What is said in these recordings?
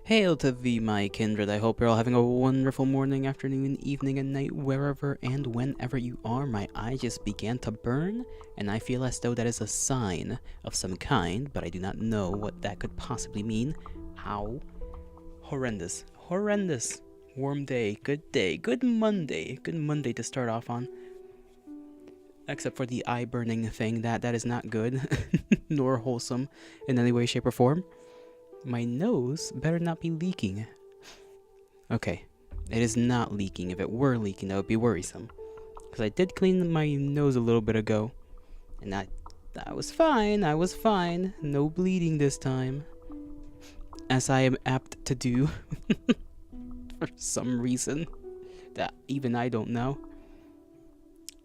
Hail to thee, my kindred. I hope you're all having a wonderful morning, afternoon, evening, and night, wherever and whenever you are. My eye just began to burn, and I feel as though that is a sign of some kind, but I do not know what that could possibly mean. Ow. Horrendous. Horrendous. Warm day. Good Monday. Good Monday to start off on. Except for the eye burning thing. That is not good, nor wholesome in any way, shape, or form. My nose better not be leaking. Okay, it is not leaking. If it were leaking, that would be worrisome. Because I did clean my nose a little bit ago. And I was fine. I was fine. No bleeding this time. As I am apt to do. For some reason. That even I don't know.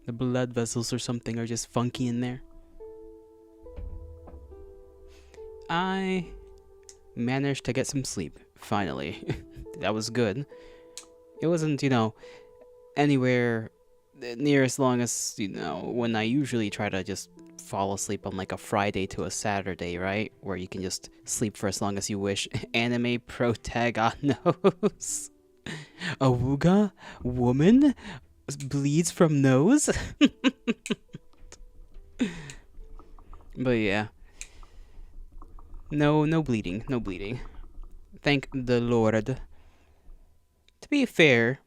The blood vessels or something are just funky in there. I managed to get some sleep, finally. That was good. It wasn't, anywhere near as long as, when I usually try to just fall asleep on like a Friday to a Saturday, right? Where you can just sleep for as long as you wish. Anime protagonist. Awuga? Woman? Bleeds from nose? But yeah. No bleeding. No bleeding. Thank the Lord. To be fair,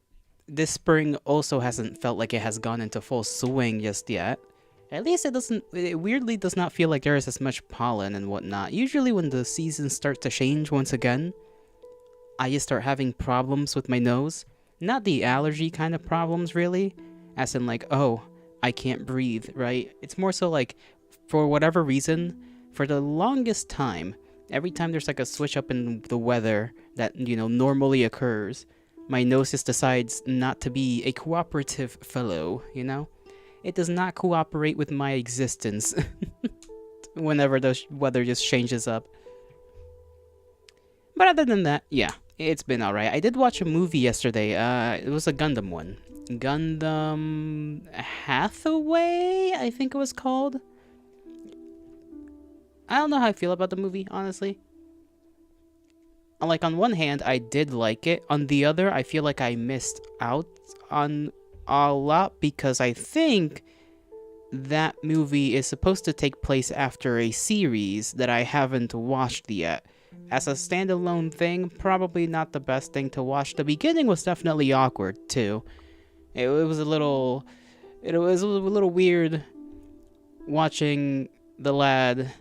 this spring also hasn't felt like it has gone into full swing just yet. At least it weirdly does not feel like there is as much pollen and whatnot. Usually when the seasons start to change once again, I just start having problems with my nose. Not the allergy kind of problems, really. As in like, oh, I can't breathe, right? It's more so like, for whatever reason, for the longest time, every time there's like a switch up in the weather that, normally occurs, my nose just decides not to be a cooperative fellow, It does not cooperate with my existence whenever the weather just changes up. But other than that, yeah, it's been alright. I did watch a movie yesterday. It was a Gundam one. Gundam Hathaway, I think it was called. I don't know how I feel about the movie, honestly. Like, on one hand, I did like it. On the other, I feel like I missed out on a lot because I think that movie is supposed to take place after a series that I haven't watched yet. As a standalone thing, probably not the best thing to watch. The beginning was definitely awkward, too. It was a little weird watching the lad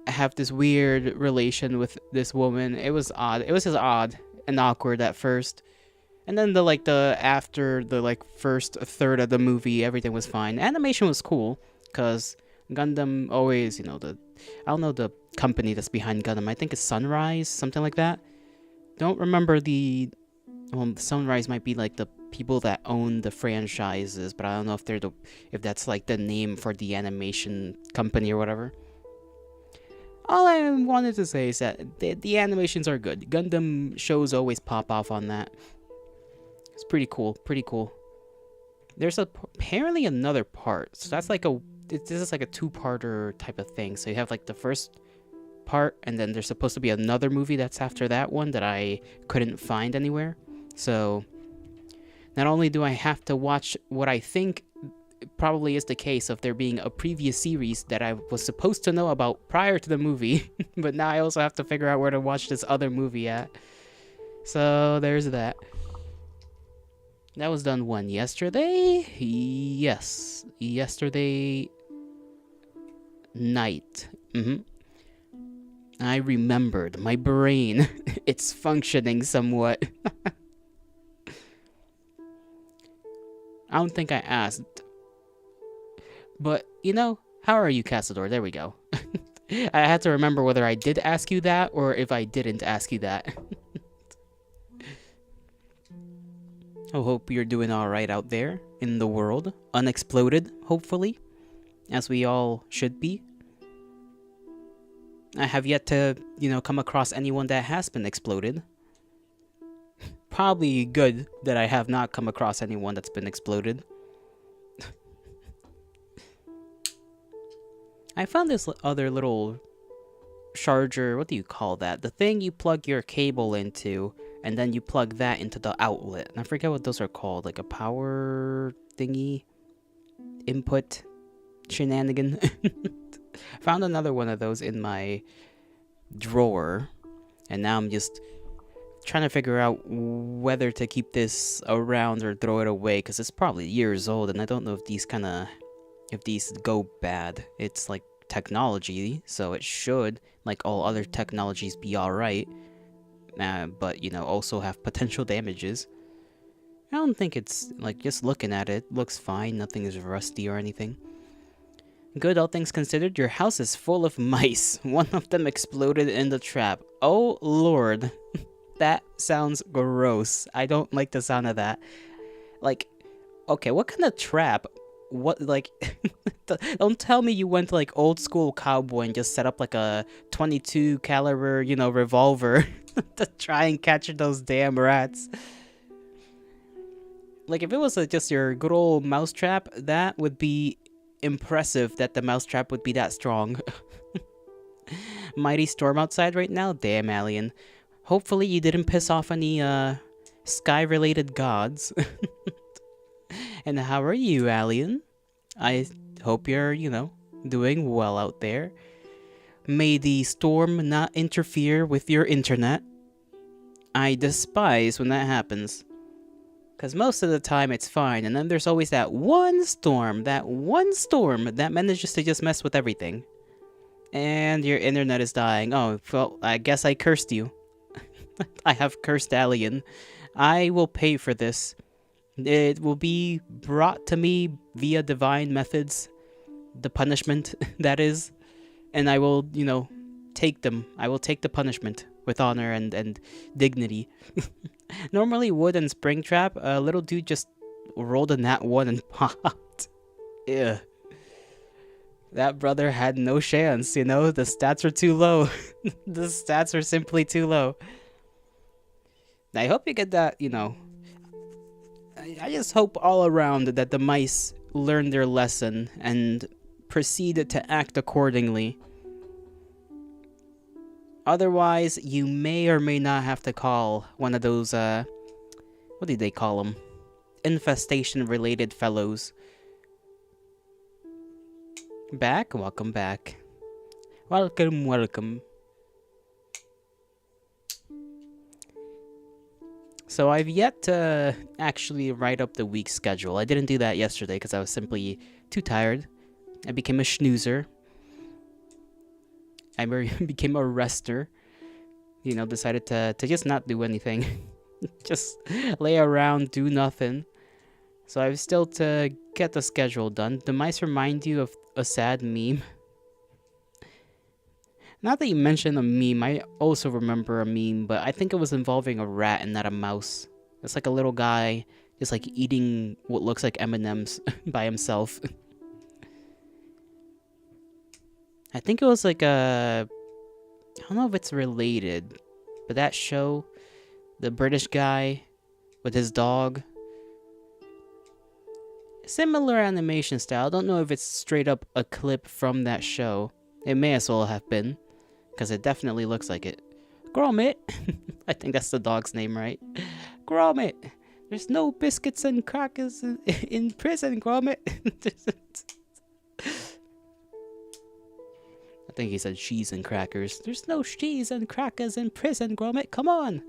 have this weird relation with this woman. It was odd. It was just odd and awkward at first. And then after the first third of the movie, everything was fine. Animation was cool because Gundam always, I don't know the company that's behind Gundam. I think it's Sunrise, something like that. Don't remember Sunrise might be like the people that own the franchises, but I don't know if that's like the name for the animation company or whatever. All I wanted to say is that the animations are good. Gundam shows always pop off on that. It's pretty cool. There's apparently another part. So that's this is like a two-parter type of thing. So you have like the first part, and then there's supposed to be another movie that's after that one that I couldn't find anywhere. So not only do I have to watch what I think probably is the case of there being a previous series that I was supposed to know about prior to the movie, but now I also have to figure out where to watch this other movie at. So there's that. That was done when? Yesterday? Yes. Yesterday night. I remembered. My brain. It's functioning somewhat. I don't think I asked. But, how are you, Castador? There we go. I had to remember whether I did ask you that or if I didn't ask you that. I hope you're doing alright out there in the world. Unexploded, hopefully. As we all should be. I have yet to, come across anyone that has been exploded. Probably good that I have not come across anyone that's been exploded. I found this other little charger, what do you call that? The thing you plug your cable into, and then you plug that into the outlet. And I forget what those are called, like a power thingy, input shenanigan. Found another one of those in my drawer, and now I'm just trying to figure out whether to keep this around or throw it away, because it's probably years old, and I don't know if these go bad. It's like technology, so it should, like all other technologies, be alright. But, also have potential damages. I don't think it's, like, just looking at it, looks fine, nothing is rusty or anything. Good, all things considered, your house is full of mice. One of them exploded in the trap. Oh, Lord. That sounds gross. I don't like the sound of that. Like, okay, what kind of trap? What, like, don't tell me you went to, like, old school cowboy and just set up, like, a 22 caliber, revolver to try and catch those damn rats. Like, if it was just your good old mousetrap, that would be impressive that the mousetrap would be that strong. Mighty storm outside right now? Damn, alien. Hopefully you didn't piss off any, sky-related gods. And how are you, alien? I hope you're, doing well out there. May the storm not interfere with your internet. I despise when that happens. Because most of the time it's fine, and then there's always that one storm that manages to just mess with everything. And your internet is dying. Oh, well, I guess I cursed you. I have cursed alien. I will pay for this. It will be brought to me via divine methods. The punishment, that is. And I will, take them. I will take the punishment with honor and dignity. Normally wood and Springtrap, a little dude just rolled a nat 1 and popped. Ew. That brother had no chance, the stats are too low. The stats are simply too low. I hope you get that, I just hope all around that the mice learn their lesson and proceed to act accordingly. Otherwise, you may or may not have to call one of those, what do they call them? Infestation-related fellows. Back? Welcome back. Welcome, welcome. So I've yet to actually write up the week's schedule. I didn't do that yesterday because I was simply too tired. I became a snoozer. I became a rester. Decided to just not do anything. Just lay around, do nothing. So I've still to get the schedule done. The mice remind you of a sad meme. Not that you mentioned a meme, I also remember a meme, but I think it was involving a rat and not a mouse. It's like a little guy just like eating what looks like M&Ms by himself. I think it was like I don't know if it's related, but that show, the British guy with his dog, similar animation style. I don't know if it's straight up a clip from that show. It may as well have been, because it definitely looks like it. Gromit! I think that's the dog's name, right? Gromit! There's no biscuits and crackers in prison, Gromit! I think he said cheese and crackers. There's no cheese and crackers in prison, Gromit. Come on!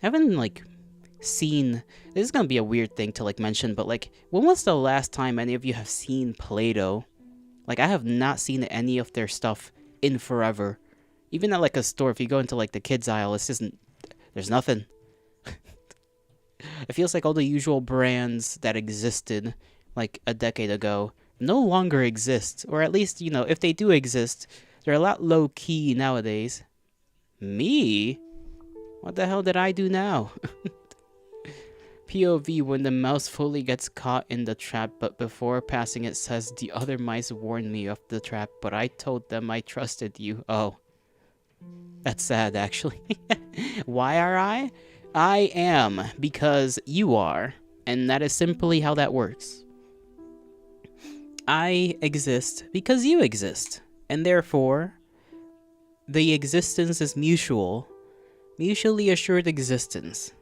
I haven't, seen... This is gonna be a weird thing to, mention, but, when was the last time any of you have seen Play-Doh? I have not seen any of their stuff in forever. Even at, a store, if you go into, the kids aisle, it's just... There's nothing. It feels like all the usual brands that existed, a decade ago, no longer exist. Or at least, if they do exist, they're a lot low-key nowadays. Me? What the hell did I do now? POV when the mouse fully gets caught in the trap, but before passing it says, the other mice warned me of the trap, but I told them I trusted you. Oh. That's sad, actually. Why are I? I am, because you are. And that is simply how that works. I exist because you exist, and therefore, the existence is mutual, mutually assured existence.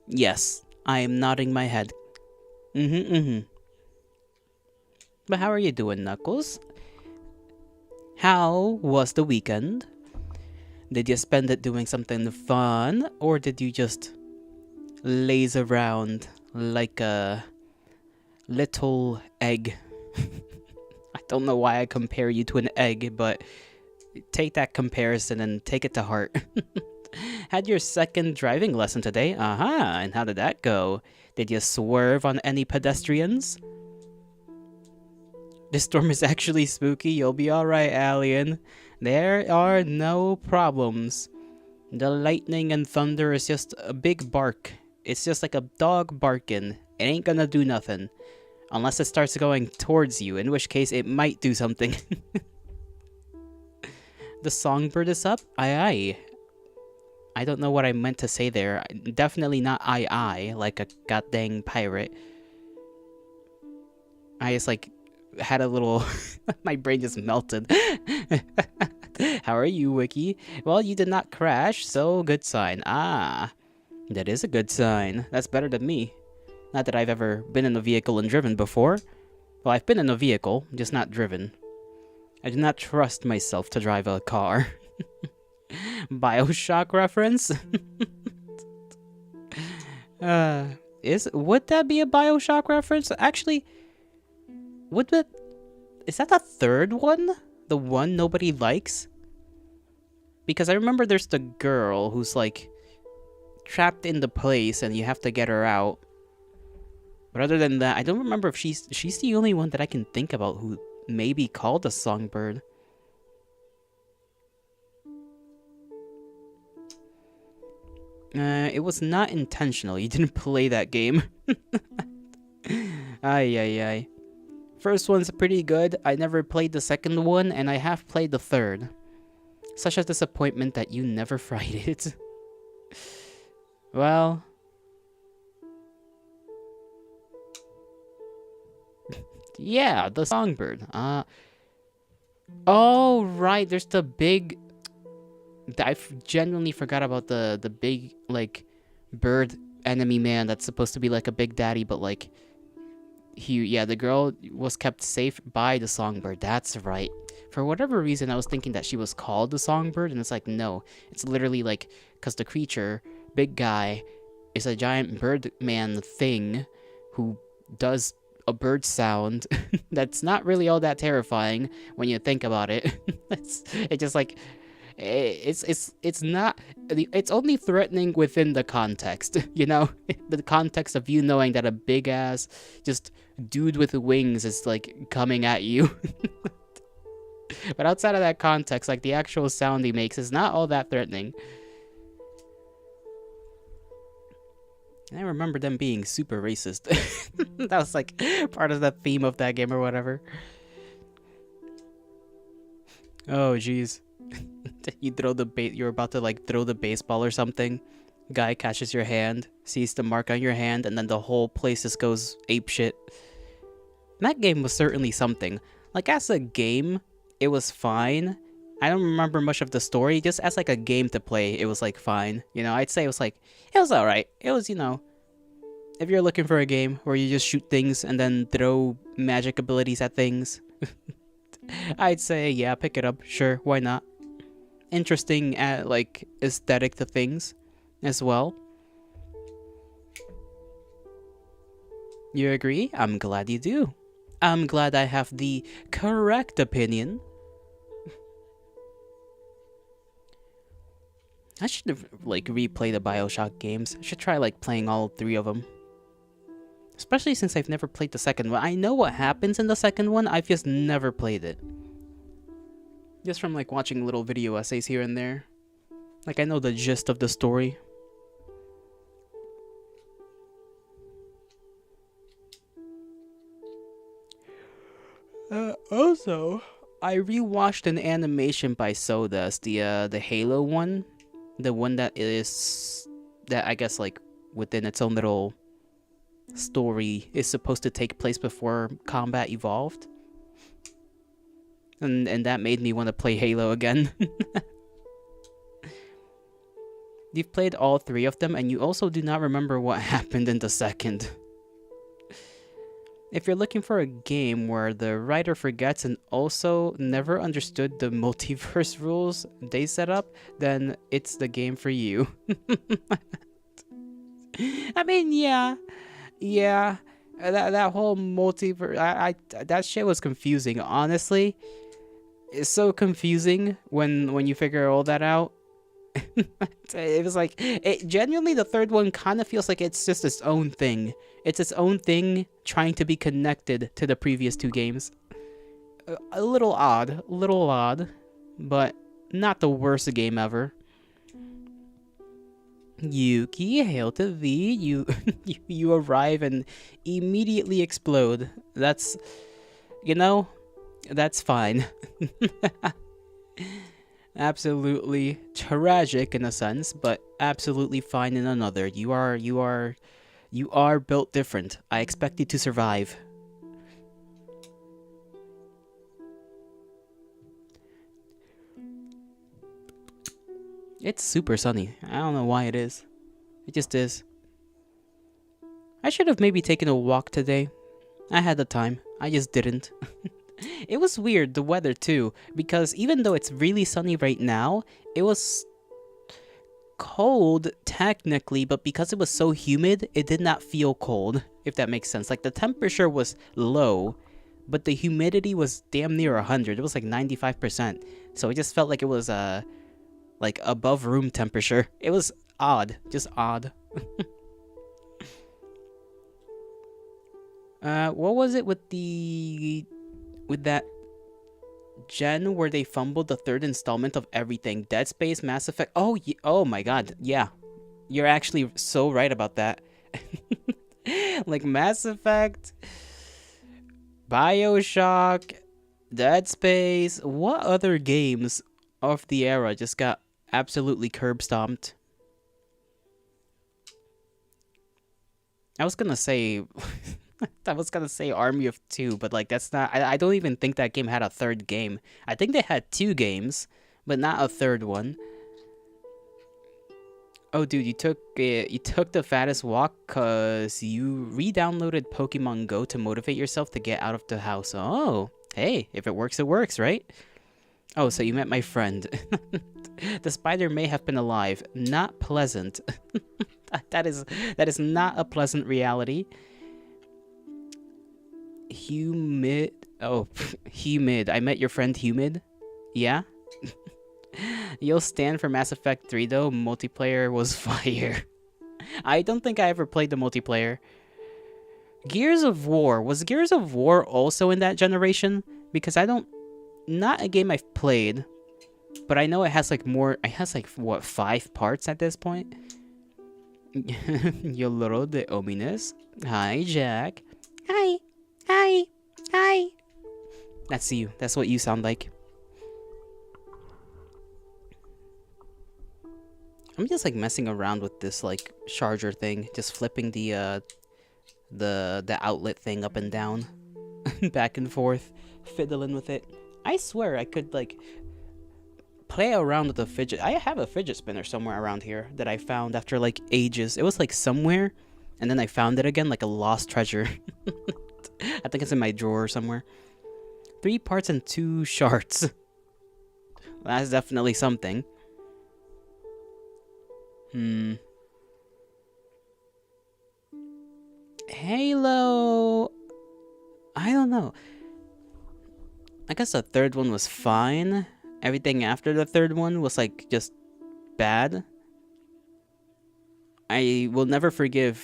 Yes, I am nodding my head. But how are you doing, Knuckles? How was the weekend? Did you spend it doing something fun, or did you just laze around like a little egg? I don't know why I compare you to an egg, but take that comparison and take it to heart. Had your second driving lesson today. And how did that go? Did you swerve on any pedestrians? This storm is actually spooky. You'll be alright, Alien. There are no problems. The lightning and thunder is just a big bark. It's just like a dog barking. It ain't gonna do nothing. Unless it starts going towards you, in which case it might do something. The songbird is up? Aye aye. I don't know what I meant to say there. Definitely not aye aye, like a goddamn pirate. I just like had a little... My brain just melted. How are you, Wiki? Well, you did not crash, so good sign. Ah, that is a good sign. That's better than me. Not that I've ever been in a vehicle and driven before. Well, I've been in a vehicle, just not driven. I do not trust myself to drive a car. BioShock reference? Would that be a BioShock reference? Actually, is that the third one? The one nobody likes? Because I remember there's the girl who's like trapped in the place and you have to get her out. But other than that, I don't remember if she's the only one that I can think about who may be called a songbird. It was not intentional. You didn't play that game. Ay, ay, ay. First one's pretty good. I never played the second one, and I have played the third. Such a disappointment that you never fried it. Well... yeah, the songbird. Oh, right. There's the big... I genuinely forgot about the big, like, bird enemy man that's supposed to be like a big daddy, but like... the girl was kept safe by the songbird. That's right. For whatever reason, I was thinking that she was called the songbird, and it's like, no. It's literally like, because the creature, big guy, is a giant bird man thing who does a bird sound that's not really all that terrifying when you think about it. It's just like... It's not... It's only threatening within the context, you know? The context of you knowing that a big-ass, just dude with wings is, like, coming at you. But outside of that context, like, the actual sound he makes is not all that threatening. And I remember them being super racist. That was, like, part of the theme of that game or whatever. Oh, jeez. You're about to like throw the baseball or something. Guy catches your hand, sees the mark on your hand, and then the whole place just goes apeshit. That game was certainly something. Like, as a game, it was fine. I don't remember much of the story. Just as like a game to play, it was like fine. You know, I'd say it was alright. It was, you know, if you're looking for a game where you just shoot things and then throw magic abilities at things, I'd say, yeah, pick it up. Sure, why not? Interesting like aesthetic to things as well. You agree? I'm glad you do. I'm glad I have the correct opinion. I should have like replay the BioShock games. I should try like playing all 3 of them. Especially since I've never played the second one. I know what happens in the second one, I've just never played it. Just from like watching little video essays here and there. Like, I know the gist of the story. Also, I rewatched an animation by Sodas, the Halo one. The one that I guess like within its own little story is supposed to take place before combat evolved. And that made me want to play Halo again. You've played all 3 of them, and you also do not remember what happened in the second. If you're looking for a game where the writer forgets and also never understood the multiverse rules they set up, then it's the game for you. I mean, yeah. That whole multiverse, that shit was confusing. Honestly, it's so confusing when you figure all that out. It was like, genuinely, the third one kind of feels like it's just its own thing. It's its own thing trying to be connected to the previous 2 games. A little odd, but not the worst game ever. Yuki, hail to thee. You arrive and immediately explode. That's, that's fine. Absolutely tragic in a sense, but absolutely fine in another. You are built different. I expect you to survive. It's super sunny. I don't know why it is. It just is. I should have maybe taken a walk today. I had the time. I just didn't. It was weird, the weather too, because even though it's really sunny right now, it was cold technically, but because it was so humid, it did not feel cold, if that makes sense. Like, the temperature was low, but the humidity was damn near 100. It was like 95%. So it just felt like it was like above room temperature. It was odd, just odd. What was it with that gen where they fumbled the 3rd installment of everything? Dead Space, Mass Effect. Oh my god, yeah. You're actually so right about that. Like, Mass Effect, BioShock, Dead Space. What other games of the era just got absolutely curb stomped? I was gonna say Army of Two, but like, that's not. I don't even think that game had a 3rd game. I think they had 2 games, but not a 3rd one. Oh, dude, you took the fattest walk because you re-downloaded Pokemon Go to motivate yourself to get out of the house. Oh, hey, if it works, it works, right? Oh, so you met my friend. The spider may have been alive. Not pleasant. That is not a pleasant reality. Humid. Oh, humid. I met your friend Humid. Yeah? You'll stand for Mass Effect 3 though. Multiplayer was fire. I don't think I ever played the multiplayer. Gears of War. Was Gears of War also in that generation? Because not a game I've played, but I know it has like more. It has like, what, 5 parts at this point? Yoloro de Omines. Hi, Jack. Hi. That's you. That's what you sound like. I'm just like messing around with this like charger thing, just flipping the outlet thing up and down, back and forth, fiddling with it. I swear I could like play around with the fidget. I have a fidget spinner somewhere around here that I found after like ages. It was like somewhere, and then I found it again like a lost treasure. I think it's in my drawer somewhere. 3 parts and 2 shards. That's definitely something. Halo. I don't know. I guess the 3rd one was fine. Everything after the 3rd one was like just bad. I will never forgive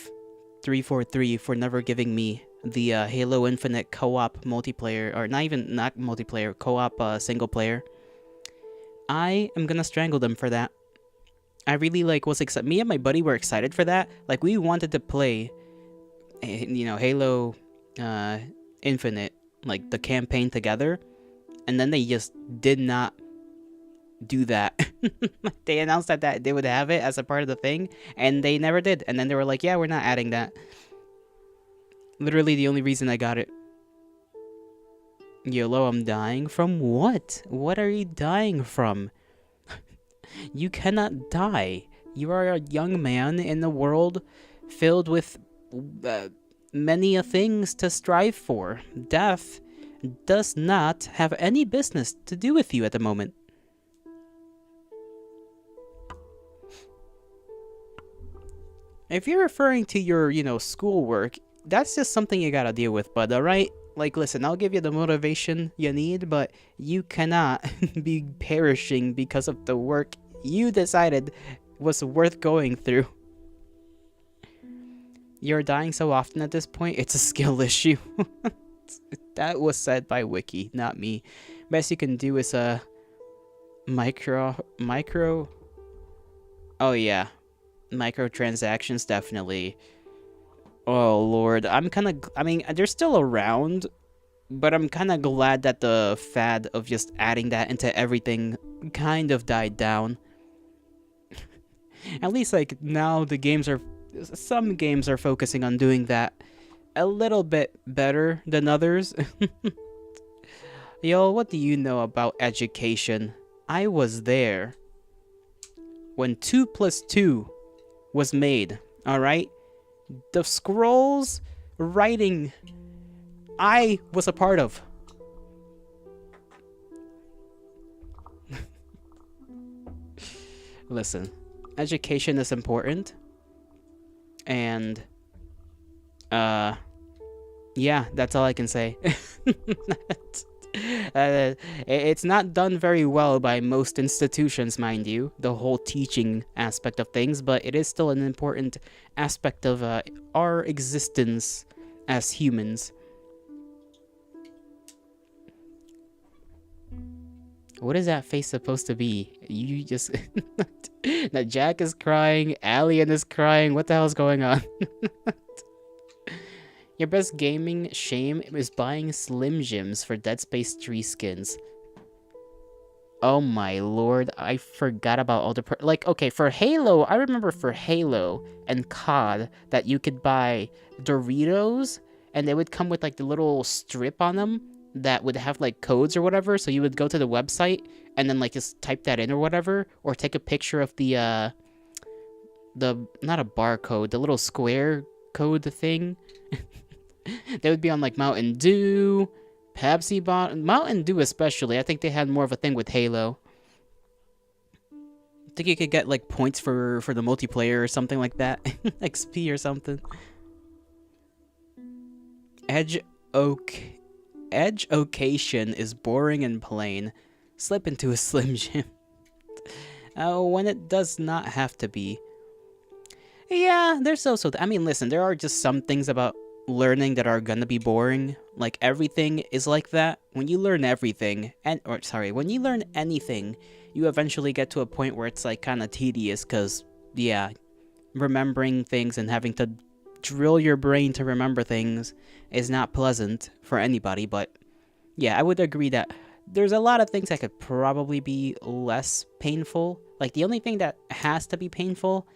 343 for never giving me the Halo Infinite co-op multiplayer, or not multiplayer, co-op single player. I am gonna strangle them for that. I really like was excited. Me and my buddy were excited for that. Like, we wanted to play, Halo Infinite, like the campaign together, and then they just did not do that. They announced that they would have it as a part of the thing, and they never did. And then they were like, "Yeah, we're not adding that." Literally the only reason I got it. YOLO, I'm dying from what? What are you dying from? You cannot die. You are a young man in a world filled with uh, many a things to strive for. Death does not have any business to do with you at the moment. If you're referring to your, schoolwork, that's just something you gotta deal with, bud, alright? Like, listen, I'll give you the motivation you need, but you cannot be perishing because of the work you decided was worth going through. You're dying so often at this point, it's a skill issue. That was said by Wiki, not me. Best you can do is micro. Oh yeah, microtransactions definitely. Oh lord, I mean, they're still around, but I'm kind of glad that the fad of just adding that into everything kind of died down. At least like now some games are focusing on doing that a little bit better than others. Yo, what do you know about education? I was there when 2 plus 2 was made, alright? The scrolls writing I was a part of. Listen, education is important. And, yeah, that's all I can say. It's not done very well by most institutions, mind you, the whole teaching aspect of things, but it is still an important aspect of our existence as humans. What is that face supposed to be? You just... Now Jack is crying, Alien is crying, what the hell is going on? Your best gaming shame is buying Slim Jims for Dead Space 3 skins. Oh my lord, I forgot about all the... okay, for Halo, I remember for Halo and COD that you could buy Doritos, and they would come with like the little strip on them that would have like codes or whatever, so you would go to the website and then like just type that in or whatever, or take a picture of the not a barcode, the little square code thing. They would be on like Mountain Dew, Pepsi Mountain Dew especially. I think they had more of a thing with Halo. I think you could get like points for the multiplayer or something like that. XP or something. Education is boring and plain. Slip into a Slim Jim. When it does not have to be. Yeah, there's also... I mean, listen, there are just some things about learning that are gonna be boring. Like, everything is like that. When you learn everything, when you learn anything, you eventually get to a point where it's, like, kind of tedious, because, yeah, remembering things and having to drill your brain to remember things is not pleasant for anybody, but yeah, I would agree that there's a lot of things that could probably be less painful. Like, the only thing that has to be painful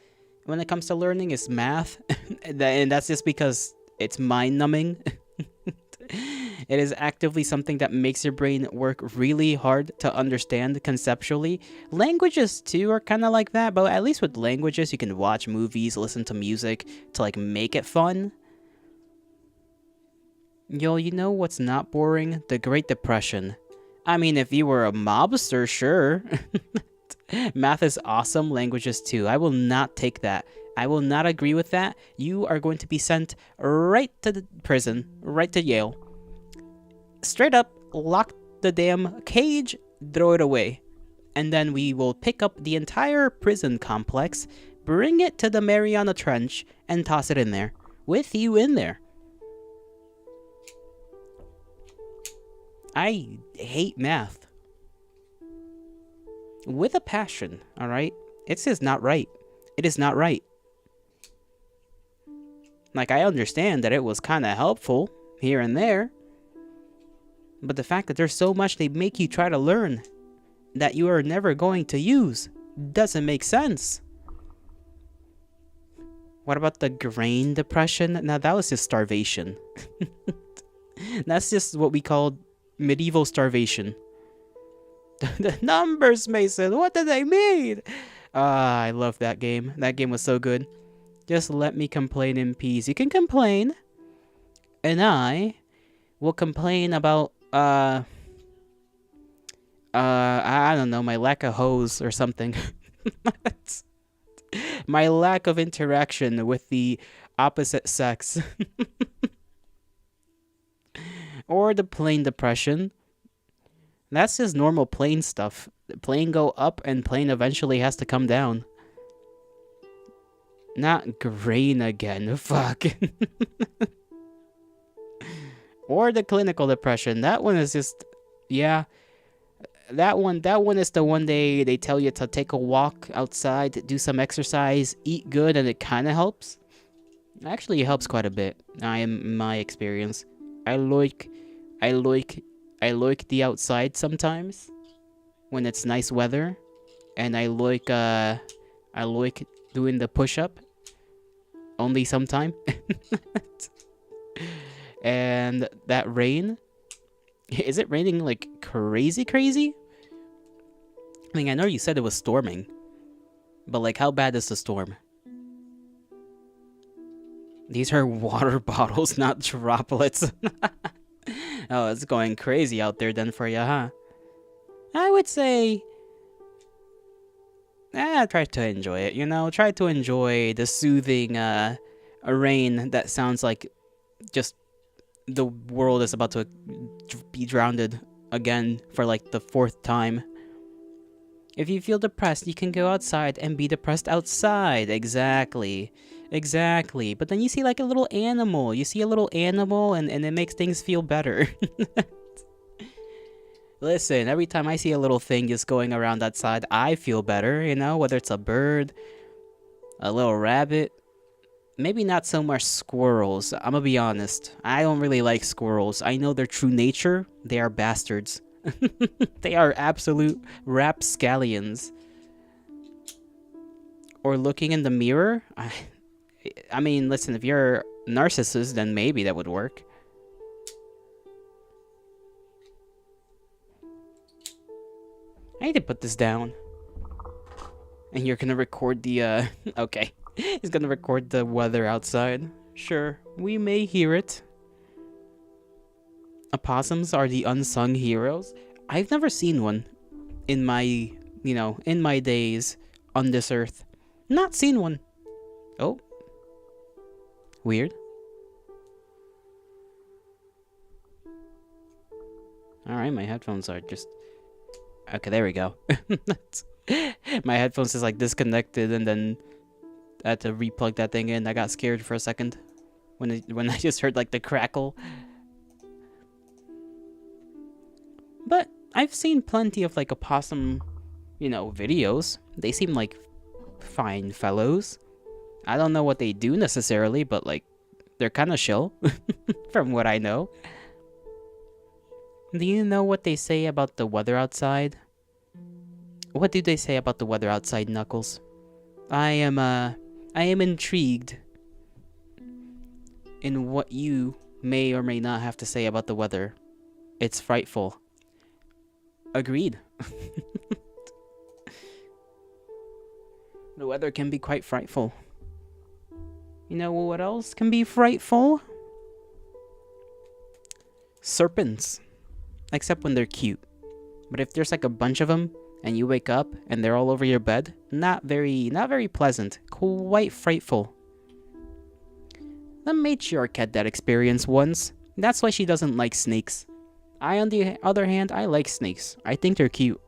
when it comes to learning is math, and that's just because it's mind-numbing. It is actively something that makes your brain work really hard to understand conceptually. Languages, too, are kind of like that, but at least with languages, you can watch movies, listen to music to, like, make it fun. Yo, you know what's not boring? The Great Depression. I mean, if you were a mobster, sure. Math is awesome, languages too. I will not take that. I will not agree with that. You are going to be sent right to the prison, right to Yale. Straight up, lock the damn cage, throw it away. And then we will pick up the entire prison complex, bring it to the Mariana Trench, and toss it in there. With you in there. I hate math. With a passion, alright? It's just not right. It is not right. Like, I understand that it was kind of helpful here and there, but the fact that there's so much they make you try to learn that you are never going to use doesn't make sense. What about the grain depression? Now that was just starvation. That's just what we call medieval starvation. The numbers, Mason. What did they mean? Ah, I love that game. That game was so good. Just let me complain in peace. You can complain, and I will complain about I don't know, my lack of hose or something. My lack of interaction with the opposite sex. Or the plane depression. That's just normal plane stuff. The plane go up and plane eventually has to come down. Not grain again. Fuck. Or the clinical depression. That one is just, yeah. That one is the one they tell you to take a walk outside, do some exercise, eat good, and it kind of helps. Actually, it helps quite a bit. In my experience. I like the outside sometimes when it's nice weather, and I like doing the push-up only sometime. And that rain, is it raining like crazy? I mean, I know you said it was storming, but like, how bad is the storm? These are water bottles, not droplets. Oh, it's going crazy out there then for you, huh? I would say, try to enjoy it, you know? Try to enjoy the soothing rain that sounds like just the world is about to be drowned again for like the 4th time. If you feel depressed, you can go outside and be depressed outside. Exactly. But then you see like a little animal. You see a little animal and it makes things feel better. Listen, every time I see a little thing just going around outside, I feel better, you know? Whether it's a bird, a little rabbit. Maybe not so much squirrels. I'm gonna be honest. I don't really like squirrels. I know their true nature. They are bastards. They are absolute rapscallions. Or looking in the mirror. I mean, listen, if you're a narcissist, then maybe that would work. I need to put this down. And you're gonna record the, okay. He's gonna record the weather outside. Sure, we may hear it. Opossums are the unsung heroes. I've never seen one in my, in my days on this earth. Not seen one. Oh. Weird. Alright, my headphones are just... Okay, there we go. My headphones is like disconnected and then I had to replug that thing in. I got scared for a second when I just heard like the crackle. But I've seen plenty of like opossum, videos. They seem like fine fellows. I don't know what they do necessarily, but like they're kind of chill from what I know. Do you know what they say about the weather outside? What do they say about the weather outside, Knuckles? I am intrigued in what you may or may not have to say about the weather. It's frightful. Agreed. The weather can be quite frightful. You know what else can be frightful? Serpents. Except when they're cute. But if there's like a bunch of them and you wake up and they're all over your bed, not very pleasant. Quite frightful. The matriarch had that experience once. That's why she doesn't like snakes. I, on the other hand, I like snakes. I think they're cute.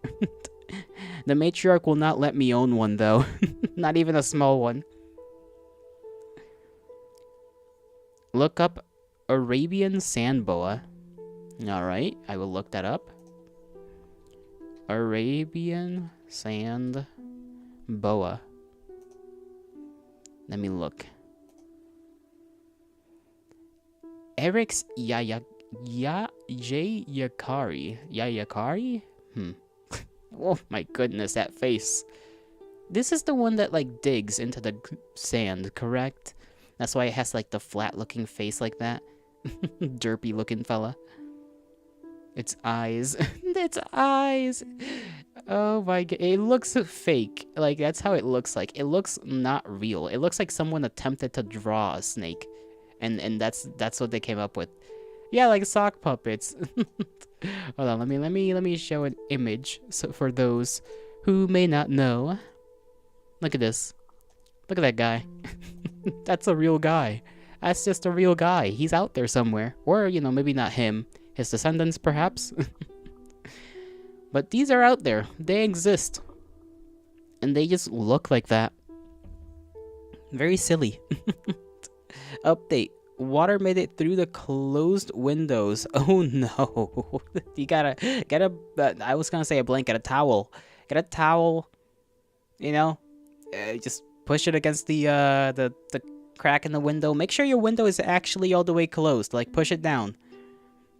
The matriarch will not let me own one, though. Not even a small one. Look up Arabian sand boa. Alright, I will look that up. Arabian sand boa. Let me look. Eric's Yayakari. Yayakari? Oh my goodness, that face. This is the one that like digs into the sand, correct? That's why it has like the flat looking face like that. Derpy looking fella. Its eyes. Its eyes. Oh my god. It looks fake. Like, that's how it looks like. It looks not real. It looks like someone attempted to draw a snake. And that's what they came up with. Yeah, like sock puppets. Hold on, let me show an image so for those who may not know. Look at this. Look at that guy. That's a real guy. That's just a real guy. He's out there somewhere. Or, you know, maybe not him. His descendants, perhaps. But these are out there. They exist. And they just look like that. Very silly. Update. Water made it through the closed windows. Oh no. You gotta get a... I was gonna say a blanket, a towel. Get a towel. You know? Just push it against the crack in the window. Make sure your window is actually all the way closed. Like, push it down.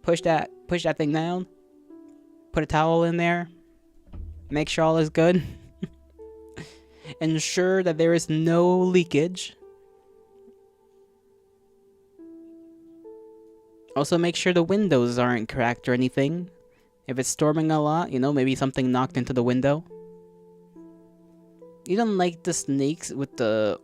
Push that thing down. Put a towel in there. Make sure all is good. Ensure that there is no leakage. Also, make sure the windows aren't cracked or anything. If it's storming a lot, you know, maybe something knocked into the window. You don't like the snakes with the...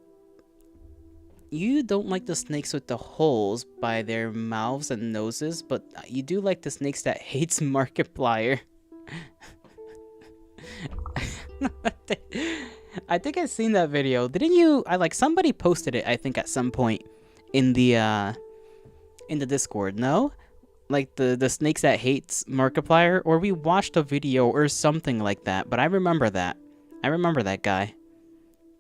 You don't like the snakes with the holes by their mouths and noses, but you do like the snakes that hates Markiplier. I think I've seen that video. Didn't you? Somebody posted it, I think, at some point in the Discord, no? Like the snakes that hates Markiplier, or we watched a video or something like that, but I remember that. I remember that guy.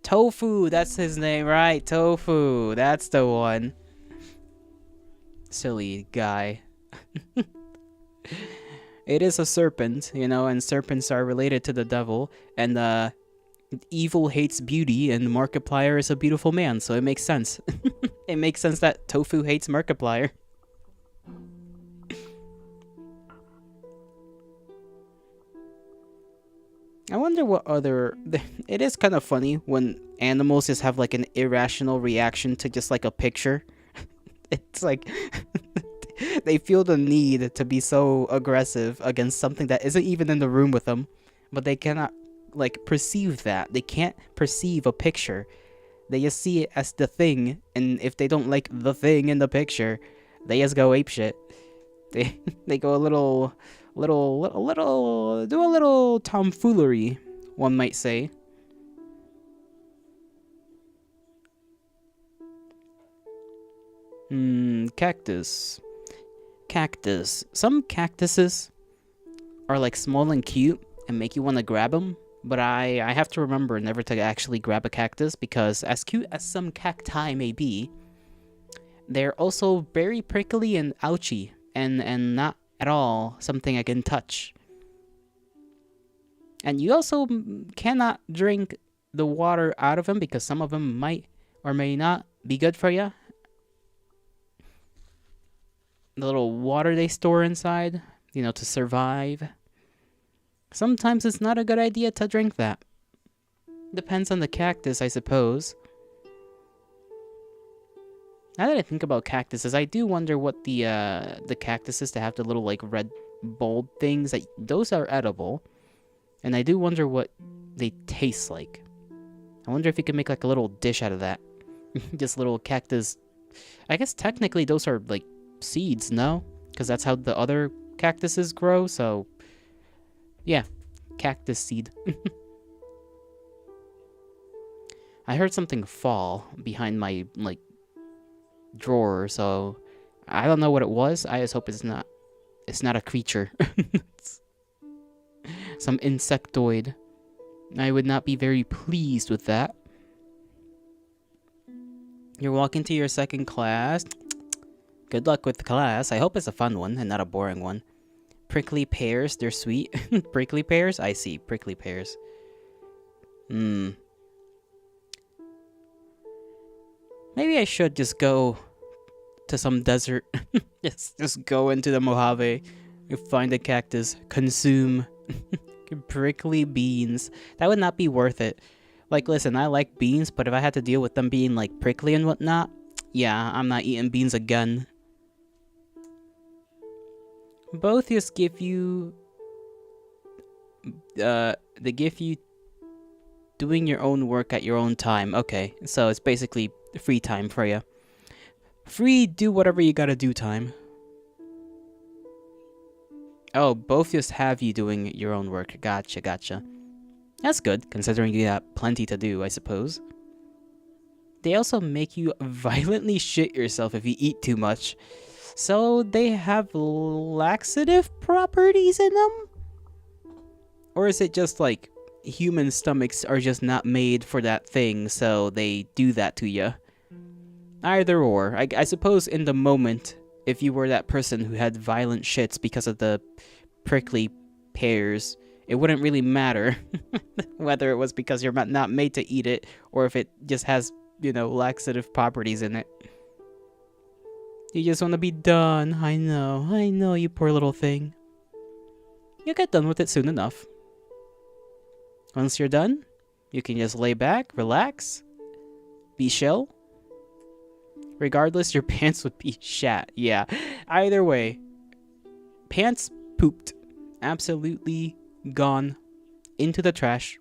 Tofu, that's his name, right? Tofu, that's the one. Silly guy. It is a serpent, you know, and serpents are related to the devil, and evil hates beauty, and Markiplier is a beautiful man, so it makes sense. It makes sense that Tofu hates Markiplier. I wonder what other... It is kind of funny when animals just have like an irrational reaction to just like a picture. It's like... They feel the need to be so aggressive against something that isn't even in the room with them. But they cannot like perceive that. They can't perceive a picture. They just see it as the thing. And if they don't like the thing in the picture, they just go apeshit. They go do a little tomfoolery, one might say. Cactus. Some cactuses are like small and cute and make you want to grab them, but I have to remember never to actually grab a cactus, because as cute as some cacti may be, they're also very prickly and ouchy, and not at all something I can touch. And you also cannot drink the water out of them, because some of them might or may not be good for you. The little water they store inside, you know, to survive. Sometimes it's not a good idea to drink that. Depends on the cactus, I suppose. Now that I think about cactuses, I do wonder what the cactuses that have the little like red bulb things, that those are edible. And I do wonder what they taste like. I wonder if you could make like a little dish out of that. Just little cactus. I guess technically those are like seeds, no? Because that's how the other cactuses grow, so... Yeah, cactus seed. I heard something fall behind my, like, drawer, so... I don't know what it was. I just hope it's not a creature. Some insectoid. I would not be very pleased with that. You're walking to your second class. Good luck with the class. I hope it's a fun one and not a boring one. Prickly pears, they're sweet. Prickly pears? I see, prickly pears. Maybe I should just go to some desert. just go into the Mojave. Find a cactus. Consume. Prickly beans. That would not be worth it. Like, listen, I like beans, but if I had to deal with them being, like, prickly and whatnot, yeah, I'm not eating beans again. Both just give you... they give you doing your own work at your own time. Okay, so it's basically free time for you. Free do whatever you gotta do time. Oh, both just have you doing your own work. Gotcha, gotcha. That's good, considering you got plenty to do, I suppose. They also make you violently shit yourself if you eat too much. So they have laxative properties in them? Or is it just like human stomachs are just not made for that thing, so they do that to you? Either or. I suppose in the moment, if you were that person who had violent shits because of the prickly pears, it wouldn't really matter whether it was because you're not made to eat it or if it just has, you know, laxative properties in it. You just want to be done. I know, you poor little thing. You'll get done with it soon enough. Once you're done, you can just lay back, relax, be chill. Regardless, your pants would be shat. Yeah, either way, pants pooped. Absolutely gone into the trash.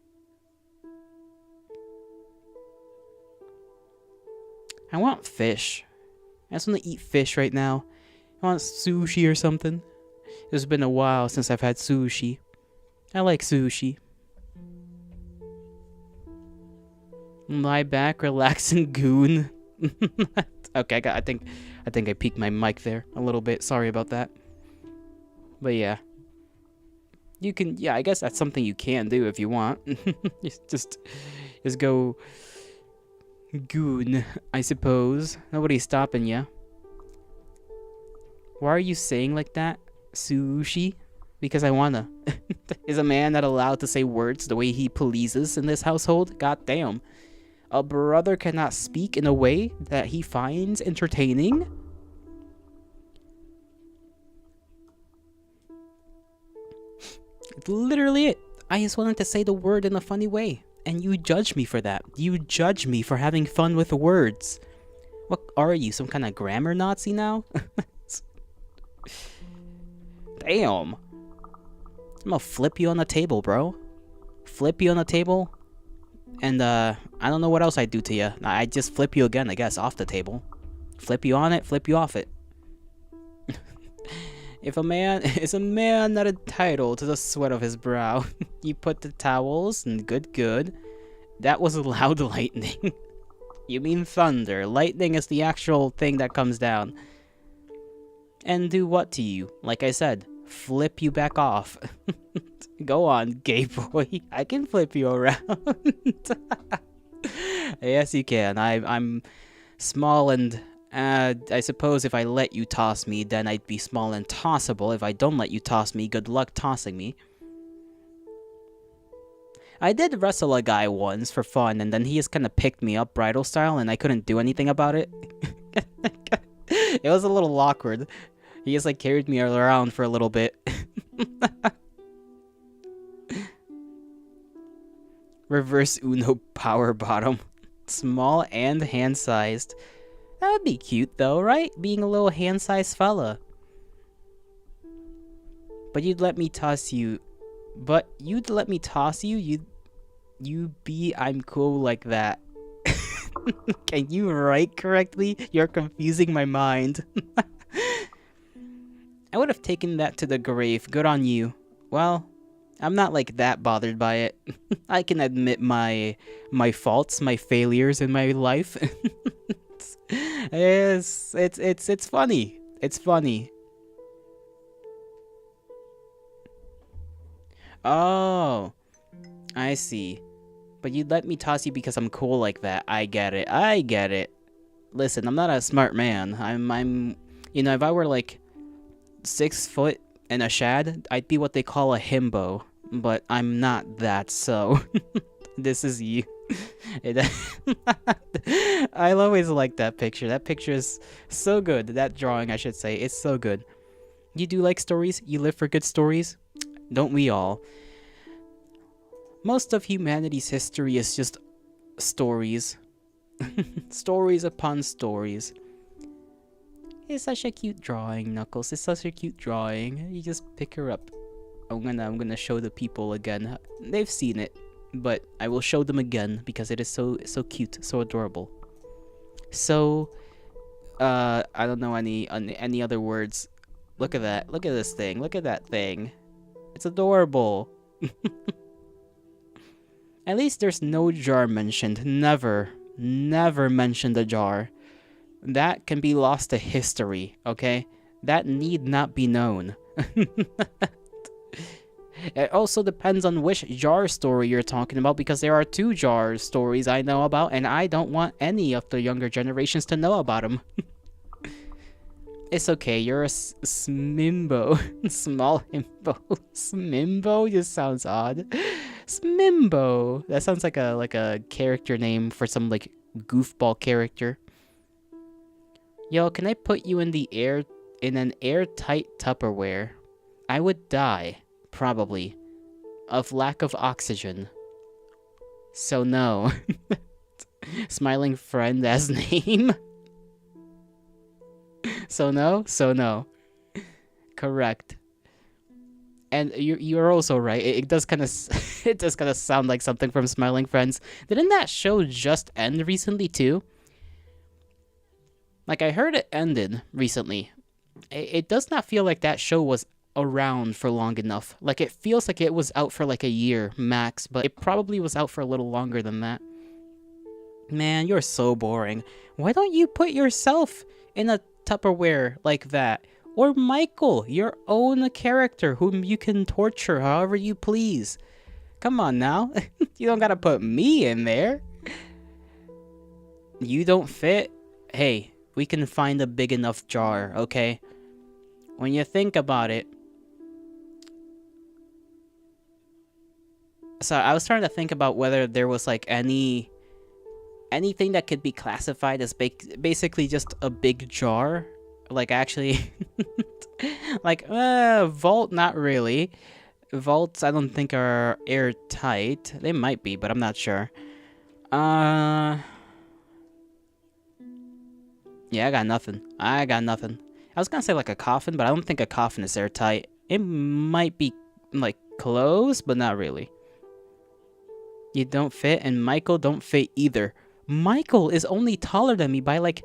I want fish. I just want to eat fish right now. I want sushi or something. It's been a while since I've had sushi. I like sushi. Lie back, relax, and goon. Okay, I think I peaked my mic there a little bit. Sorry about that. But yeah. You can, yeah, I guess that's something you can do if you want. just go goon, I suppose. Nobody's stopping you. Why are you saying like that? Sushi? Because I wanna. Is a man not allowed to say words the way he pleases in this household? God damn. A brother cannot speak in a way that he finds entertaining? It's literally it. I just wanted to say the word in a funny way. And you judge me for that. You judge me for having fun with the words. What are you, some kind of grammar Nazi now? Damn. I'm gonna flip you on the table, bro. Flip you on the table. And, I don't know what else I'd do to you. I'd just flip you again, I guess, off the table. Flip you on it, flip you off it. If a man is a man not entitled to the sweat of his brow, you put the towels, and good. That was loud lightning. You mean thunder. Lightning is the actual thing that comes down. And do what to you? Like I said, flip you back off. Go on, gay boy. I can flip you around. Yes, you can. I'm small and... I suppose if I let you toss me, then I'd be small and tossable. If I don't let you toss me, good luck tossing me. I did wrestle a guy once for fun, and then he just kind of picked me up bridal style, and I couldn't do anything about it. It was a little awkward. He just like carried me around for a little bit. Reverse Uno power bottom. Small and hand-sized. That would be cute though, right? Being a little hand-sized fella. But you'd let me toss you. You be I'm cool like that. Can you write correctly? You're confusing my mind. I would have taken that to the grave. Good on you. Well, I'm not like that bothered by it. I can admit my faults, my failures in my life. Yes, it's funny. It's funny. Oh, I see. But you'd let me toss you because I'm cool like that. I get it. Listen, I'm not a smart man. I'm you know, if I were like 6 foot and a shad, I'd be what they call a himbo. But I'm not that, so this is you. I always like that picture. That picture is so good. That drawing, I should say. It's so good. You do like stories? You live for good stories? Don't we all? Most of humanity's history is just stories. Stories upon stories. It's such a cute drawing, Knuckles. It's such a cute drawing. You just pick her up. I'm gonna show the people again. They've seen it, but I will show them again because it is so cute, so adorable. So, I don't know any other words. Look at that. Look at this thing. Look at that thing. It's adorable. At least there's no jar mentioned. Never mentioned a jar. That can be lost to history, okay? That need not be known. It also depends on which jar story you're talking about, because there are 2 jar stories I know about, and I don't want any of the younger generations to know about them. It's okay, you're a smimbo. Small himbo. Smimbo just sounds odd. Smimbo. That sounds like a character name for some like goofball character. Yo, can I put you in an airtight Tupperware? I would die, probably, of lack of oxygen. So no. Smiling friend as name. So no. Correct. And you're also right. It does kind of it does kind of sound like something from Smiling Friends. Didn't that show just end recently too? Like, I heard it ended recently. It does not feel like that show was around for long enough. Like, it feels like it was out for like a year max, but it probably was out for a little longer than that. Man, you're so boring. Why don't you put yourself in a Tupperware like that? Or Michael, your own character whom you can torture however you please. Come on now. You don't gotta put me in there. You don't fit? Hey, we can find a big enough jar, okay? When you think about it. So I was trying to think about whether there was like anything that could be classified as basically just a big jar. Like, actually, like, vault, not really. Vaults, I don't think are airtight. They might be, but I'm not sure. Yeah, I got nothing. I was gonna say like a coffin, but I don't think a coffin is airtight. It might be like close, but not really. You don't fit, and Michael don't fit either. Michael is only taller than me by like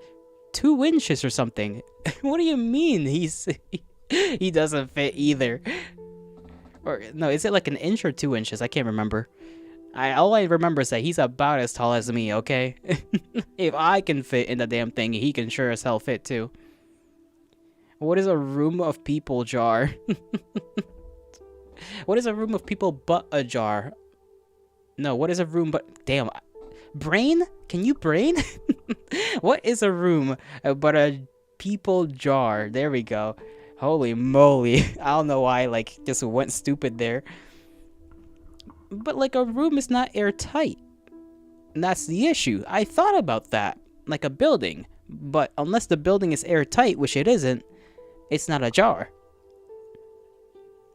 2 inches or something. What do you mean he doesn't fit either? Or no, is it like 1 inch or 2 inches? I can't remember. All I remember is that he's about as tall as me, okay? If I can fit in the damn thing, he can sure as hell fit too. What is a room of people jar? What is a room of people but a jar? No, what is a room but... Damn. Brain? Can you brain? What is a room but a people jar? There we go. Holy moly. I don't know why I like just went stupid there. But like a room is not airtight. And that's the issue. I thought about that. Like a building. But unless the building is airtight, which it isn't, it's not a jar.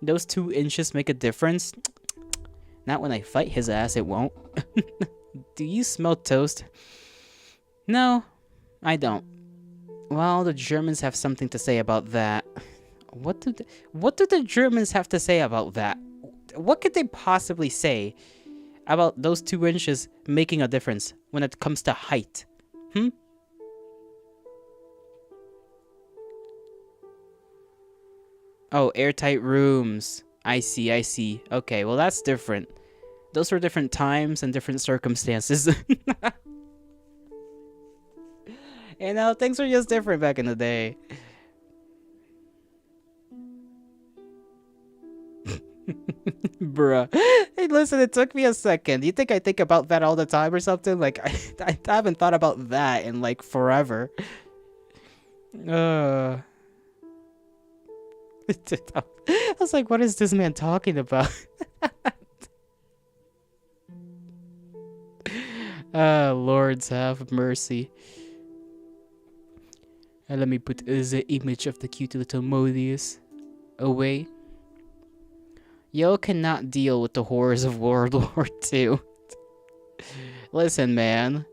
Those 2 inches make a difference. Not when I fight his ass, it won't. Do you smell toast? No, I don't. Well, the Germans have something to say about that. What do the Germans have to say about that? What could they possibly say about those 2 inches making a difference when it comes to height? Oh, airtight rooms. I see. Okay, well that's different. Those were different times and different circumstances. You know, things were just different back in the day. Bruh. Hey, listen, it took me a second. You think I think about that all the time or something? Like, I haven't thought about that in, like, forever. I was like, what is this man talking about? Lords have mercy. And let me put the image of the cute little Modius away. Yo cannot deal with the horrors of World War II. Listen, man.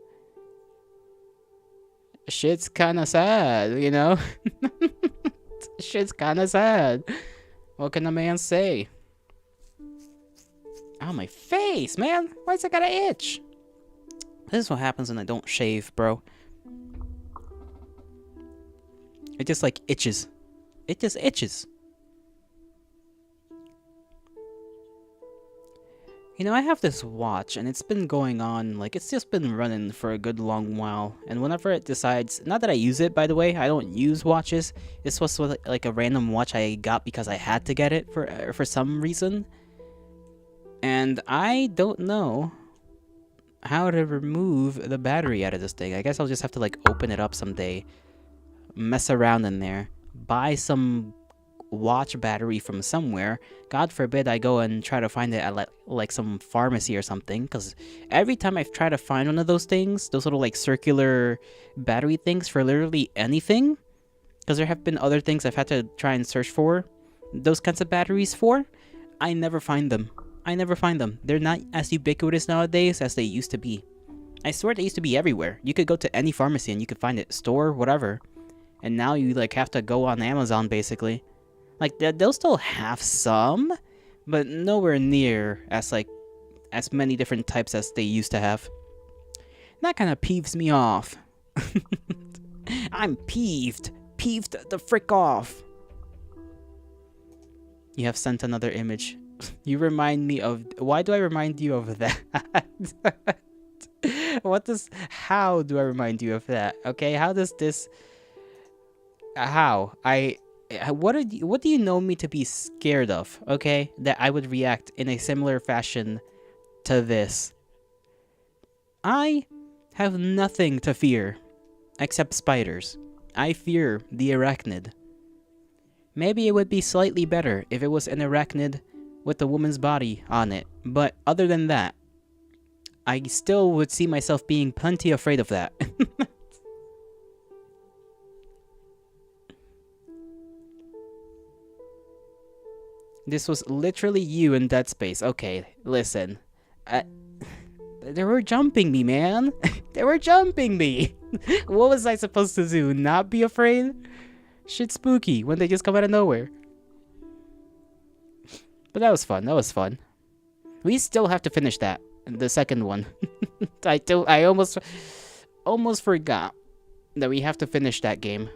Shit's kinda sad, you know? Shit's kinda sad. What can a man say? Oh, my face, man. Why is it gotta itch? This is what happens when I don't shave, bro. It just, like, itches. It just itches. You know, I have this watch, and it's been going on, like, it's just been running for a good long while. And whenever it decides, not that I use it, by the way, I don't use watches. This was like a random watch I got because I had to get it for some reason. And I don't know how to remove the battery out of this thing. I guess I'll just have to, like, open it up someday, mess around in there, buy some watch battery from somewhere. God forbid I go and try to find it at like some pharmacy or something, because every time I've tried to find one of those things, those little like circular battery things for literally anything, because there have been other things I've had to try and search for those kinds of batteries for, I never find them. They're not as ubiquitous nowadays as they used to be. I swear they used to be everywhere. You could go to any pharmacy and you could find it, store, whatever. And now you like have to go on Amazon basically. Like, they'll still have some, but nowhere near as many different types as they used to have. That kind of peeves me off. I'm peeved. Peeved the frick off. You have sent another image. You remind me of... Why do I remind you of that? How do I remind you of that? Okay, how does this... How? What do you know me to be scared of, okay? That I would react in a similar fashion to this. I have nothing to fear except spiders. I fear the arachnid. Maybe it would be slightly better if it was an arachnid with a woman's body on it, but other than that, I still would see myself being plenty afraid of that. This was literally you in Dead Space. Okay, listen. They were jumping me, man. They were jumping me. What was I supposed to do? Not be afraid? Shit's spooky when they just come out of nowhere. But that was fun. That was fun. We still have to finish that. The second one. I almost forgot that we have to finish that game.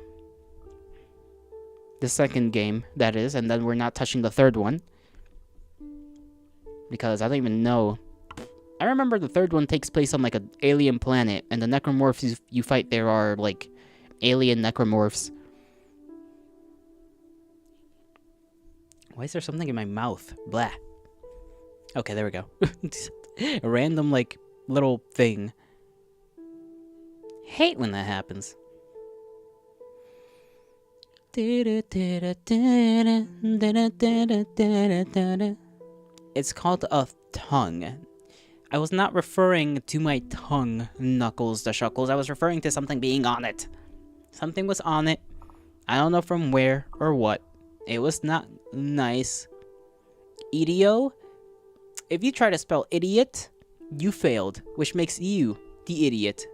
The second game, that is, and then we're not touching the third one. Because I don't even know. I remember the third one takes place on like an alien planet, and the necromorphs you fight there are like alien necromorphs. Why is there something in my mouth? Blah. Okay, there we go. A random like little thing. Hate when that happens. It's called a tongue. I was not referring to my tongue, Knuckles the Shuckles. I was referring to something being on it. Something was on it. I don't know from where or what. It was not nice. Idio? If you try to spell idiot, you failed, which makes you the idiot.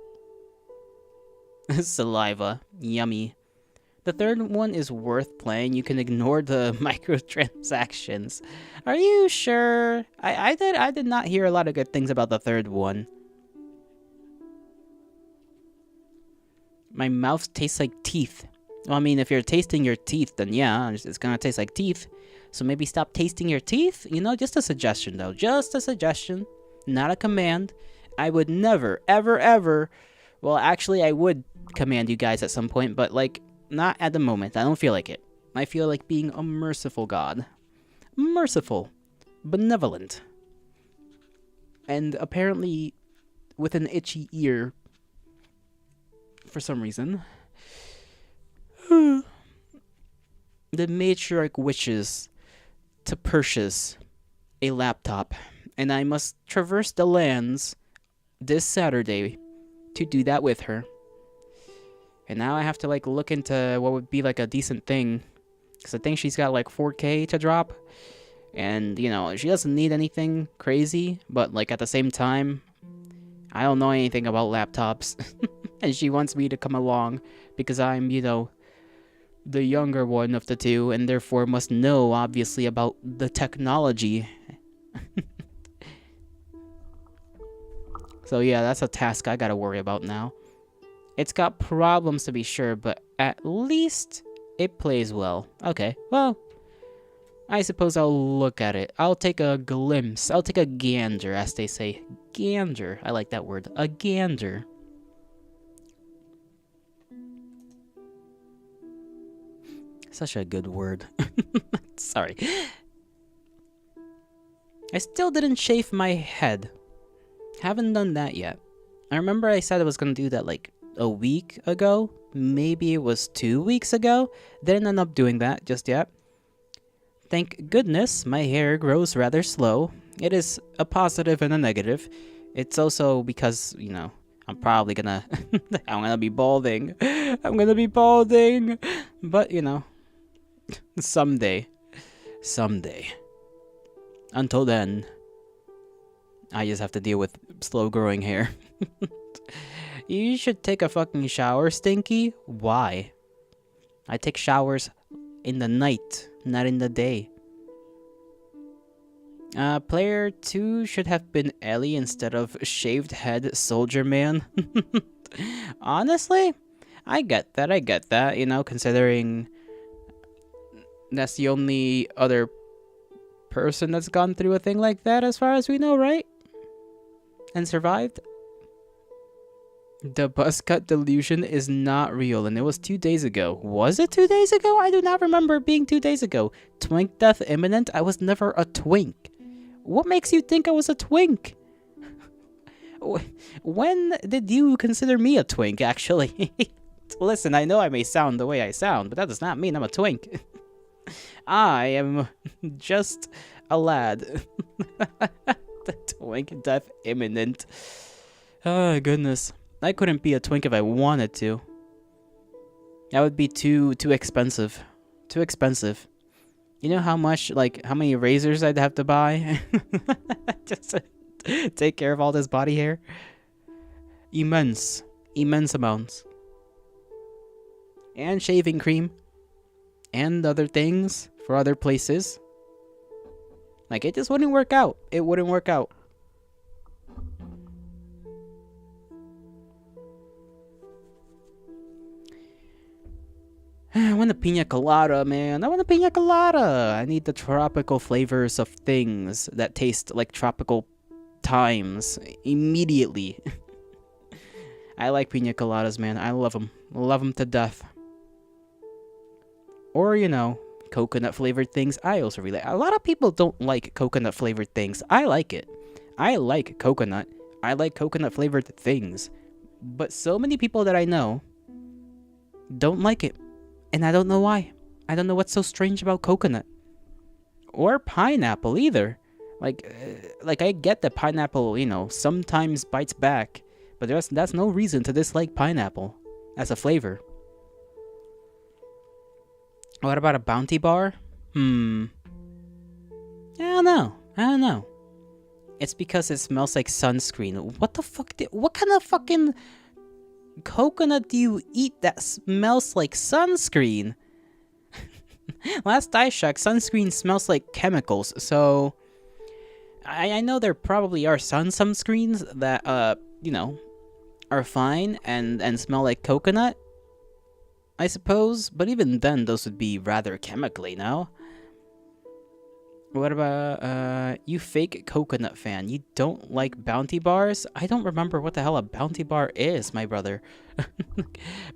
Saliva. Yummy. The third one is worth playing. You can ignore the microtransactions. Are you sure? I did not hear a lot of good things about the third one. My mouth tastes like teeth. Well, I mean, if you're tasting your teeth, then yeah, it's gonna taste like teeth. So maybe stop tasting your teeth? You know, just a suggestion, though. Just a suggestion. Not a command. I would never, ever, ever... Well, actually, I would command you guys at some point, but, like, not at the moment. I don't feel like it. I feel like being a merciful god. Merciful. Benevolent. And apparently with an itchy ear. For some reason. The matriarch wishes to purchase a laptop. And I must traverse the lands this Saturday to do that with her. And now I have to, like, look into what would be, like, a decent thing. Because I think she's got, like, 4K to drop. And, you know, she doesn't need anything crazy. But, like, at the same time, I don't know anything about laptops. And she wants me to come along because I'm, the younger one of the two, and therefore must know, obviously, about the technology. So yeah, that's a task I gotta worry about now. It's got problems to be sure, but at least it plays well. Okay, well, I suppose I'll look at it. I'll take a glimpse. I'll take a gander, as they say. Gander. I like that word. A gander. Such a good word. Sorry. I still didn't shave my head. Haven't done that yet. I remember I said I was gonna do that like a week ago. Maybe it was 2 weeks ago. Didn't end up doing that just yet. Thank goodness my hair grows rather slow. It is a positive and a negative. It's also because, I'm probably gonna... I'm gonna be balding. I'm gonna be balding. But, someday. Someday. Until then, I just have to deal with slow growing hair. You should take a fucking shower, Stinky. Why? I take showers in the night, not in the day. Player 2 should have been Ellie instead of shaved head Soldier Man. Honestly, I get that, considering that's the only other person that's gone through a thing like that as far as we know, right? And survived. The buzz cut delusion is not real, and it was 2 days ago. Was it 2 days ago? I do not remember it being 2 days ago. Twink death imminent? I was never a twink. What makes you think I was a twink? When did you consider me a twink, actually? Listen, I know I may sound the way I sound, but that does not mean I'm a twink. I am just a lad. The twink death imminent. Oh, goodness. I couldn't be a twink if I wanted to. That would be too expensive. Too expensive. You know how much, how many razors I'd have to buy? Just to take care of all this body hair? Immense. Immense amounts. And shaving cream. And other things for other places. It just wouldn't work out. It wouldn't work out. I want a pina colada, man. I want a pina colada. I need the tropical flavors of things that taste like tropical times immediately. I like pina coladas, man. I love them. Love them to death. Or, coconut flavored things. I also really... A lot of people don't like coconut flavored things. I like it. I like coconut. I like coconut flavored things. But so many people that I know don't like it. And I don't know why. I don't know what's so strange about coconut. Or pineapple either. I get that pineapple, sometimes bites back. But that's no reason to dislike pineapple as a flavor. What about a Bounty bar? I don't know. It's because it smells like sunscreen. What the fuck? What kind of fucking coconut do you eat that smells like sunscreen? Last I checked, sunscreen smells like chemicals, so I know there probably are some sunscreens that are fine and smell like coconut, I suppose, but even then those would be rather chemically, no? What about, you fake coconut fan? You don't like Bounty bars? I don't remember what the hell a Bounty bar is, my brother.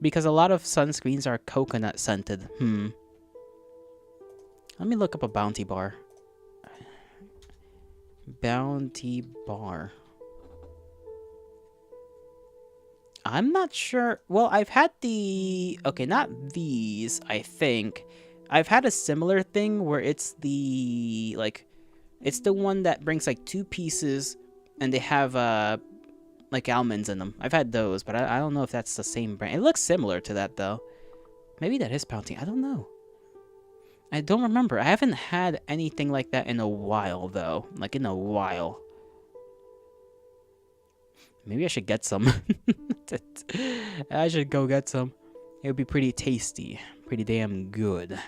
Because a lot of sunscreens are coconut scented. Let me look up a Bounty bar. Bounty bar. I'm not sure. Well, I've had the... Okay, not these, I think. I've had a similar thing where it's the, it's the one that brings, 2 pieces, and they have, almonds in them. I've had those, but I don't know if that's the same brand. It looks similar to that, though. Maybe that is Bounty. I don't know. I don't remember. I haven't had anything like that in a while, though. In a while. Maybe I should get some. I should go get some. It would be pretty tasty. Pretty damn good.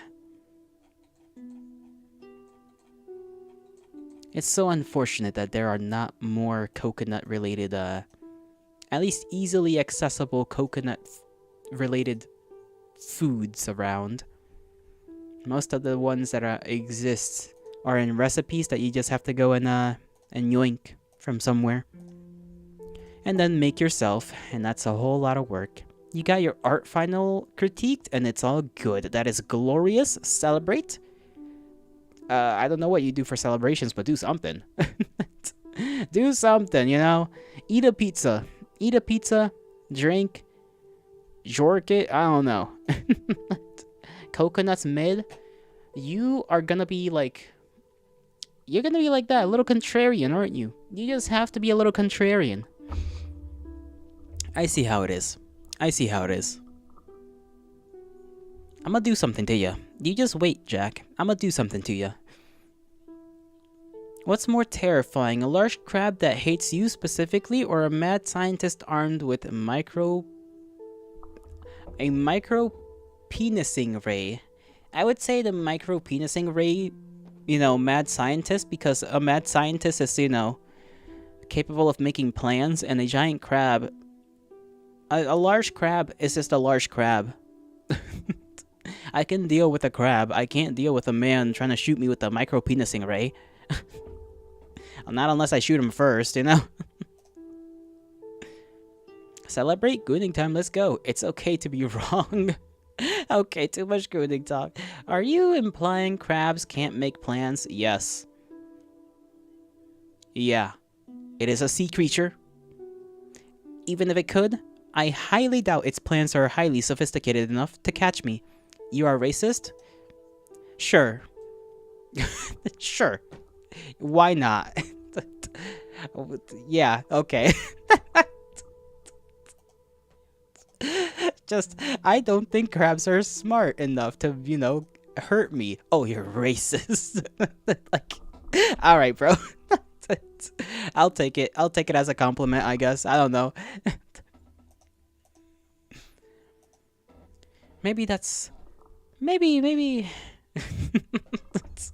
It's so unfortunate that there are not more coconut related, at least easily accessible coconut related foods around. Most of the ones that exist are in recipes that you just have to go and yoink from somewhere. And then make yourself, and that's a whole lot of work. You got your art final critiqued, and it's all good. That is glorious. Celebrate. I don't know what you do for celebrations, but do something. Do something, you know? Eat a pizza. Eat a pizza. Drink. Jork it. I don't know. Coconuts mid. You are gonna be like... You're gonna be like that. A little contrarian, aren't you? You just have to be a little contrarian. I see how it is. I see how it is. I'm gonna do something to you. You just wait, Jack. I'm gonna do something to you. What's more terrifying, a large crab that hates you specifically, or a mad scientist armed with a micro penising ray? I would say the micro penising ray, you know, mad scientist, because a mad scientist is, you know, capable of making plans, and a giant crab, a large crab is just a large crab. I can deal with a crab. I can't deal with a man trying to shoot me with a micro penising ray. Not unless I shoot him first, you know? Celebrate gooning time, let's go. It's okay to be wrong. Okay, too much gooning talk. Are you implying crabs can't make plans? Yes. Yeah. It is a sea creature. Even if it could, I highly doubt its plans are highly sophisticated enough to catch me. You are racist? Sure. Sure. Why not? Yeah, okay. Just, I don't think crabs are smart enough to, you know, hurt me. Oh, you're racist. Like, alright, bro. I'll take it. I'll take it as a compliment, I guess. I don't know. Maybe that's... Maybe...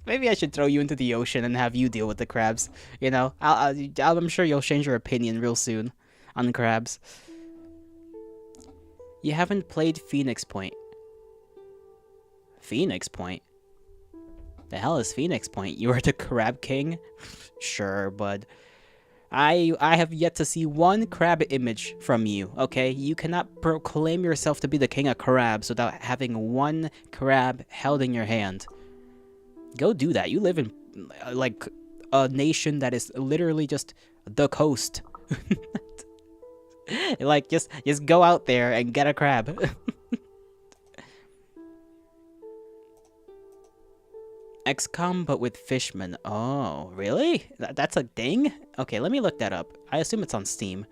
Maybe I should throw you into the ocean and have you deal with the crabs. You know, I'm sure you'll change your opinion real soon on crabs. You haven't played Phoenix Point. Phoenix Point? The hell is Phoenix Point? You are the crab king? Sure, bud. I have yet to see one crab image from you, okay? You cannot proclaim yourself to be the king of crabs without having one crab held in your hand. Go do that. You live in, like, a nation that is literally just the coast. Like, just go out there and get a crab. XCOM, but with fishmen. Oh, really? That's a thing? Okay, let me look that up. I assume it's on Steam,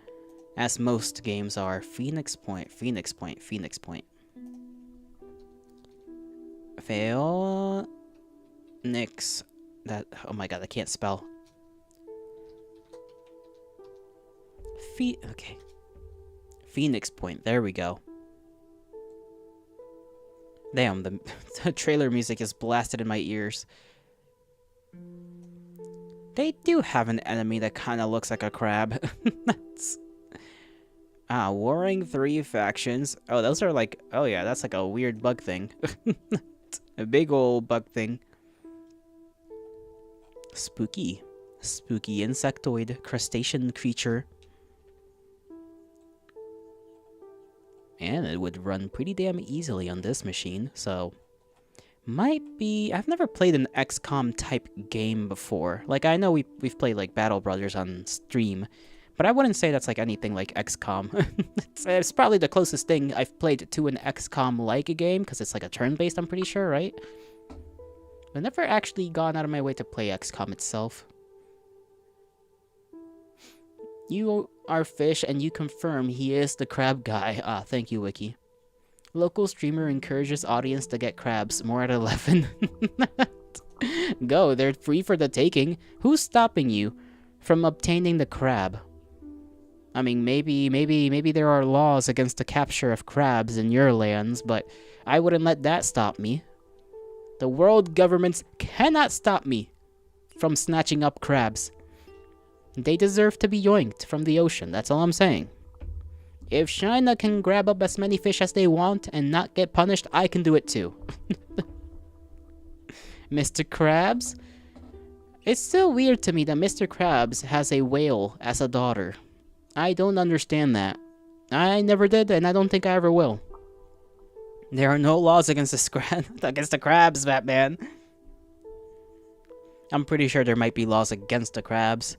as most games are. Phoenix Point, Phoenix Point, Phoenix Point. Fail... Nix. That... Oh my god, I can't spell. Okay. Phoenix Point, there we go. Damn, the trailer music is blasted in my ears. They do have an enemy that kind of looks like a crab. Warring 3 factions. Oh, those are like... Oh yeah, that's like a weird bug thing. A big old bug thing. Spooky. Spooky insectoid crustacean creature. And it would run pretty damn easily on this machine, so... Might be... I've never played an XCOM type game before. Like, I know we've played, like, Battle Brothers on stream, but I wouldn't say that's, like, anything like XCOM. It's probably the closest thing I've played to an XCOM-like game, because it's, like, a turn-based, I'm pretty sure, right? I've never actually gone out of my way to play XCOM itself. You are Fish, and you confirm he is the crab guy. Ah, thank you, Wiki. Local streamer encourages audience to get crabs. More at 11. Go, they're free for the taking. Who's stopping you from obtaining the crab? I mean, maybe there are laws against the capture of crabs in your lands, but I wouldn't let that stop me. The world governments cannot stop me from snatching up crabs. They deserve to be yoinked from the ocean, that's all I'm saying. If China can grab up as many fish as they want and not get punished, I can do it too. Mr. Krabs? It's still weird to me that Mr. Krabs has a whale as a daughter. I don't understand that. I never did, and I don't think I ever will. There are no laws against the crabs, Batman. I'm pretty sure there might be laws against the crabs.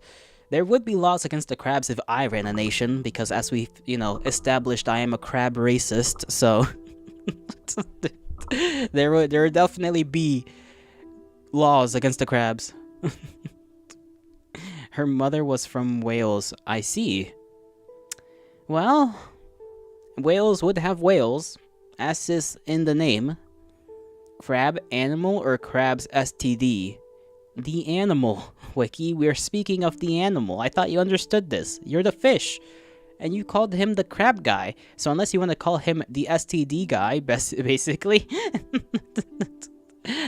There would be laws against the crabs if I ran a nation, because as we've, established, I am a crab racist, so... there would definitely be laws against the crabs. Her mother was from Wales. I see. Well, whales would have whales, as is in the name. Crab animal or crab's STD? The animal. Wiki, we're speaking of the animal. I thought you understood this. You're the fish. And you called him the crab guy. So unless you want to call him the STD guy, basically.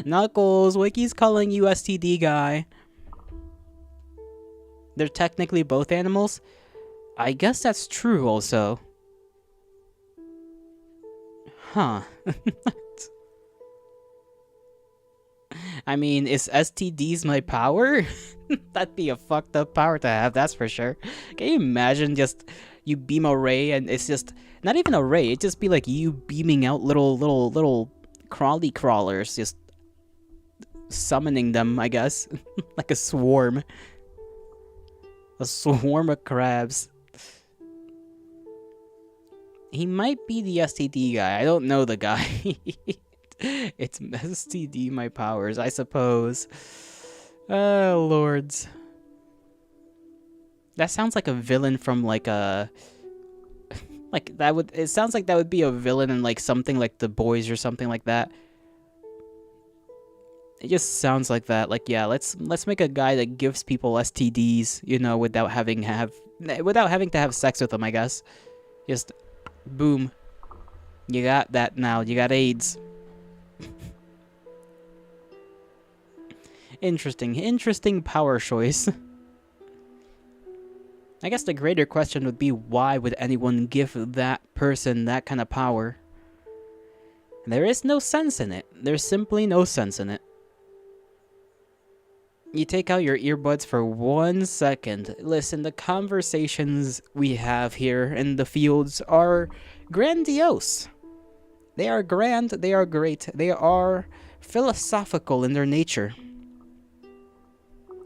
Knuckles, Wiki's calling you STD guy. They're technically both animals? I guess that's true also. Huh. I mean, is STDs my power? That'd be a fucked up power to have, that's for sure. Can you imagine just you beam a ray and it's just not even a ray, it'd just be like you beaming out little crawly crawlers, just summoning them, I guess. Like a swarm. A swarm of crabs. He might be the STD guy. I don't know the guy. It's STD my powers, I suppose. Oh, lords. That sounds like a villain from like a... It sounds like that would be a villain in like something like The Boys or something like that. It just sounds like that. Like, yeah, let's make a guy that gives people STDs, without having to have sex with them, I guess. Just boom. You got that now. You got AIDS. Interesting power choice. I guess the greater question would be, why would anyone give that person that kind of power? There is no sense in it. There's simply no sense in it. You take out your earbuds for 1 second. Listen, the conversations we have here in the fields are grandiose. They are grand, they are great, they are philosophical in their nature.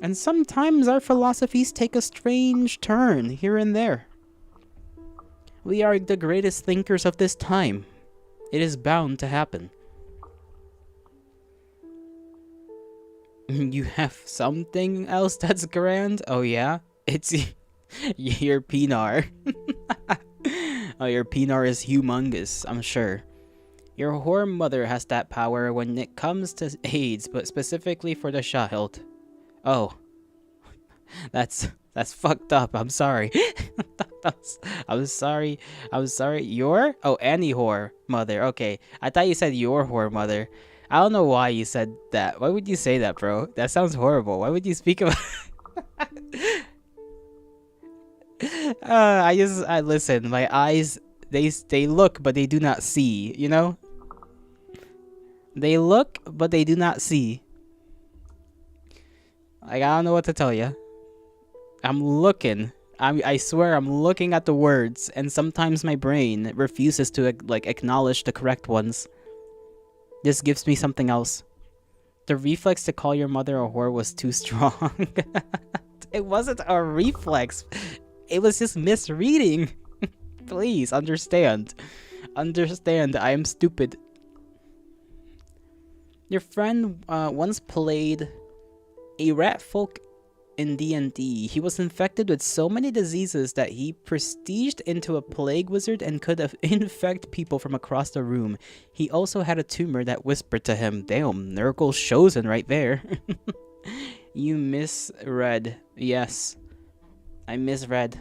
And sometimes our philosophies take a strange turn here and there. We are the greatest thinkers of this time. It is bound to happen. You have something else that's grand? Oh yeah? It's your Pinar. Oh, your Pinar is humongous, I'm sure. Your whore mother has that power when it comes to AIDS, but specifically for the child. Oh. That's fucked up. I'm sorry. I'm sorry. Your? Oh, any whore mother. Okay. I thought you said your whore mother. I don't know why you said that. Why would you say that, bro? That sounds horrible. Why would you speak about... I listen. My eyes, they look, but they do not see, They look, but they do not see. Like, I don't know what to tell you. I'm looking. I swear I'm looking at the words, and sometimes my brain refuses to, acknowledge the correct ones. This gives me something else. The reflex to call your mother a whore was too strong. It wasn't a reflex. It was just misreading. Please, understand. Understand, I am stupid. Your friend once played a rat folk in D&D. He was infected with so many diseases that he prestiged into a plague wizard and could infect people from across the room. He also had a tumor that whispered to him. Damn, Nurgle chosen right there. You misread. Yes, I misread.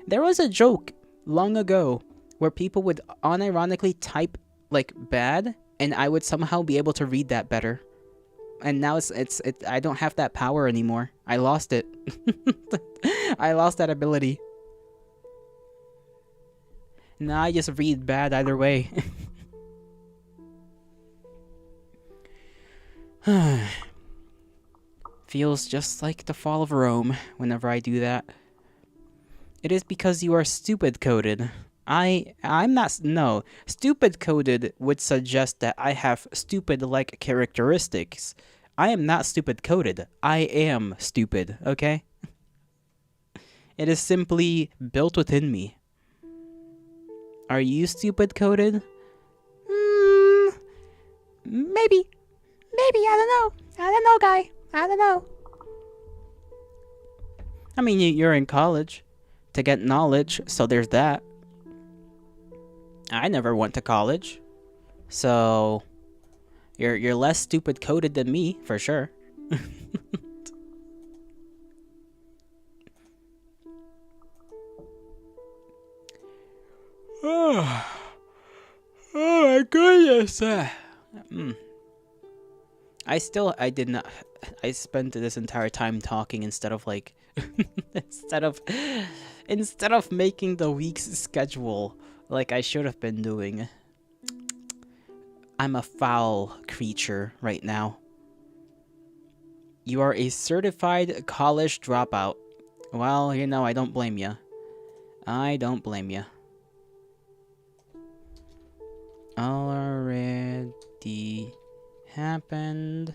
There was a joke long ago where people would unironically type like bad, and I would somehow be able to read that better. And now I don't have that power anymore. I lost it. I lost that ability. Now I just read bad either way. Feels just like the fall of Rome whenever I do that. It is because you are stupid coded. I'm not. No. Stupid coded would suggest that I have stupid like characteristics. I am not stupid coded. I am stupid, okay? It is simply built within me. Are you stupid coded? Maybe. Maybe, I don't know, guy. I don't know. I mean, you're in college to get knowledge, so there's that. I never went to college, so you're less stupid coded than me, for sure. Oh my goodness. I did not. I spent this entire time talking instead of like, instead of making the week's schedule like I should have been doing. I'm a foul creature right now. You are a certified college dropout. Well, you know, I don't blame you. I don't blame you. Already happened.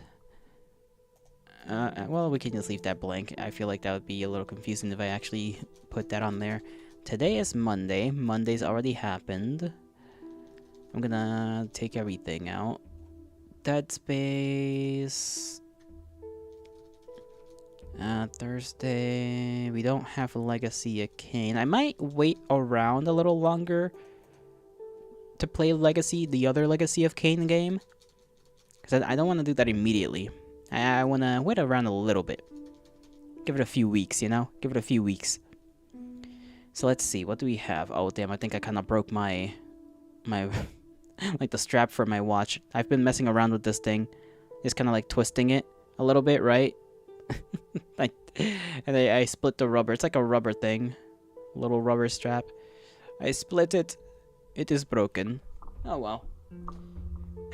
Well, we can just leave that blank. I feel like that would be a little confusing if I actually put that on there. Today is Monday. Monday's already happened. I'm gonna take everything out. Dead Space. Thursday. We don't have Legacy of Kain. I might wait around a little longer to play Legacy, the other Legacy of Kain game. Because I don't want to do that immediately. I want to wait around a little bit. Give it a few weeks, you know? Give it a few weeks. So let's see. What do we have? Oh, damn. I think I kind of broke my like the strap for my watch. I've been messing around with this thing. Just kind of like twisting it a little bit, right? And I split the rubber. It's like a rubber thing. Little rubber strap. I split it. It is broken. Oh well.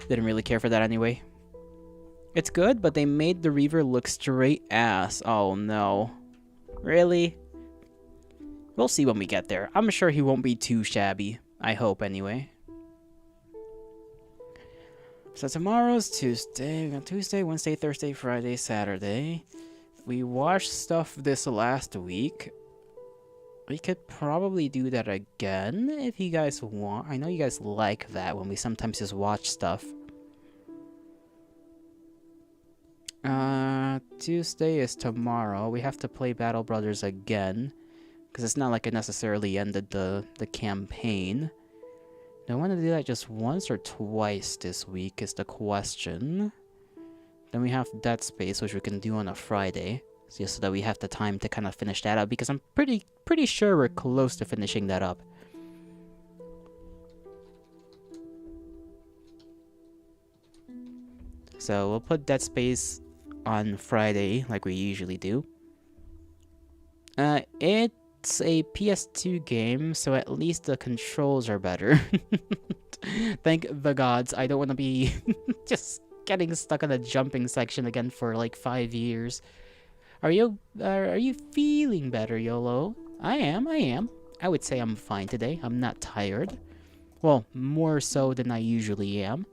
Didn't really care for that anyway. It's good, but they made the Reaver look straight ass. Oh no. Really? We'll see when we get there. I'm sure he won't be too shabby. I hope anyway. So tomorrow's Tuesday. We got Tuesday, Wednesday, Thursday, Friday, Saturday. We watched stuff this last week. We could probably do that again if you guys want. I know you guys like that when we sometimes just watch stuff. Tuesday is tomorrow. We have to play Battle Brothers again. Because it's not like it necessarily ended the campaign. Do I want to do that just once or twice this week is the question. Then we have Dead Space, which we can do on a Friday. Just so that we have the time to kind of finish that up. Because I'm pretty sure we're close to finishing that up. So we'll put Dead Space on Friday, like we usually do. It's a PS2 game, so at least the controls are better. Thank the gods. I don't want to be just getting stuck in a jumping section again for like 5 years. Are you feeling better, YOLO? I am. I would say I'm fine today. I'm not tired. Well, more so than I usually am.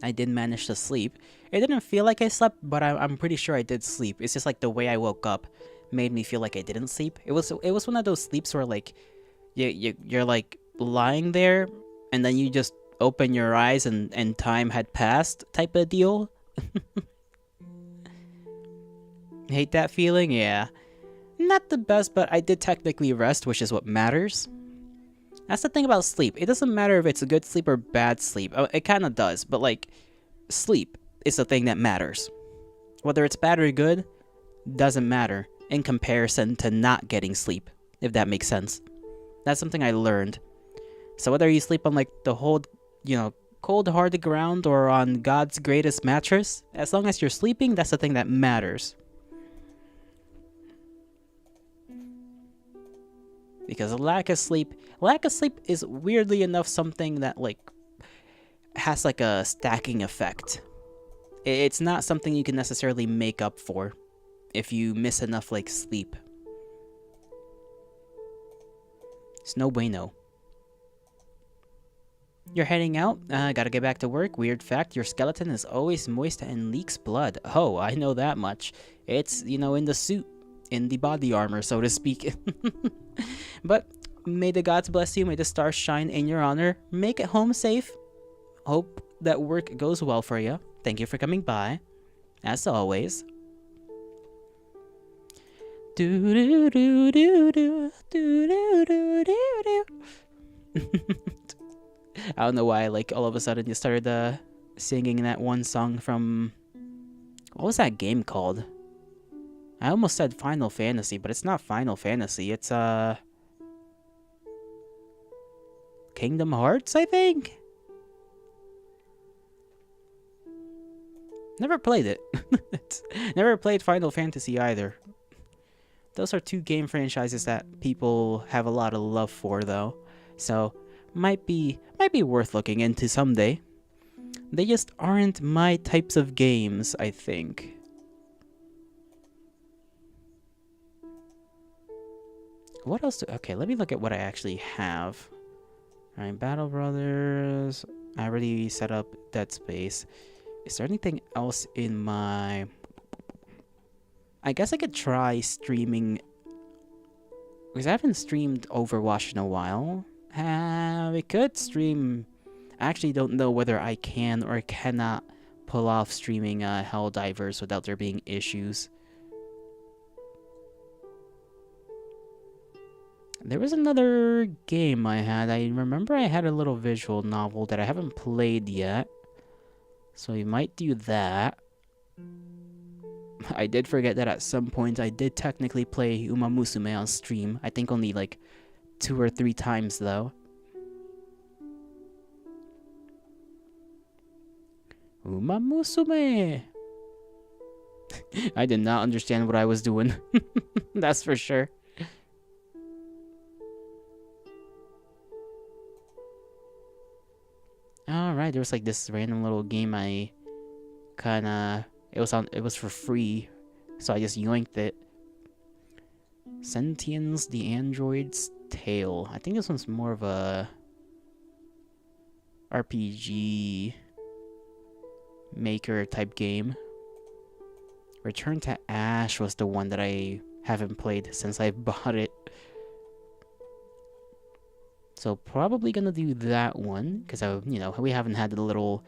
I did manage to sleep. It didn't feel like I slept, but I'm pretty sure I did sleep. It's just like the way I woke up made me feel like I didn't sleep. It was one of those sleeps where like you're like lying there and then you just open your eyes and time had passed type of deal. Hate that feeling? Yeah. Not the best, but I did technically rest, which is what matters. That's the thing about sleep. It doesn't matter if it's a good sleep or bad sleep. It kind of does, but like sleep is the thing that matters. Whether it's bad or good doesn't matter in comparison to not getting sleep. if that makes sense. That's something I learned. So whether you sleep on like the whole, cold hard ground or on God's greatest mattress, as long as you're sleeping, that's the thing that matters. Because lack of sleep is weirdly enough something that like has like a stacking effect. It's not something you can necessarily make up for if you miss enough like sleep. It's no bueno. You're heading out? Gotta get back to work. Weird fact, your skeleton is always moist and leaks blood. Oh, I know that much. It's, in the suit. In the body armor, so to speak. But may the gods bless you. May the stars shine in your honor. Make it home safe. Hope that work goes well for you. Thank you for coming by. As always. Do do do do do do do do do do. I don't know why, like, all of a sudden you started singing that one song from... What was that game called? I almost said Final Fantasy, but it's not Final Fantasy. It's, Kingdom Hearts, I think? Never played it. Never played Final Fantasy either. Those are two game franchises that people have a lot of love for, though. So, might be worth looking into someday. They just aren't my types of games, I think. What else okay, let me look at what I actually have. Alright, Battle Brothers. I already set up Dead Space. Is there anything else in my... I guess I could try streaming... Because I haven't streamed Overwatch in a while. We could stream... I actually don't know whether I can or cannot pull off streaming Helldivers without there being issues. There was another game I had. I remember I had a little visual novel that I haven't played yet. So we might do that. I did forget that at some point I did technically play Uma Musume on stream. I think only like 2 or 3 times though. Uma Musume! I did not understand what I was doing. That's for sure. Alright, there was like this random little game I kinda... It was for free, so I just yoinked it. Sentience, the Android's Tale. I think this one's more of a... RPG... maker type game. Return to Ash was the one that I haven't played since I bought it. So probably gonna do that one because we haven't had the little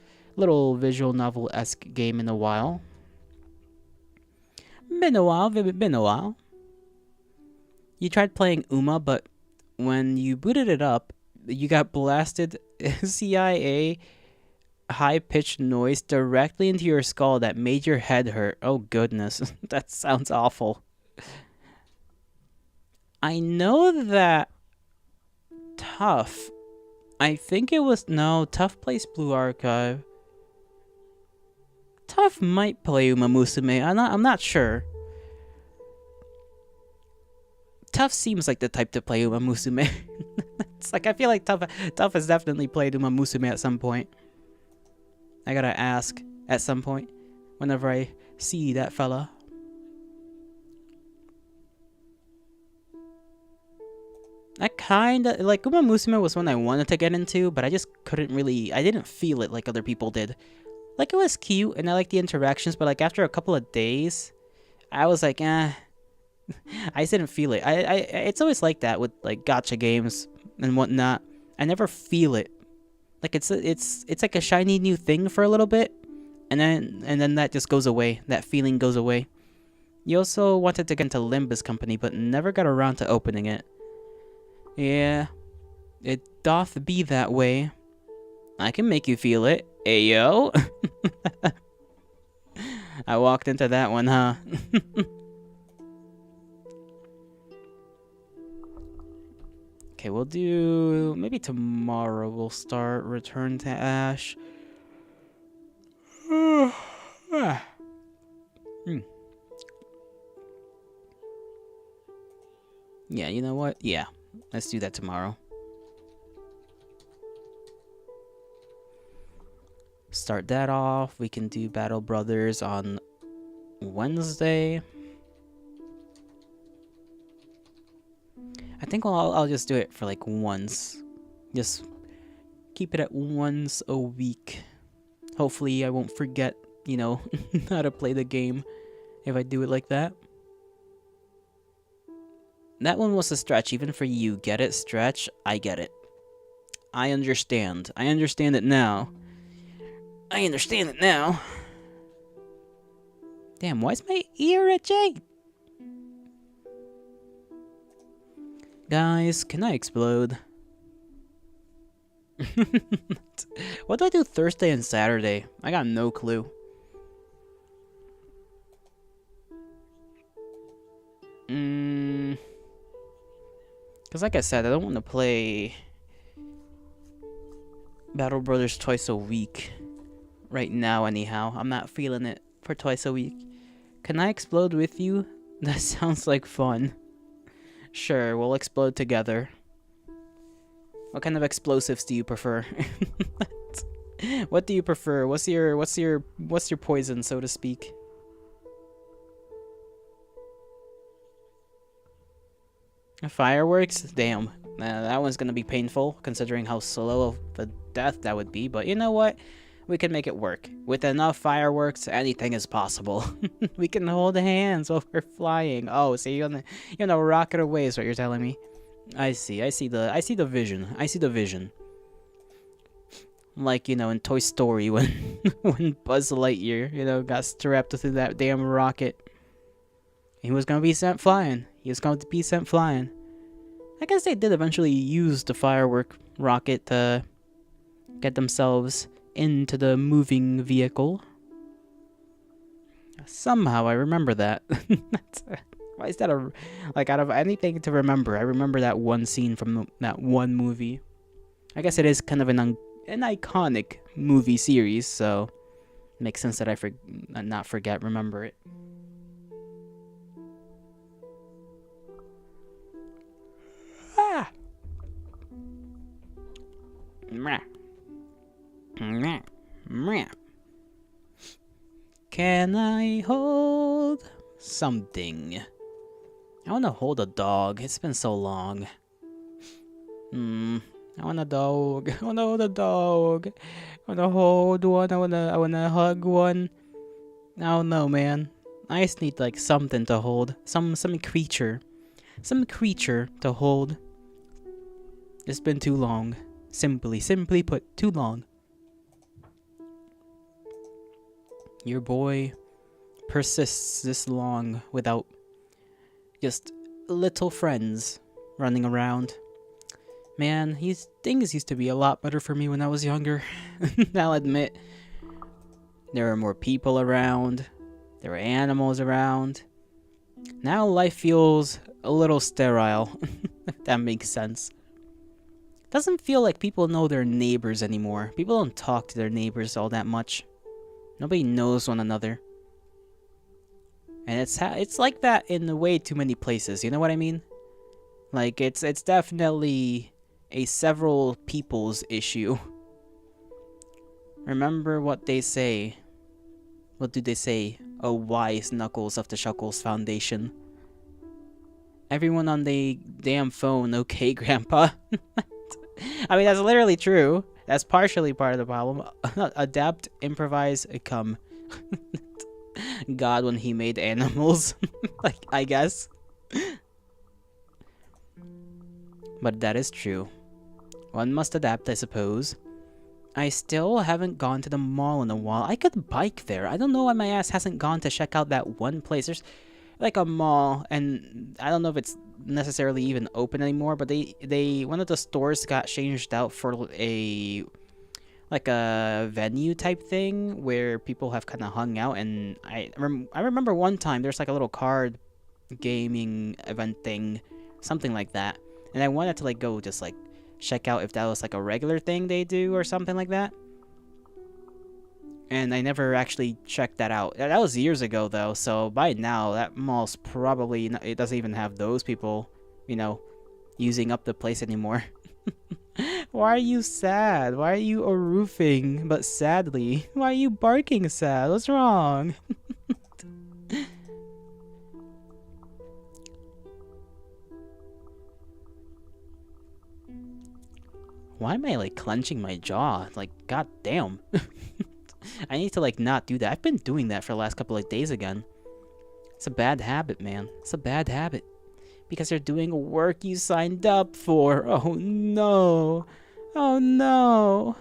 visual novel-esque game in a while. Been a while. You tried playing Uma, but when you booted it up, you got blasted CIA high-pitched noise directly into your skull that made your head hurt. Oh goodness, that sounds awful. I know that Tough, I think it was, no, Tough plays Blue Archive. Tough might play Uma Musume, I'm not sure. Tough seems like the type to play Uma Musume. It's like, I feel like Tough has definitely played Uma Musume at some point. I gotta ask at some point, whenever I see that fella. I kinda, like, Uma Musume was one I wanted to get into, but I just couldn't really, I didn't feel it like other people did. Like, it was cute, and I liked the interactions, but, like, after a couple of days, I was like, I just didn't feel it. It's always like that with, like, gacha games and whatnot. I never feel it. Like, it's like a shiny new thing for a little bit, and then that just goes away. That feeling goes away. You also wanted to get into Limbus Company, but never got around to opening it. Yeah, it doth be that way. I can make you feel it. Ayo. I walked into that one, huh? Okay, we'll do... maybe tomorrow we'll start Return to Ash. Yeah, you know what? Yeah, let's do that tomorrow. Start that off. We can do Battle Brothers on Wednesday. I think I'll just do it for like once. Just keep it at once a week. Hopefully I won't forget, you know, how to play the game if I do it like that. That one was a stretch, even for you. Get it? Stretch? I get it. I understand. I understand it now. I understand it now. Damn, why is my ear itchy? Guys, can I explode? What do I do Thursday and Saturday? I got no clue. Because like I said, I don't want to play Battle Brothers twice a week. Right now, anyhow. I'm not feeling it for twice a week. Can I explode with you? That sounds like fun. Sure, we'll explode together. What kind of explosives do you prefer? What do you prefer? What's your poison, so to speak? Fireworks? Damn. That one's gonna be painful, considering how slow of a death that would be. But you know what? We can make it work. With enough fireworks, anything is possible. We can hold hands while we're flying. Oh, so you're gonna rocket away is what you're telling me. I see the vision. I see the vision. Like, you know, in Toy Story when when Buzz Lightyear, you know, got strapped to that damn rocket. He was gonna be sent flying. He was going to be sent flying. I guess they did eventually use the firework rocket to get themselves into the moving vehicle. Somehow I remember that. Why is that like, out of anything to remember, I remember that one scene from that one movie. I guess it is kind of an iconic movie series, so it makes sense that I not forget, remember it. Can I hold something? I wanna hold a dog. It's been so long. I want a dog. I wanna hold a dog. I wanna hold one. I wanna hug one. I don't know, man. I just need like something to hold. Some creature. Some creature to hold. It's been too long. Simply put, too long. Your boy persists this long without just little friends running around. Man, things used to be a lot better for me when I was younger. I'll admit. There were more people around. There were animals around. Now life feels a little sterile, if that makes sense. Doesn't feel like people know their neighbors anymore. People don't talk to their neighbors all that much. Nobody knows one another. And it's like that in way too many places, you know what I mean? Like, it's definitely a several people's issue. Remember what they say. What do they say? Oh, wise knuckles of the Shuckles Foundation. Everyone on the damn phone, okay, Grandpa? I mean, that's literally true. That's partially part of the problem. Adapt, improvise, come. God, when he made animals. Like, I guess. But that is true. One must adapt, I suppose. I still haven't gone to the mall in a while. I could bike there. I don't know why my ass hasn't gone to check out that one place. There's like a mall, and I don't know if it's necessarily even open anymore, but they one of the stores got changed out for a venue type thing where people have kind of hung out. And I remember one time there's like a little card gaming event thing, something like that, And I wanted to like go just like check out if that was like a regular thing they do or something like that. And I never actually checked that out. That was years ago though, so by now that mall's probably not, it doesn't even have those people, you know, using up the place anymore. Why are you sad? Why are you roofing but sadly? Why are you barking sad? What's wrong? Why am I like clenching my jaw? Like, god damn. I need to like not do that. I've been doing that for the last couple of days again. It's a bad habit, man. It's a bad habit. Because you're doing work you signed up for. Oh no. Oh no.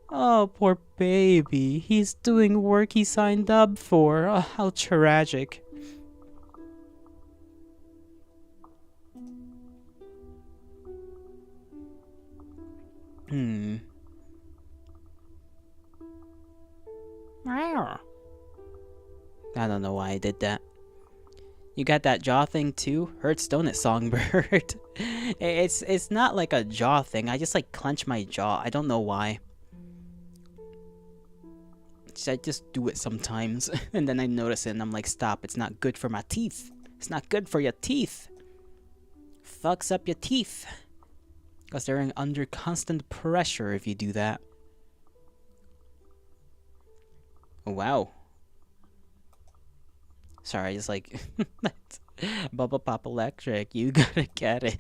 Oh, poor baby. He's doing work he signed up for. Oh, how tragic. I don't know why I did that. You got that jaw thing too? Hurts, don't it, Songbird? It's not like a jaw thing. I just like clench my jaw. I don't know why. I just do it sometimes. And then I notice it and I'm like, stop. It's not good for my teeth. It's not good for your teeth. Fucks up your teeth. Because they're under constant pressure if you do that. Oh, wow. Sorry, just like... Bubble Pop Electric, you gotta get it.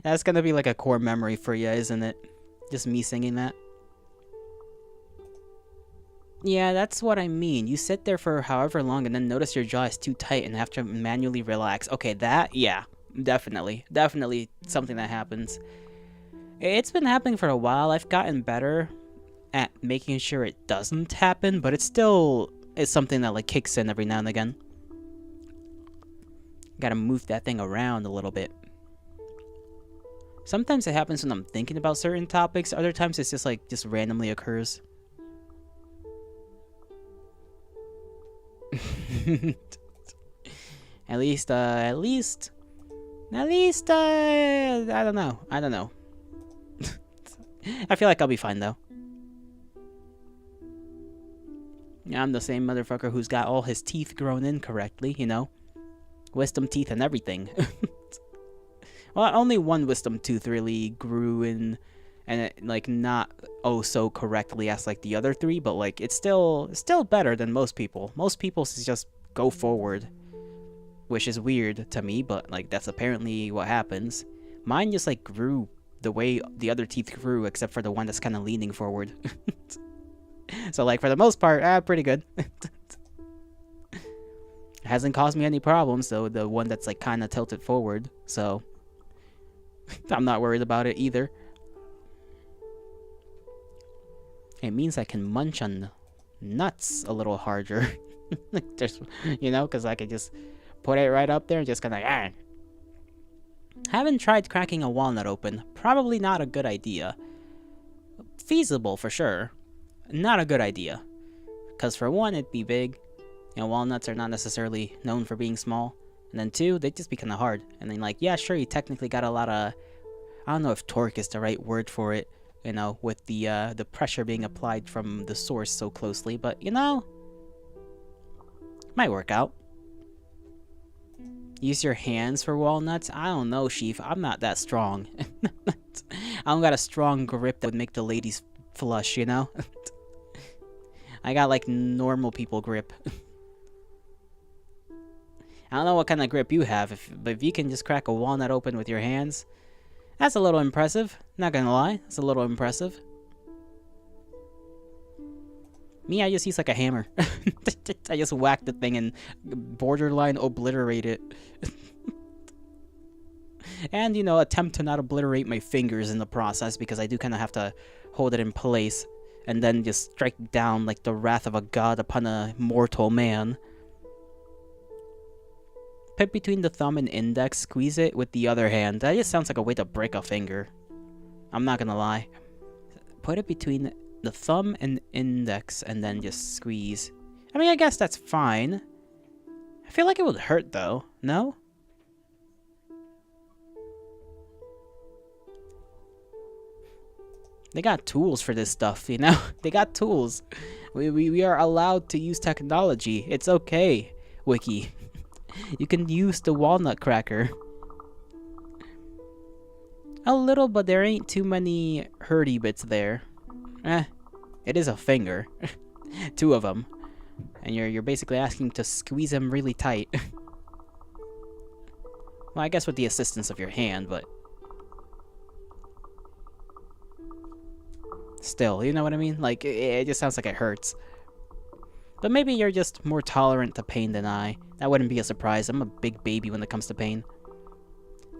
That's gonna be like a core memory for you, isn't it? Just me singing that. Yeah, that's what I mean. You sit there for however long and then notice your jaw is too tight and have to manually relax. Okay, that, yeah, definitely. Definitely something that happens. It's been happening for a while. I've gotten better at making sure it doesn't happen, but it still is something that like kicks in every now and again. Gotta move that thing around a little bit. Sometimes it happens when I'm thinking about certain topics. Other times it's just like, just randomly occurs. At least, I don't know. I feel like I'll be fine though. I'm the same motherfucker who's got all his teeth grown in correctly, you know? Wisdom teeth and everything. Well, only one wisdom tooth really grew in, and it, like, not oh so correctly as like the other three, but like it's still better than most people. Most people's just go forward, which is weird to me, but like that's apparently what happens. Mine just like grew the way the other teeth grew, except for the one that's kind of leaning forward. So like for the most part, pretty good. It hasn't caused me any problems, though, the one that's like kind of tilted forward, so I'm not worried about it either. It means I can munch on nuts a little harder. Just, you know, because I can just put it right up there and just kind of Haven't tried cracking a walnut open. Probably not a good idea. Feasible for sure. Not a good idea. Because for one, it'd be big. You know, walnuts are not necessarily known for being small. And then two, they'd just be kind of hard. And then like, yeah, sure, you technically got a lot of... I don't know if torque is the right word for it. You know, with the pressure being applied from the source so closely. But, you know... might work out. Use your hands for walnuts? I don't know, Sheaf. I'm not that strong. I don't got a strong grip that would make the ladies flush, you know? I got, like, normal people grip. I don't know what kind of grip you have, but if you can just crack a walnut open with your hands, that's a little impressive. Not gonna lie, it's a little impressive. Me, I just use like a hammer. I just whack the thing and borderline obliterate it. And, you know, attempt to not obliterate my fingers in the process, because I do kind of have to hold it in place and then just strike down like the wrath of a god upon a mortal man. Put between the thumb and index, squeeze it with the other hand. That just sounds like a way to break a finger. I'm not gonna lie. Put it between the thumb and index and then just squeeze. I mean, I guess that's fine. I feel like it would hurt though, no? They got tools for this stuff, you know? They got tools. We are allowed to use technology. It's okay, Wiki. You can use the walnut cracker. A little, but there ain't too many hurdy bits there. It is a finger. 2 of them. And you're basically asking to squeeze them really tight. Well, I guess with the assistance of your hand, but... Still, you know what I mean? Like, it just sounds like it hurts. But maybe you're just more tolerant to pain than I. That wouldn't be a surprise. I'm a big baby when it comes to pain.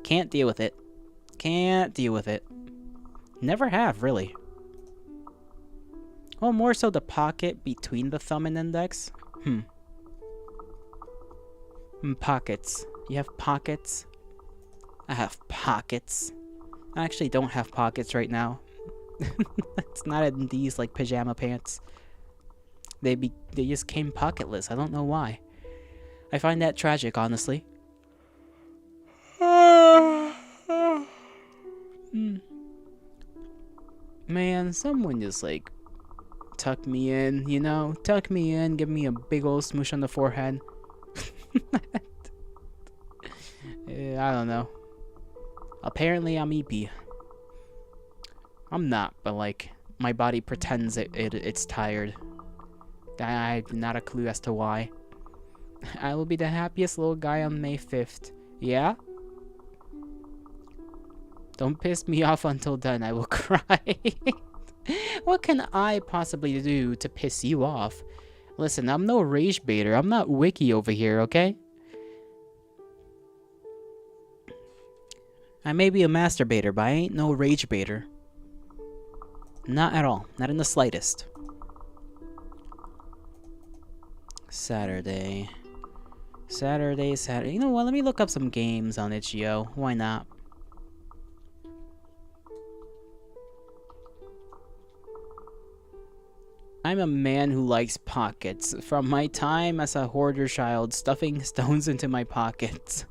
Can't deal with it. Can't deal with it. Never have, really. Well, more so the pocket between the thumb and index. Pockets. You have pockets? I have pockets. I actually don't have pockets right now. It's not in these, like, pajama pants. They just came pocketless. I don't know why. I find that tragic, honestly. Man, someone just, like, tuck me in, you know? Tuck me in, give me a big old smoosh on the forehead. I don't know. Apparently I'm EP. I'm not, but like, my body pretends it's tired. I have not a clue as to why. I will be the happiest little guy on May 5th. Yeah? Don't piss me off until then, I will cry. What can I possibly do to piss you off? Listen, I'm no rage baiter. I'm not Wiki over here, okay? I may be a masturbator, but I ain't no rage baiter. Not at all. Not in the slightest. Saturday. You know what? Let me look up some games on itch.io. Why not? I'm a man who likes pockets. From my time as a hoarder child, stuffing stones into my pockets.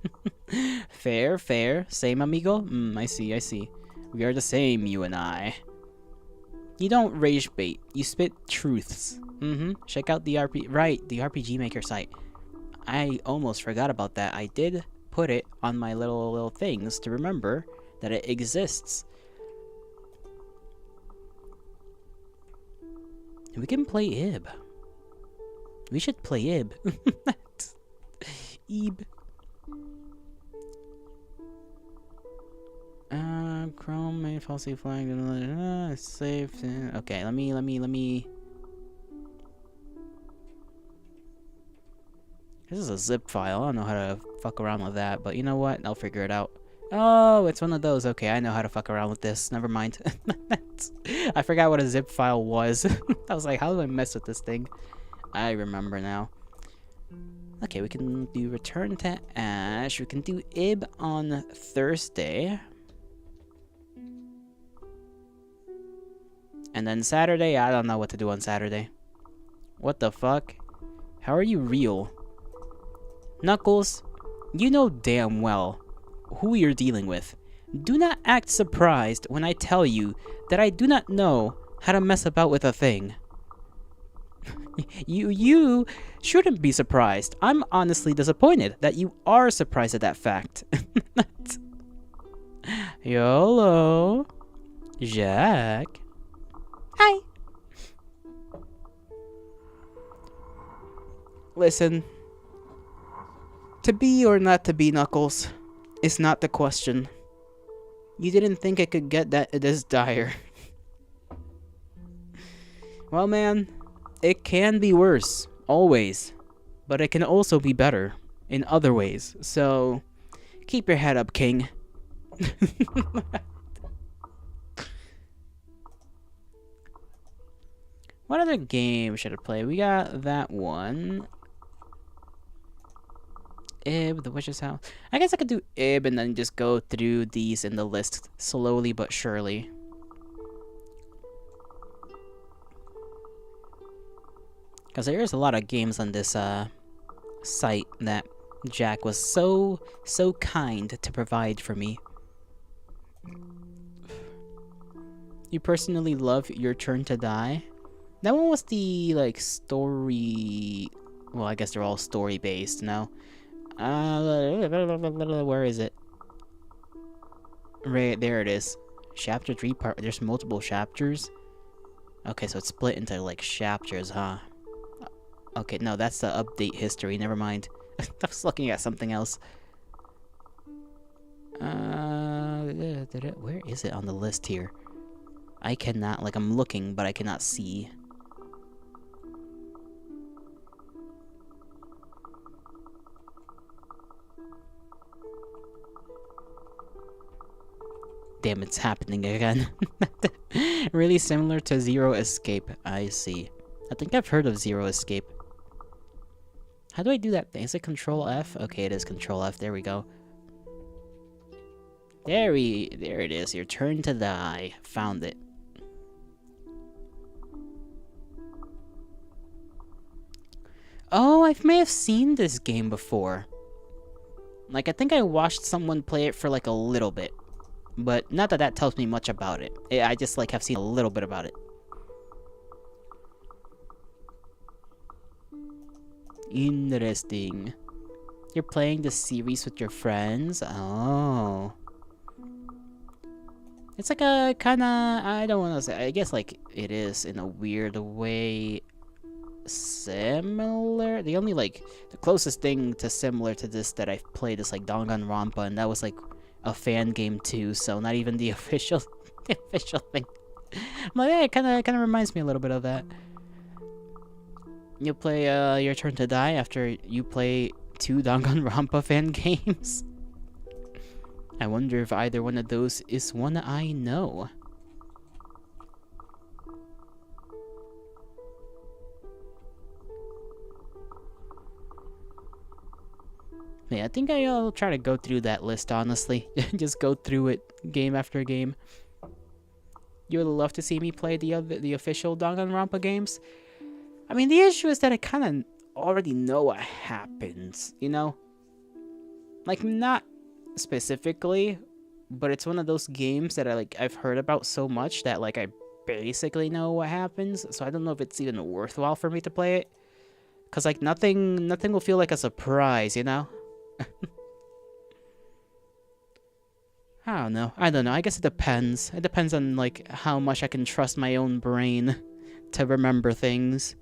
Fair, fair. Same, amigo? I see. We are the same, you and I. You don't rage bait. You spit truths. Check out the the RPG Maker site. I almost forgot about that. I did put it on my little things to remember that it exists. We can play Ib. We should play Ib. Ib. Chrome may falsely flag. Saved. Okay, let me. This is a zip file. I don't know how to fuck around with that, but you know what? I'll figure it out. Oh, it's one of those. Okay, I know how to fuck around with this. Never mind. I forgot what a zip file was. I was like, how do I mess with this thing? I remember now. Okay, we can do Return to Ash. We can do Ib on Thursday. And then Saturday, I don't know what to do on Saturday. What the fuck? How are you real? Knuckles, you know damn well who you're dealing with. Do not act surprised when I tell you that I do not know how to mess about with a thing. You shouldn't be surprised. I'm honestly disappointed that you are surprised at that fact. YOLO. Jack. Hi. Listen. To be or not to be, Knuckles, is not the question. You didn't think it could get this dire. Well, man, it can be worse, always. But it can also be better in other ways. So, keep your head up, King. What other game should I play? We got that one. Ib, the Witch's House. I guess I could do Ib and then just go through these in the list slowly but surely. Because there is a lot of games on this site that Jack was so kind to provide for me. You personally love Your Turn to Die? That one was the, like, story... Well, I guess they're all story-based, no? Where is it? Right, there it is. Chapter 3 part... There's multiple chapters? Okay, so it's split into, like, chapters, huh? Okay, no, that's the update history, never mind. I was looking at something else. Where is it on the list here? I cannot, like, I'm looking, but I cannot see. Damn, it's happening again. Really similar to Zero Escape, I see. I think I've heard of Zero Escape. How do I do that thing? Is it Control F? Okay, it is Control F, there we go. There it is, Your Turn to Die. Found it. Oh, I may have seen this game before. Like, I think I watched someone play it for like a little bit. But not that that tells me much about it. I just like have seen a little bit about it. Interesting. You're playing the series with your friends? Oh. It's like a kinda, I don't want to say, I guess like it is in a weird way similar. The only like, the closest thing to similar to this that I've played is like Danganronpa, and that was like a fan game too, so not even the official, the official thing. But yeah, it kind of reminds me a little bit of that. You play Your Turn to Die after you play 2 Danganronpa fan games. I wonder if either one of those is one I know. Yeah, I think I'll try to go through that list, honestly. Just go through it game after game. You would love to see me play the official Danganronpa games? I mean, the issue is that I kind of already know what happens, you know? Like, not specifically, but it's one of those games that I've heard about so much that like I basically know what happens, so I don't know if it's even worthwhile for me to play it. Cause like nothing will feel like a surprise, you know? I don't know. I guess it depends. It depends on like how much I can trust my own brain to remember things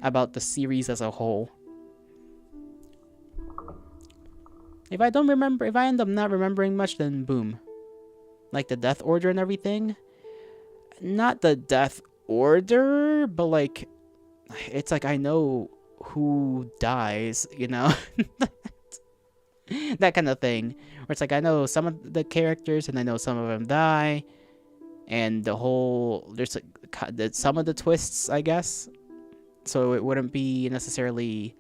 about the series as a whole. If I end up not remembering much, then boom. Like the death order and everything. Not the death order, but like, it's like I know who dies, you know? That kind of thing. Where it's like I know some of the characters and I know some of them die. And the whole, there's like, some of the twists, I guess. So it wouldn't be necessarily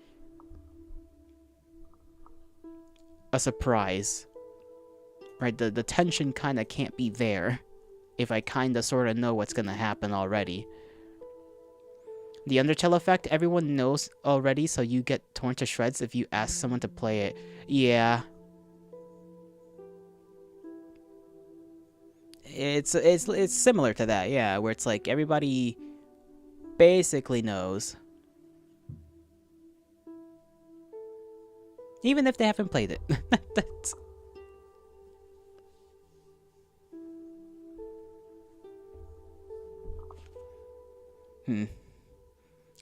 a surprise, right? The tension kind of can't be there if I kind of sort of know what's gonna happen already. The Undertale effect, everyone knows already, so you get torn to shreds if you ask someone to play it. Yeah. It's similar to that, yeah, where it's like everybody basically knows. Even if they haven't played it. That's...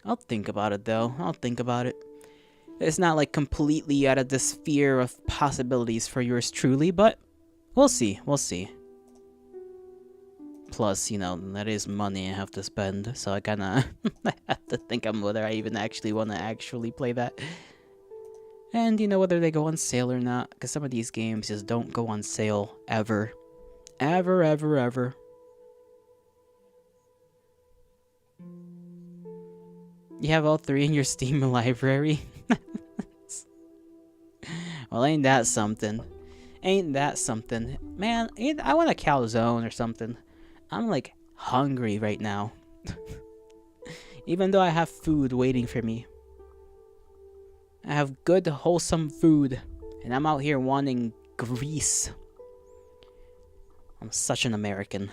I'll think about it, though. I'll think about it. It's not, like, completely out of the sphere of possibilities for yours truly, but we'll see. We'll see. Plus, you know, that is money I have to spend, so I kinda I have to think on whether I even actually want to actually play that. And, you know, whether they go on sale or not, because some of these games just don't go on sale ever. Ever, ever, ever. You have all 3 in your Steam library? Well, ain't that something? Ain't that something? Man, I want a calzone or something. I'm, like, hungry right now. Even though I have food waiting for me. I have good, wholesome food. And I'm out here wanting grease. I'm such an American.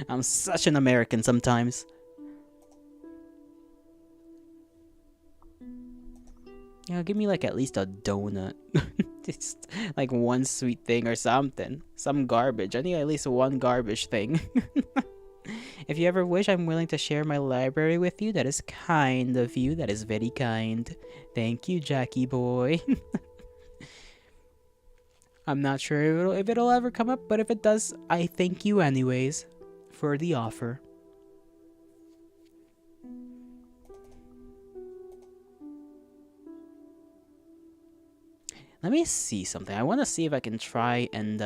I'm such an American sometimes. Yeah, give me like at least a donut. Just like one sweet thing or something. Some garbage. I need at least one garbage thing. If you ever wish, I'm willing to share my library with you. That is kind of you. That is very kind. Thank you, Jackie boy. I'm not sure if it'll ever come up, but if it does, I thank you anyways for the offer. Let me see something. I want to see if I can try and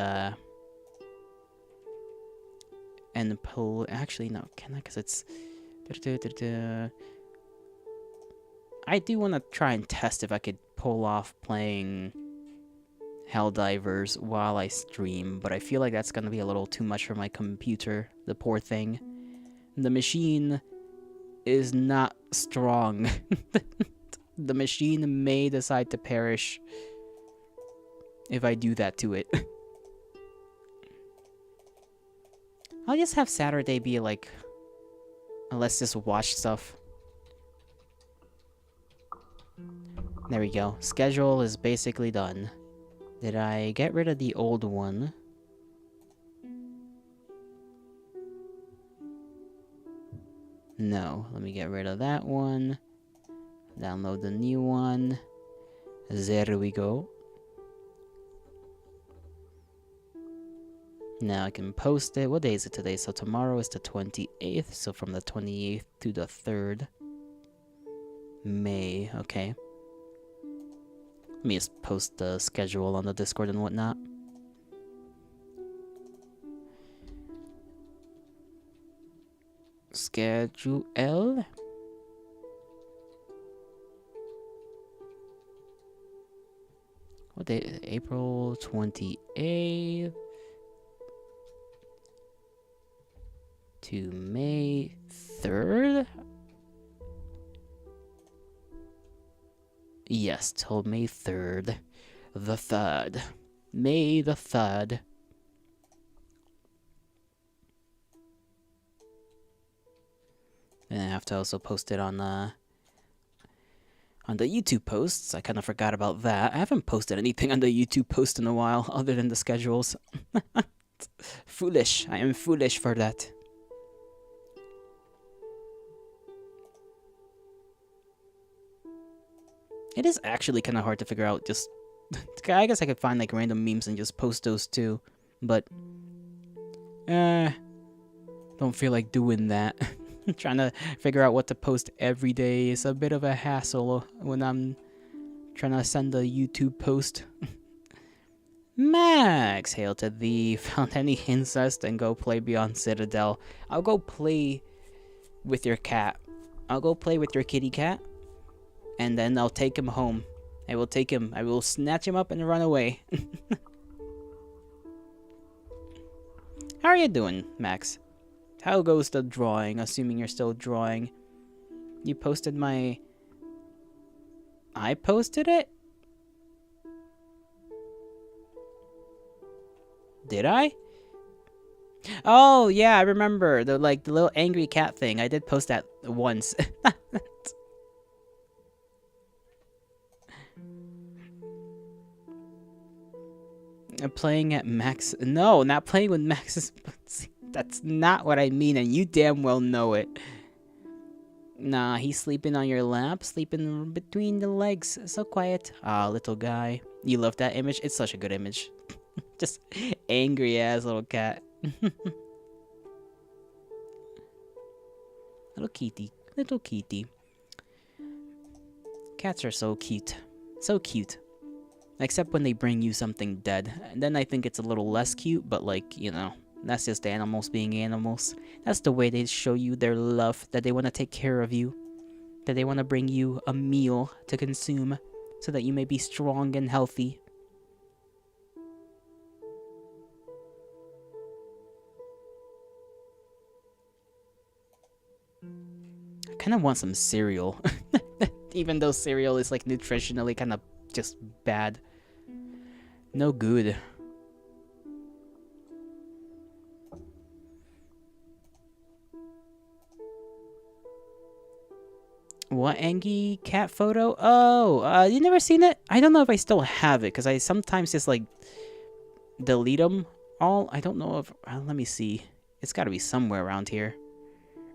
pull. Actually, no, can I? Because it's. I do want to try and test if I could pull off playing Helldivers while I stream, but I feel like that's gonna be a little too much for my computer. The poor thing. The machine is not strong. The machine may decide to perish if I do that to it. I'll just have Saturday be like, let's just watch stuff. There we go. Schedule is basically done. Did I get rid of the old one? No. Let me get rid of that one. Download the new one. There we go. Now I can post it. What day is it today? So tomorrow is the 28th. So from the 28th to the 3rd. May. Okay. Let me just post the schedule on the Discord and whatnot. Schedule. What day? April 28th to May 3rd? Yes, till May 3rd. The 3rd. May the 3rd. And I have to also post it on the YouTube posts. I kind of forgot about that. I haven't posted anything on the YouTube post in a while, other than the schedules. Foolish. I am foolish for that. It is actually kind of hard to figure out just... I guess I could find like random memes and just post those too. But... don't feel like doing that. Trying to figure out what to post every day is a bit of a hassle when I'm trying to send a YouTube post. Max, hail to thee. Found any incest and go play Beyond Citadel. I'll go play with your cat. I'll go play with your kitty cat. And then I'll take him home. I will take him. I will snatch him up and run away. How are you doing, Max? How goes the drawing, assuming you're still drawing? You posted my... I posted it? Did I? Oh, yeah, I remember. The little angry cat thing. I did post that once. Playing at Max... No, not playing with Max's... That's not what I mean, and you damn well know it. Nah, he's sleeping on your lap, sleeping between the legs. So quiet. Ah, little guy. You love that image? It's such a good image. Just angry-ass little cat. Little kitty. Little kitty. Cats are so cute. So cute. Except when they bring you something dead. And then I think it's a little less cute, but like, you know... That's just animals being animals. That's the way they show you their love, that they want to take care of you. That they want to bring you a meal to consume, so that you may be strong and healthy. I kind of want some cereal. Even though cereal is like nutritionally kind of just bad. No good. What angry cat photo? Oh, you never seen it? I don't know if I still have it, because I sometimes just, like, delete them all. I don't know if... let me see. It's got to be somewhere around here.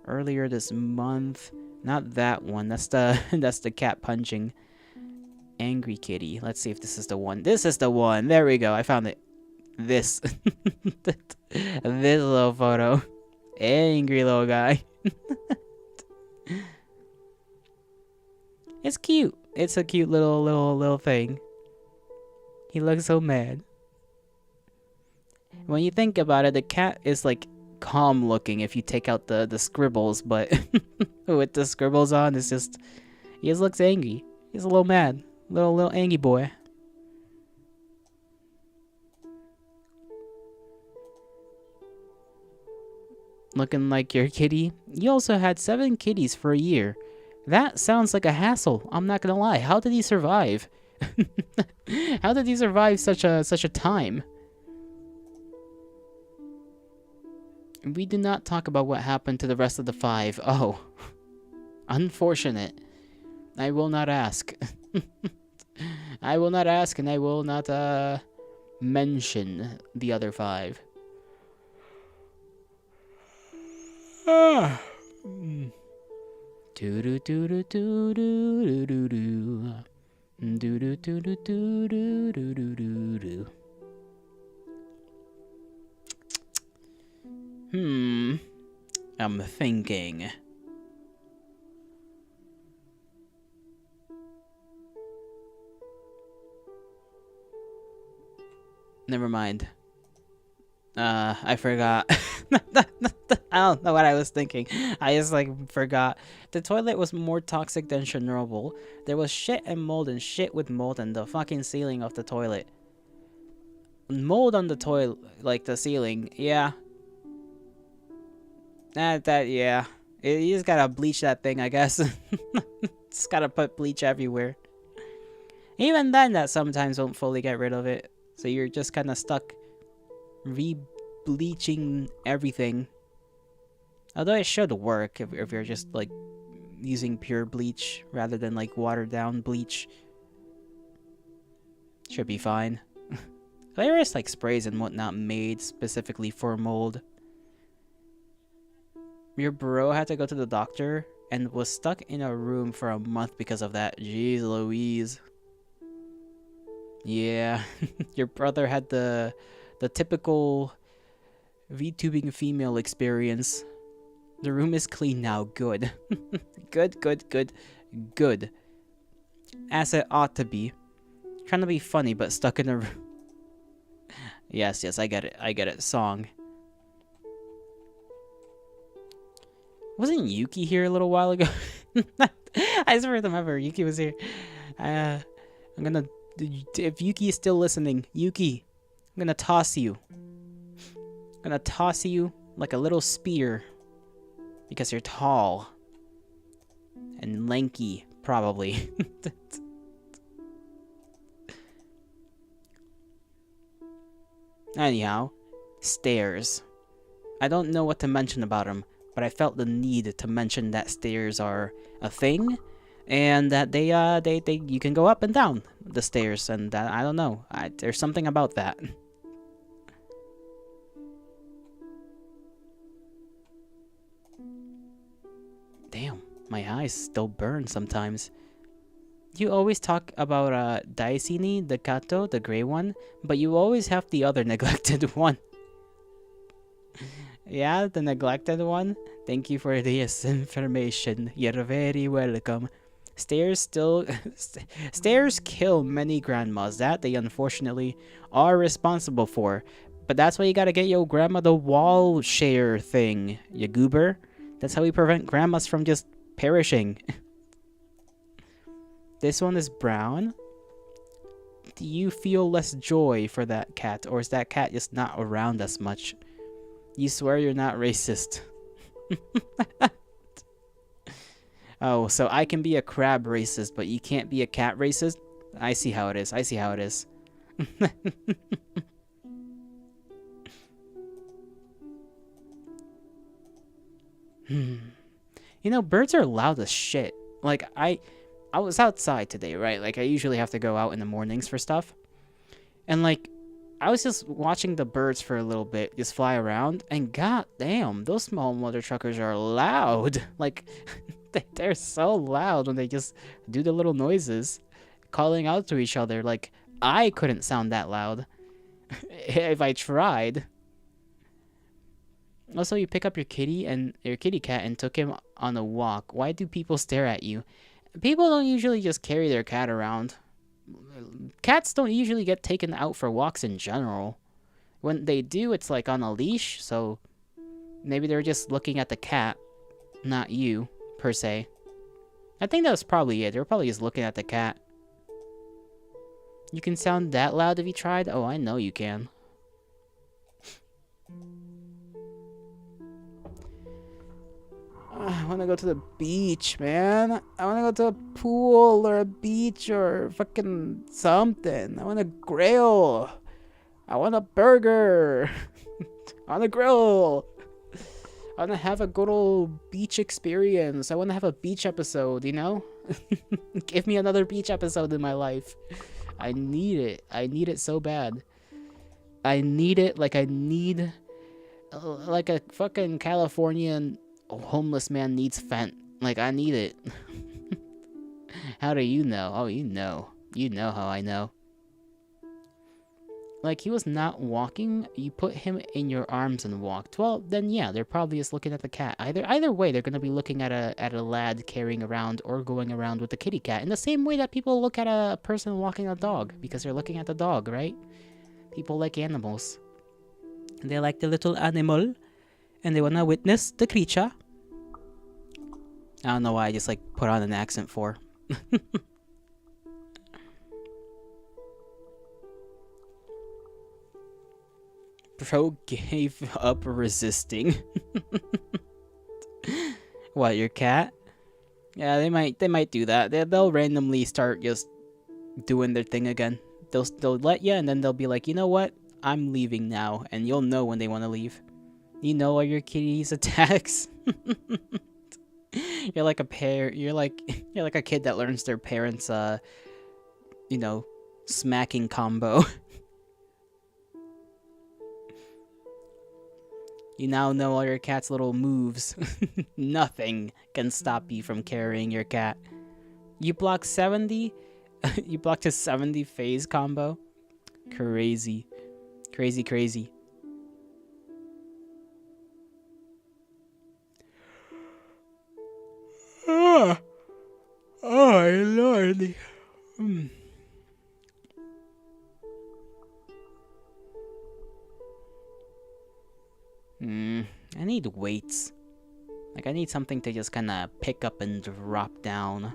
Earlier this month. Not that one. That's the that's the cat punching. Angry kitty. Let's see if this is the one. This is the one. There we go. I found it. This. This little photo. Angry little guy. It's cute. It's a cute little thing. He looks so mad. When you think about it, the cat is like calm looking if you take out the scribbles, but with the scribbles on, it's just he just looks angry. He's a little mad. Little angry boy. Looking like your kitty. You also had 7 kitties for a year. That sounds like a hassle. I'm not gonna lie. How did he survive? How did he survive such a time? We do not talk about what happened to the rest of the 5. Oh. Unfortunate. I will not ask. I will not ask, and I will not mention the other 5. Ah. Do do do do do do do do do do do do do do do do do do. I'm thinking. Never mind. I forgot. I don't know what I was thinking. I just forgot. The toilet was more toxic than Chernobyl. There was shit and mold and shit with mold on the fucking ceiling of the toilet. Mold on the toilet, like the ceiling. Yeah. Yeah. You just gotta bleach that thing, I guess. Just gotta put bleach everywhere. Even then, that sometimes won't fully get rid of it. So you're just kind of stuck re-bleaching everything. Although it should work if you're just using pure bleach rather than watered down bleach. Should be fine. There is sprays and whatnot made specifically for mold. Your bro had to go to the doctor and was stuck in a room for a month because of that. Jeez Louise. Yeah, your brother had the typical VTubing female experience. The room is clean now. Good. Good. As it ought to be. Trying to be funny, but stuck in a room. Yes, I get it. Song. Wasn't Yuki here a little while ago? I just remember Yuki was here. I'm gonna... If Yuki is still listening, Yuki, I'm gonna toss you. I'm gonna toss you like a little spear. Because you're tall. And lanky, probably. Anyhow, stairs. I don't know what to mention about them, but I felt the need to mention that stairs are a thing. And that they you can go up and down the stairs, and I don't know. There's something about that. Damn, my eyes still burn sometimes. You always talk about Daisini, the Kato, the gray one, but you always have the other neglected one. Yeah, the neglected one? Thank you for this information. You're very welcome. Stairs kill many grandmas. That they unfortunately are responsible for. But that's why you gotta get your grandma the wall share thing, you goober. That's how we prevent grandmas from just perishing. This one is brown. Do you feel less joy for that cat, or is that cat just not around as much? You swear you're not racist. Oh, so I can be a crab racist, but you can't be a cat racist? I see how it is. You know, birds are loud as shit. Like, I was outside today, right? Like, I usually have to go out in the mornings for stuff. And, like, I was just watching the birds for a little bit, just fly around, and god damn, those small mother truckers are loud. Like, they're so loud when they just do the little noises, calling out to each other. Like, I couldn't sound that loud if I tried. Also, you pick up your kitty cat and took him on a walk. Why do people stare at you? People don't usually just carry their cat around. Cats don't usually get taken out for walks in general. When they do, it's like on a leash, so maybe they're just looking at the cat, not you, per se. I think that's probably it. They're probably just looking at the cat. You can sound that loud if you tried? Oh, I know you can. I want to go to the beach, man. I want to go to a pool or a beach or fucking something. I want to grill. I want a burger. I want to grill. I want to have a good old beach experience. I want to have a beach episode, you know? Give me another beach episode in my life. I need it. I need it so bad. I need it like I need... like a fucking Californian homeless man needs Fent. Like, I need it. How do you know? Oh, you know. You know how I know. Like, he was not walking. You put him in your arms and walked. Well, then yeah, they're probably just looking at the cat. Either way, they're gonna be looking at a lad carrying around or going around with the kitty cat. In the same way that people look at a person walking a dog, because they're looking at the dog, right? People like animals. They like the little animal, and they wanna witness the creature. I don't know why I just like put on an accent for. Bro gave up resisting. What, your cat? Yeah, they might do that. They'll randomly start just doing their thing again. They'll let you, and then they'll be like, you know what? I'm leaving now, and you'll know when they want to leave. You know all your kitties' attacks. You're like a pair. You're like a kid that learns their parents' you know, smacking combo. You now know all your cat's little moves. Nothing can stop you from carrying your cat. You blocked 70? You blocked a 70 phase combo? Crazy. Crazy, crazy. Oh, lordy. I need weights. Like, I need something to just kind of pick up and drop down.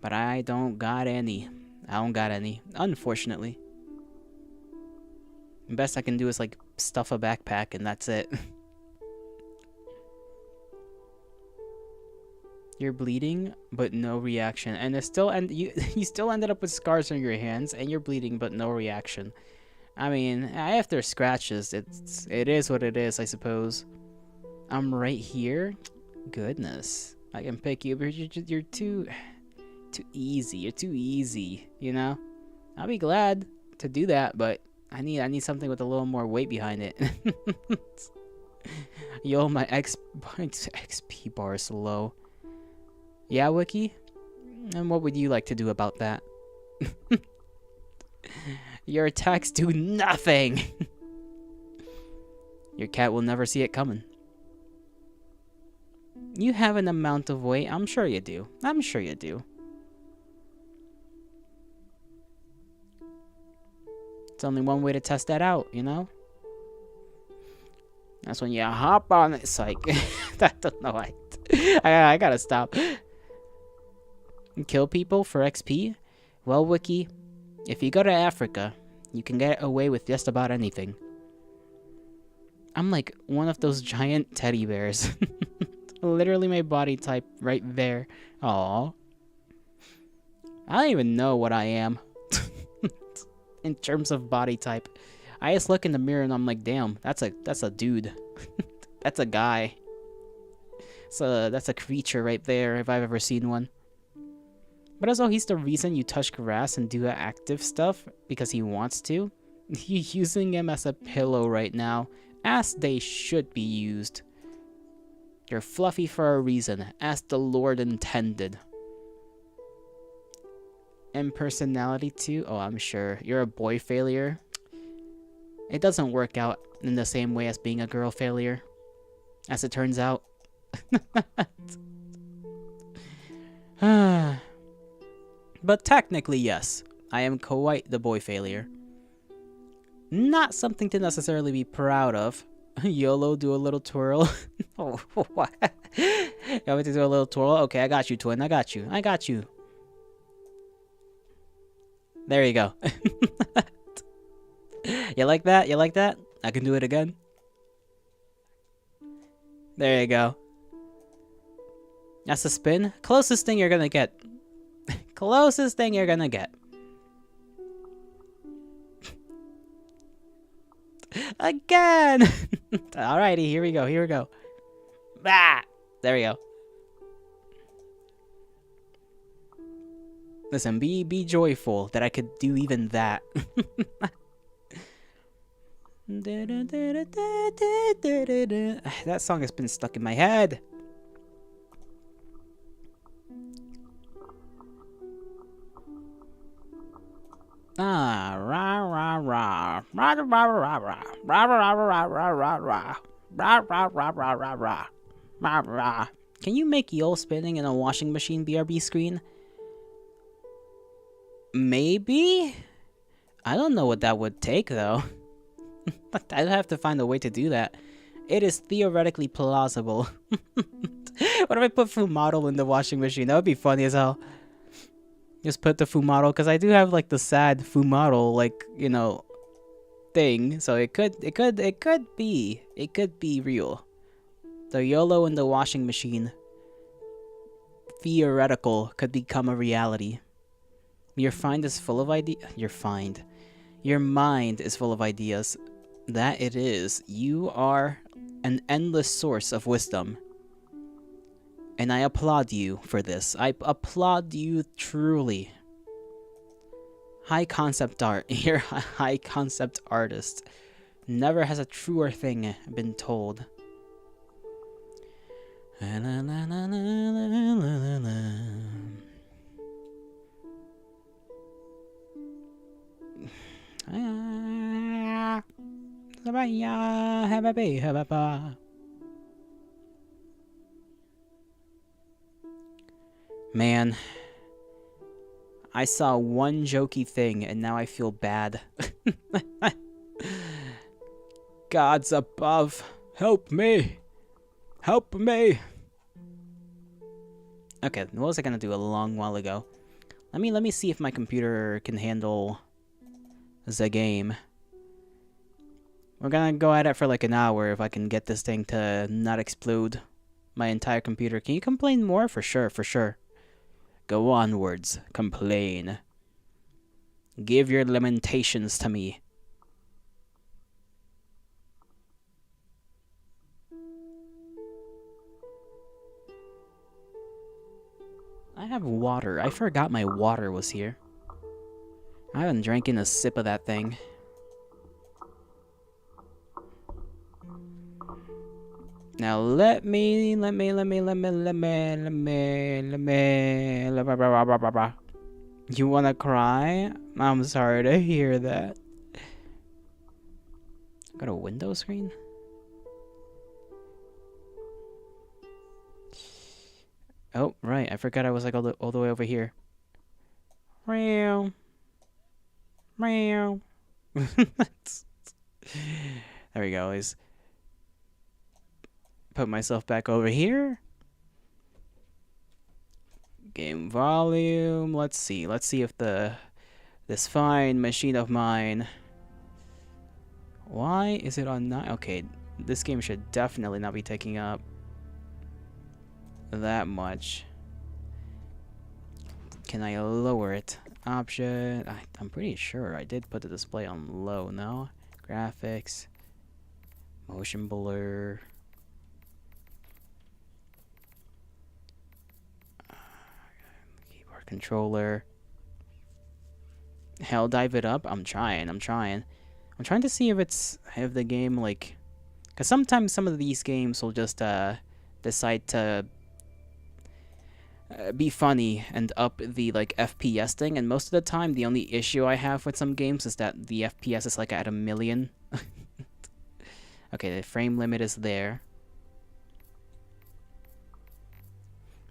But I don't got any. Unfortunately. The best I can do is, like, stuff a backpack and that's it. You're bleeding, but no reaction. And it's still, and you still ended up with scars on your hands, and you're bleeding, but no reaction. I mean, after scratches, it is what it is, I suppose. I'm right here. Goodness, I can pick you, but you're too easy. You're too easy, you know. I'll be glad to do that, but I need something with a little more weight behind it. Yo, my XP bar is low. Yeah, Wiki? And what would you like to do about that? Your attacks do nothing! Your cat will never see it coming. You have an amount of weight. I'm sure you do. I'm sure you do. It's only one way to test that out, you know? That's when you hop on it. Psych. I don't know. I gotta stop. Kill people for XP? Well, Wiki, if you go to Africa, you can get away with just about anything. I'm like one of those giant teddy bears. Literally my body type right there. Aww. I don't even know what I am. In terms of body type. I just look in the mirror and I'm like, damn, that's a dude. That's a guy. So that's a creature right there, if I've ever seen one. But also, he's the reason you touch grass and do active stuff because he wants to. You're using him as a pillow right now, as they should be used. You're fluffy for a reason, as the Lord intended. And personality too? Oh, I'm sure. You're a boy failure. It doesn't work out in the same way as being a girl failure, as it turns out. But technically, yes, I am quite the boy failure. Not something to necessarily be proud of. YOLO, do a little twirl. Oh, what? You want me to do a little twirl? Okay, I got you, twin. I got you. I got you. There you go. You like that? You like that? I can do it again. There you go. That's a spin. Closest thing you're gonna get. Closest thing you're gonna get. Again! Alrighty, here we go, here we go. Ah! There we go. Listen, be joyful that I could do even that. That song has been stuck in my head. Ah, rah rah rah, rah rah rah rah rah, rah rah rah rah rah rah, rah rah rah rah rah rah, rah rah. Can you make Yol spinning in a washing machine BRB screen? Maybe? I don't know what that would take though. I'd have to find a way to do that. It is theoretically plausible. What if I put Fumato in the washing machine? That would be funny as hell. Just put the Fumato, because I do have like the sad Fumato, like, you know, thing. So it could be real. The YOLO in the washing machine, theoretical, could become a reality. Your mind is full of ideas. Your mind is full of ideas. That it is. You are an endless source of wisdom. And I applaud you for this. I applaud you truly. High concept art. You're a high concept artist. Never has a truer thing been told. Man, I saw one jokey thing and now I feel bad. Gods above, help me! Help me! Okay, what was I gonna do a long while ago? Let me see if my computer can handle the game. We're gonna go at it for like an hour if I can get this thing to not explode my entire computer. Can you complain more? For sure, for sure. Go onwards, complain. Give your lamentations to me. I have water. I forgot my water was here. I haven't drank in a sip of that thing. Now let me. You wanna cry? I'm sorry to hear that. Got a window screen? Oh, right. I forgot I was like all the way over here. Meow. Meow. There we go. Let's put myself back over here. Game volume. Let's see if this fine machine of mine. Why is it on 9? Okay, this game should definitely not be taking up that much. Can I lower it? Option. I'm pretty sure I did put the display on low. No? Graphics. Motion blur. controller. Hell dive it up. I'm trying to see if the game, like, because sometimes some of these games will just decide to be funny and up the, like, FPS thing, and most of the time the only issue I have with some games is that the FPS is like at 1,000,000. Okay, the frame limit is there.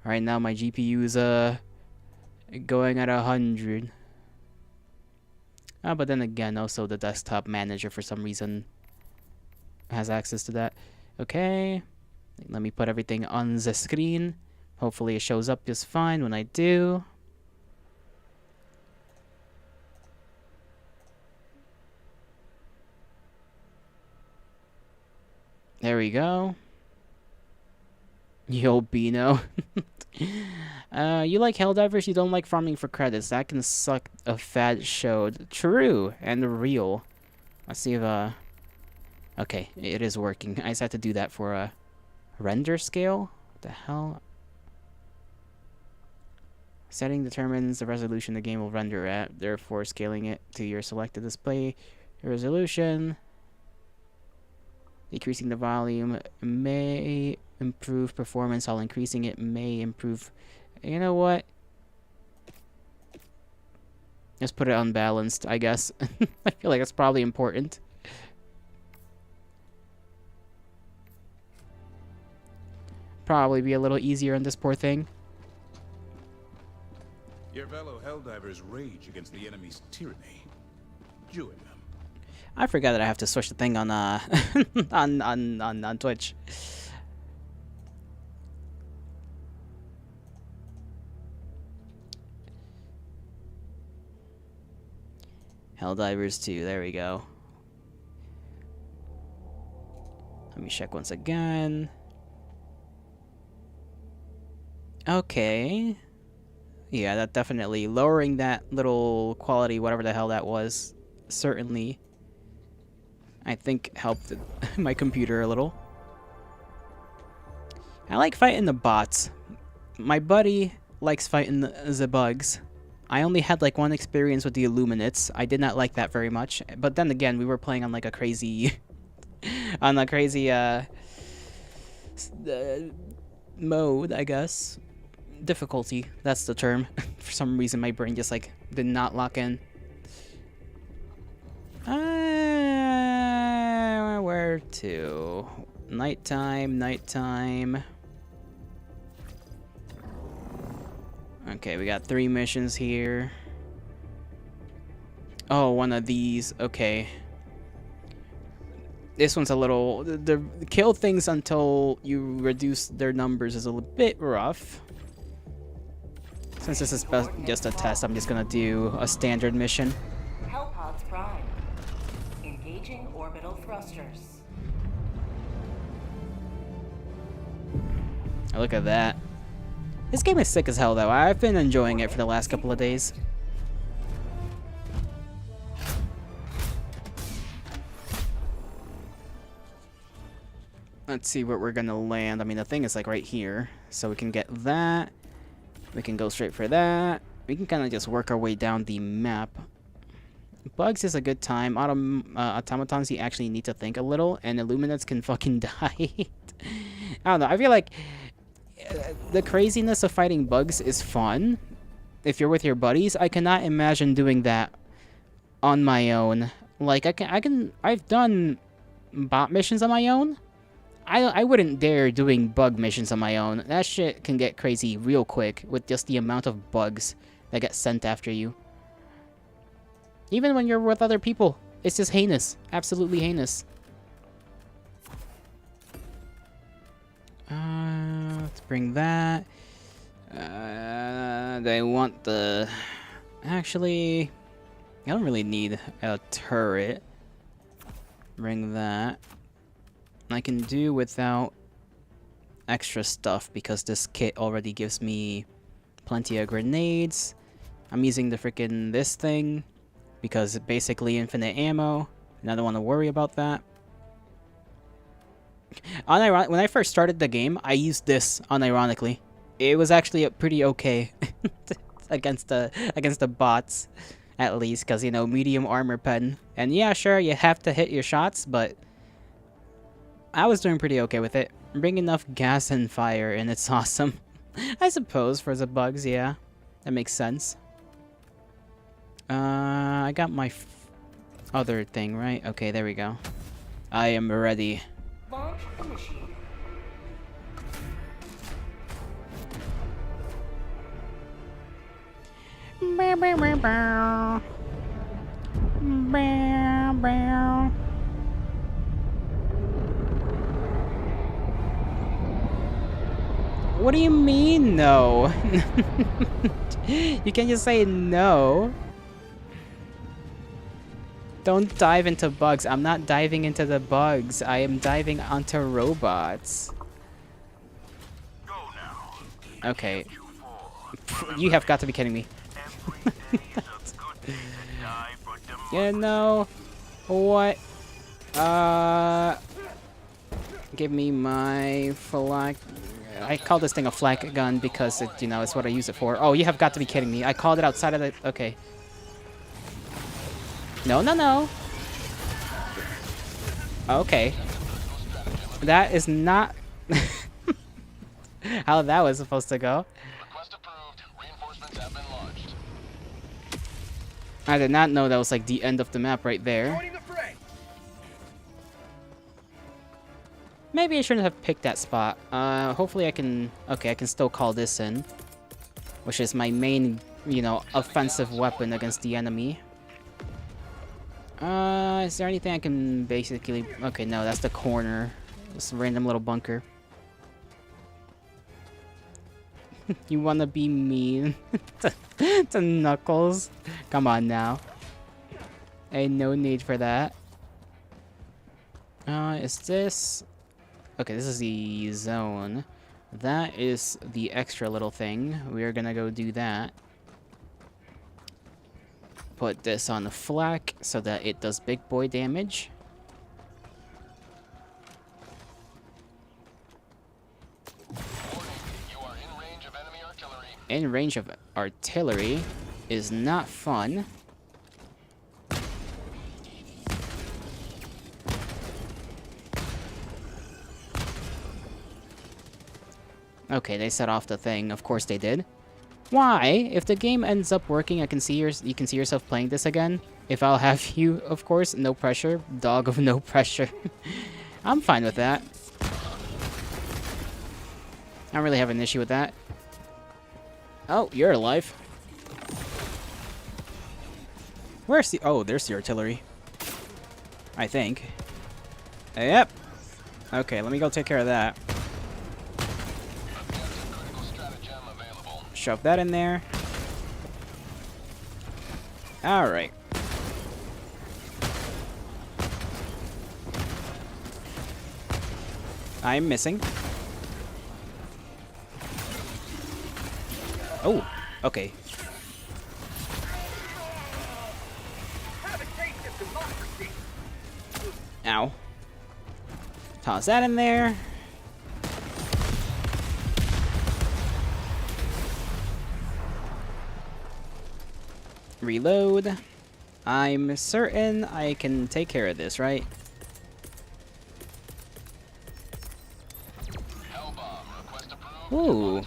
Right now my GPU is going at 100. But then again, also the desktop manager for some reason has access to that. Okay, let me put everything on the screen. Hopefully it shows up just fine when I do. There we go. Yo, Bino. You like Helldivers, you don't like farming for credits. That can suck a fat showed. True and real. Let's see if, okay, it is working. I just had to do that for a render scale. What the hell? Setting determines the resolution the game will render at, therefore scaling it to your selected display resolution. Decreasing the volume may improve performance, while increasing it may improve. You know what? Just put it unbalanced, I guess. I feel like that's probably important. Probably be a little easier on this poor thing. Your fellow Helldivers rage against the enemy's tyranny. Join them. I forgot that I have to switch the thing on on Twitch. Helldivers 2, there we go. Let me check once again. Okay. Yeah, that definitely, lowering that little quality, whatever the hell that was, certainly, I think, helped my computer a little. I like fighting the bots. My buddy likes fighting the bugs. I only had like one experience with the Illuminates. I did not like that very much. But then again, we were playing on like a crazy, on a crazy mode, I guess. Difficulty, that's the term. For some reason my brain just like did not lock in. Where to? Nighttime. Okay, we got 3 missions here. Oh, one of these. Okay. This one's a little, the kill things until you reduce their numbers is a little bit rough. Since this is just a test, I'm just gonna do a standard mission. Hellpods prime. Engaging orbital thrusters. Oh, look at that. This game is sick as hell, though. I've been enjoying it for the last couple of days. Let's see where we're gonna land. I mean, the thing is like right here, so we can get that. We can go straight for that. We can kind of just work our way down the map. Bugs is a good time. Automatons, you actually need to think a little, and Illuminates can fucking die. I don't know. I feel like the craziness of fighting bugs is fun if you're with your buddies. I cannot imagine doing that on my own. Like I've done bot missions on my own. I wouldn't dare doing bug missions on my own. That shit can get crazy real quick with just the amount of bugs that get sent after you. Even when you're with other people, it's just heinous. Absolutely heinous. Let's bring that. They want the... Actually, I don't really need a turret. Bring that. I can do without extra stuff because this kit already gives me plenty of grenades. I'm using the freaking this thing because it's basically infinite ammo, and I don't want to worry about that. When I first started the game, I used this unironically. It was actually pretty okay. against the bots, at least, because you know, medium armor pen. And yeah, sure, you have to hit your shots, but I was doing pretty okay with it. Bring enough gas and fire, and it's awesome. I suppose for the bugs, yeah, that makes sense. I got my other thing, right? Okay, there we go. I am ready. Launch initiated. What do you mean, no? You can't just say no. Don't dive into bugs. I'm not diving into the bugs. I am diving onto robots. Okay. You have got to be kidding me. You know what? Give me my flak. I call this thing a flak gun because it, you know, it's what I use it for. Oh, you have got to be kidding me. I called it outside of the... Okay. No, no, no. Okay. That is not how that was supposed to go. Request approved. Reinforcements have been launched. I did not know that was like the end of the map right there. Maybe I shouldn't have picked that spot. Hopefully I can... Okay, I can still call this in. Which is my main, you know, offensive weapon against the enemy. Is there anything I can basically... Okay, no, that's the corner. This random little bunker. You wanna be mean to Knuckles? Come on now. Ain't no need for that. Is this... Okay, this is the zone. That is the extra little thing. We are gonna go do that. Put this on the flak so that it does big boy damage. Warning, you are in range of enemy artillery. In range of artillery is not fun. Okay, they set off the thing. Of course they did. Why? If the game ends up working, you can see yourself playing this again. If I'll have you, of course, no pressure. Dog of no pressure. I'm fine with that. I don't really have an issue with that. Oh, you're alive. Where's the... Oh, there's the artillery. I think. Yep. Okay, let me go take care of that. Critical stratagem available. Shove that in there. Alright. I'm missing. Oh, okay. Ow. Toss that in there. Reload. I'm certain I can take care of this, right? Ooh.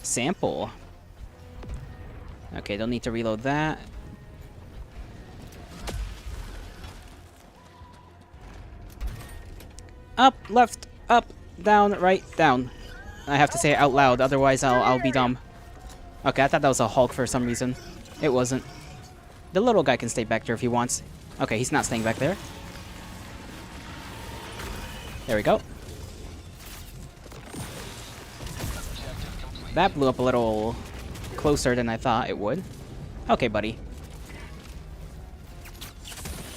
Sample. Okay, don't need to reload that. Up, left, up, down, right, down. I have to say it out loud, otherwise I'll be dumb. Okay, I thought that was a Hulk for some reason. It wasn't. The little guy can stay back there if he wants. Okay, he's not staying back there. There we go. That blew up a little closer than I thought it would. Okay, buddy.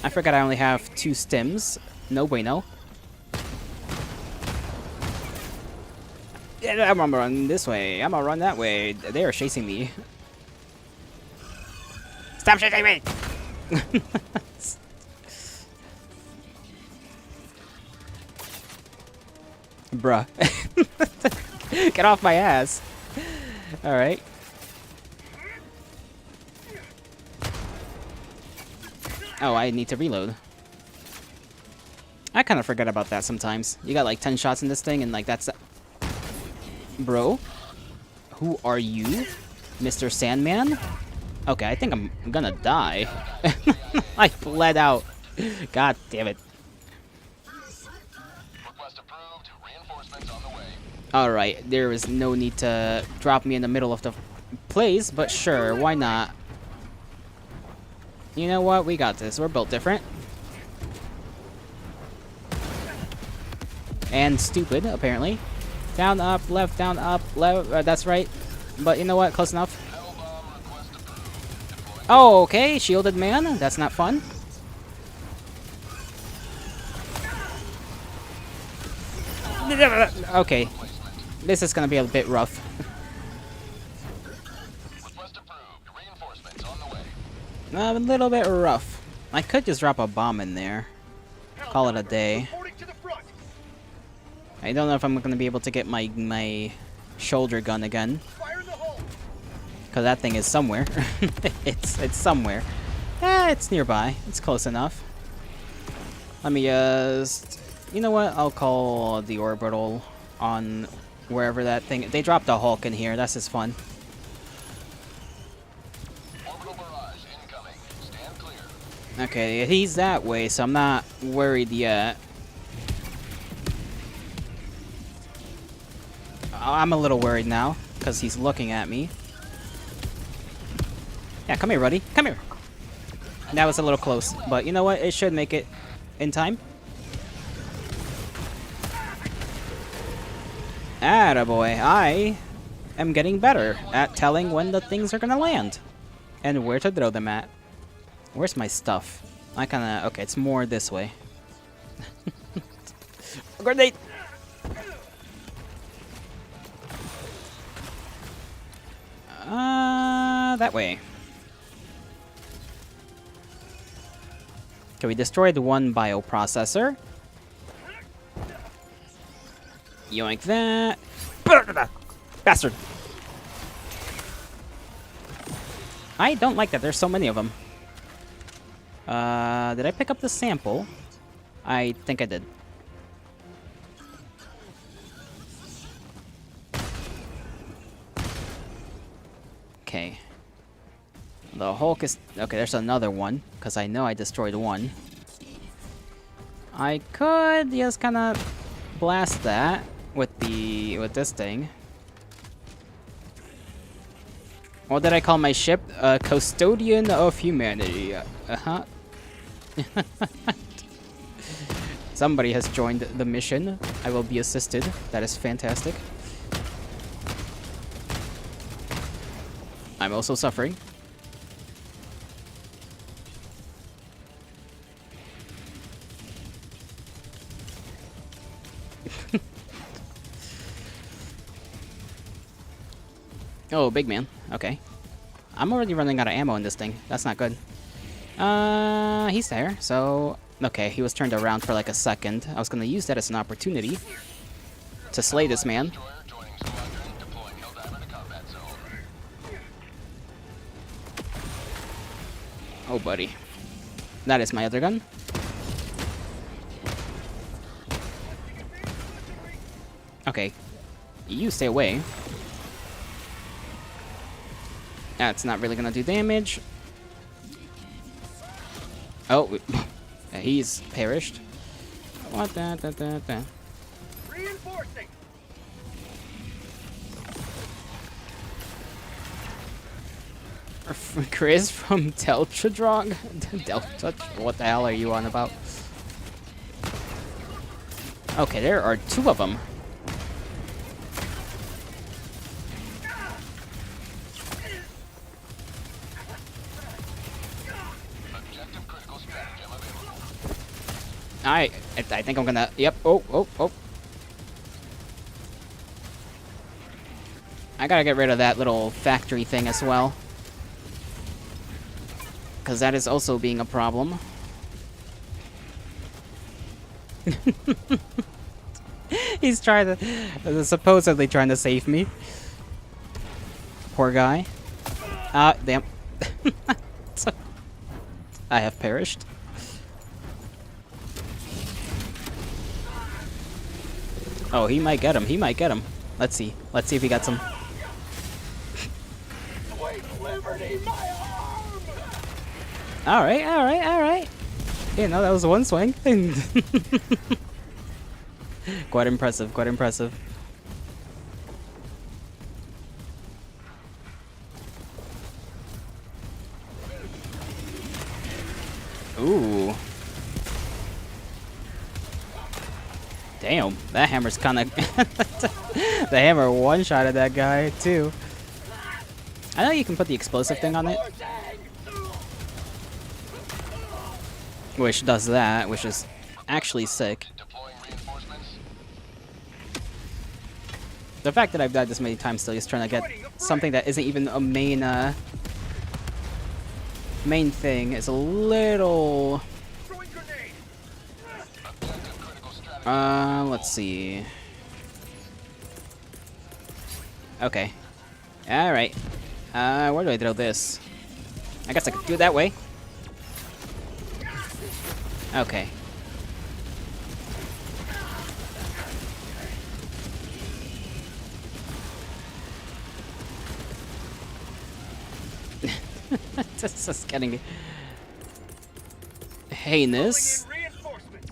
I forgot I only have 2 stims. No bueno. Yeah, I'm gonna run this way. I'm gonna run that way. They are chasing me. Stop chasing me! Bruh. Get off my ass. Alright. Oh, I need to reload. I kind of forget about that sometimes. You got like 10 shots in this thing, and like that's... Bro? Who are you? Mr. Sandman? Okay, I think I'm gonna die. I bled out. God damn it. Request approved. Reinforcements on the way. Alright, there is no need to drop me in the middle of the place, but sure, why not? You know what? We got this. We're built different. And stupid, apparently. Down, up, left, down, up, left. That's right. But you know what? Close enough. Oh, okay. Shielded man. That's not fun. Okay. This is gonna be a bit rough. Request approved. Reinforcements on the way. A little bit rough. I could just drop a bomb in there. Call it a day. I don't know if I'm gonna be able to get my shoulder gun again. Cause that thing is somewhere. it's somewhere. It's nearby. It's close enough. Let me just... You know what? I'll call the orbital on wherever that thing... They dropped a Hulk in here. That's just fun. Orbital barrage incoming. Stand clear. Okay, he's that way, so I'm not worried yet. I'm a little worried now, because he's looking at me. Yeah, come here, buddy. Come here. That was a little close, but you know what? It should make it in time. Attaboy. I am getting better at telling when the things are gonna land. And where to throw them at. Where's my stuff? I kinda... Okay, it's more this way. Grenade! That way. Okay, we destroyed one bioprocessor. Yoink that. Bastard! I don't like that. There's so many of them. Did I pick up the sample? I think I did. Okay. The Hulk is... Okay, there's another one, because I know I destroyed one. I could just kind of blast that with this thing. What did I call my ship? Custodian of Humanity. Uh-huh. Somebody has joined the mission. I will be assisted. That is fantastic. I'm also suffering. Oh, big man. Okay. I'm already running out of ammo in this thing. That's not good. He's there, so... Okay, he was turned around for like a second. I was gonna use that as an opportunity to slay this man. Oh, buddy. That is my other gun. Okay. You stay away. That's not really gonna do damage. Oh, he's perished. What the? Reinforcing. Chris from Deltradrog? Delta? What the hell are you on about? Okay, there are two of them. I think I'm gonna... Yep. Oh. I gotta get rid of that little factory thing as well. Because that is also being a problem. He's trying to... supposedly trying to save me. Poor guy. Damn. I have perished. Oh, he might get him. He might get him. Let's see. Let's see if he gets him. Sweet liberty, my arm! Alright, alright, alright. Yeah, no, that was one swing. Quite impressive, quite impressive. Ooh. Damn, that hammer's kind of... the hammer one-shotted that guy, too. I know you can put the explosive thing on it, which does that, which is actually sick. Deploying reinforcements. The fact that I've died this many times still just trying to get something that isn't even a main thing is a little... Throwing grenade! Objective critical strategy. Let's see. Okay. Alright. Where do I throw this? I guess I could do it that way. Okay. This is getting heinous. Calling in reinforcements!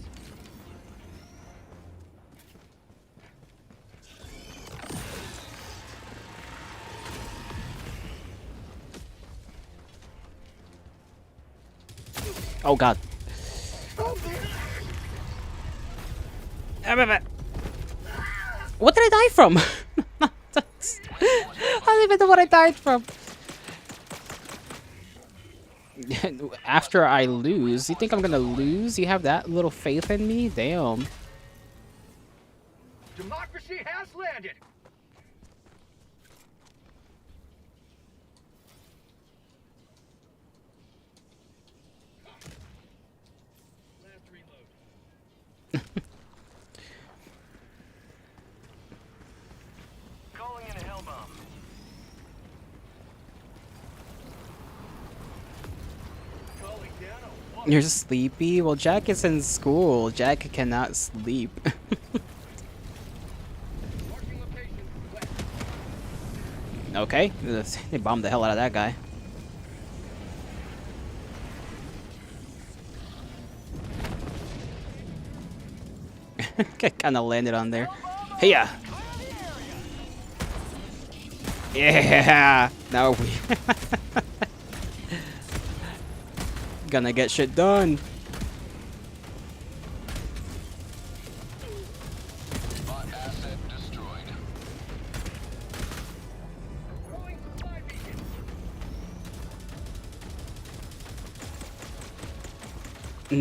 Oh god. What did I die from? I don't even know what I died from. After I lose? You think I'm gonna lose? You have that little faith in me? Damn. Democracy has landed! Last reload. Calling in a hell bomb. Calling down a one. You're sleepy? Well, Jack is in school. Jack cannot sleep. Marking location west. Okay. They bombed the hell out of that guy. Kind of landed on there. Hey, yeah. Yeah. Now we gonna get shit done. Bot asset destroyed. Throwing supply beacon.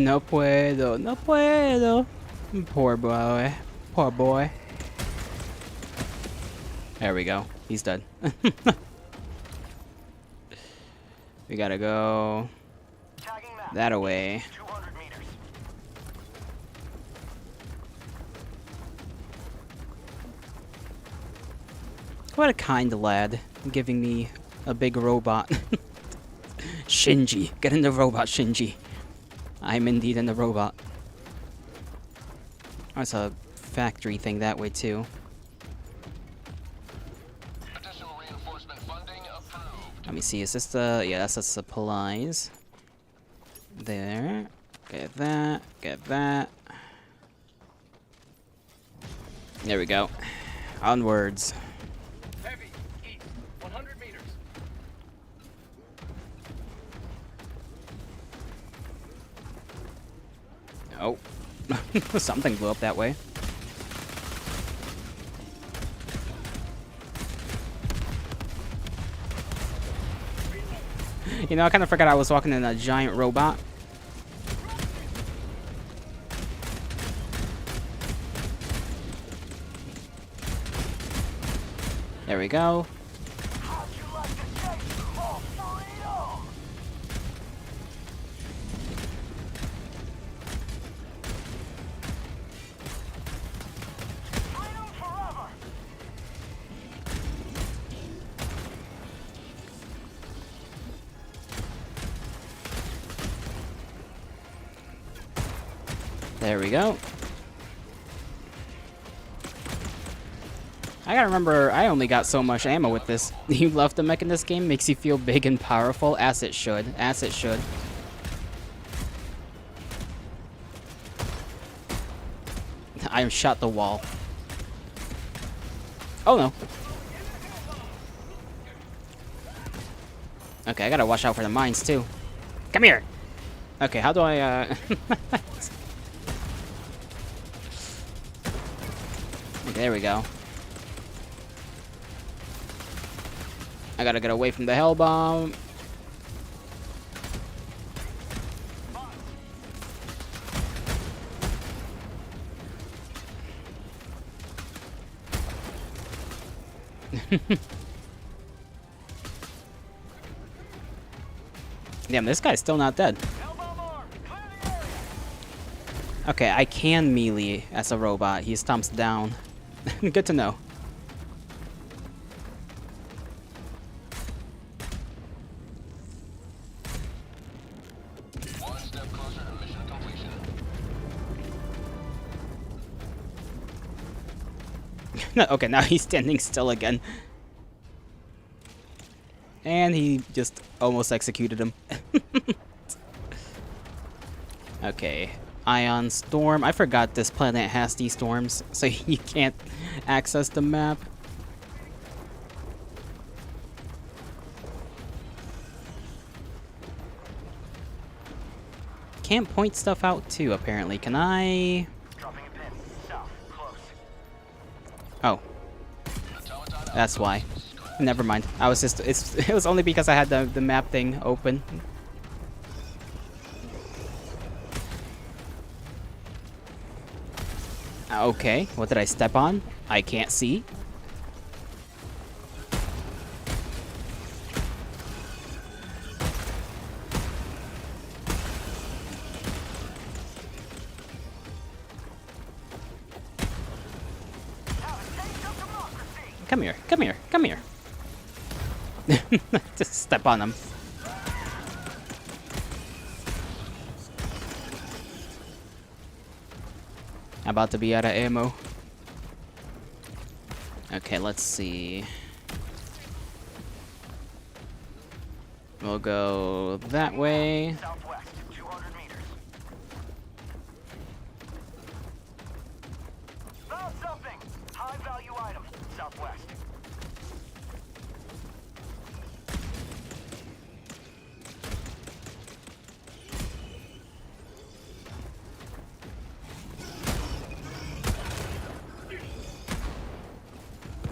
No puedo, no puedo. Poor boy. Poor boy. There we go. He's dead. We gotta go Tagging map. that away. 200 meters. What a kind lad, giving me a big robot. Shinji. Get in the robot, Shinji. I'm indeed in the robot. There's a factory thing that way, too. Additional reinforcement funding approved. Let me see, is this the... Yeah, that's the supplies. There. Get that. Get that. There we go. Onwards. Heavy. East. 100 meters. Oh. Something blew up that way. You know, I kind of forgot I was walking in a giant robot. There we go. How'd you like to taste more freedom? Freedom forever! There we go. I gotta remember, I only got so much ammo with this. You love the mech in this game, makes you feel big and powerful, as it should. As it should. I shot the wall. Oh no. Okay, I gotta watch out for the mines too. Come here! Okay, how do I, Okay, there we go. I gotta get away from the hell bomb. Damn, this guy's still not dead. Okay, I can melee as a robot. He stomps down. Good to know. One step closer to mission completion. Okay, now he's standing still again. And he just almost executed him. Okay. Ion Storm. I forgot this planet has these storms, so you can't access the map. Can't point stuff out too, apparently. Can I? Dropping a pin. South. Close. Oh. That's why. Never mind. I was just it was only because I had the map thing open. Okay, what did I step on? I can't see. Come here, come here, come here. Just step on them. About to be out of ammo. Okay, let's see. We'll go that way. Southwest. 200 meters. Found something. High value item. Southwest.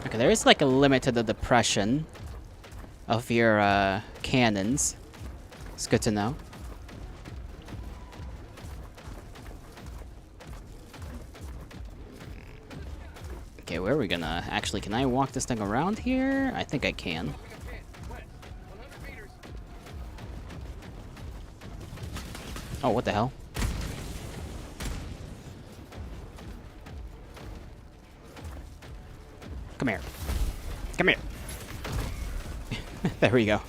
Okay, there is like a limit to the depression of your cannons. It's good to know. Okay, where are we gonna... Actually, can I walk this thing around here? I think I can. Oh, what the hell? Come here. Come here. There we go.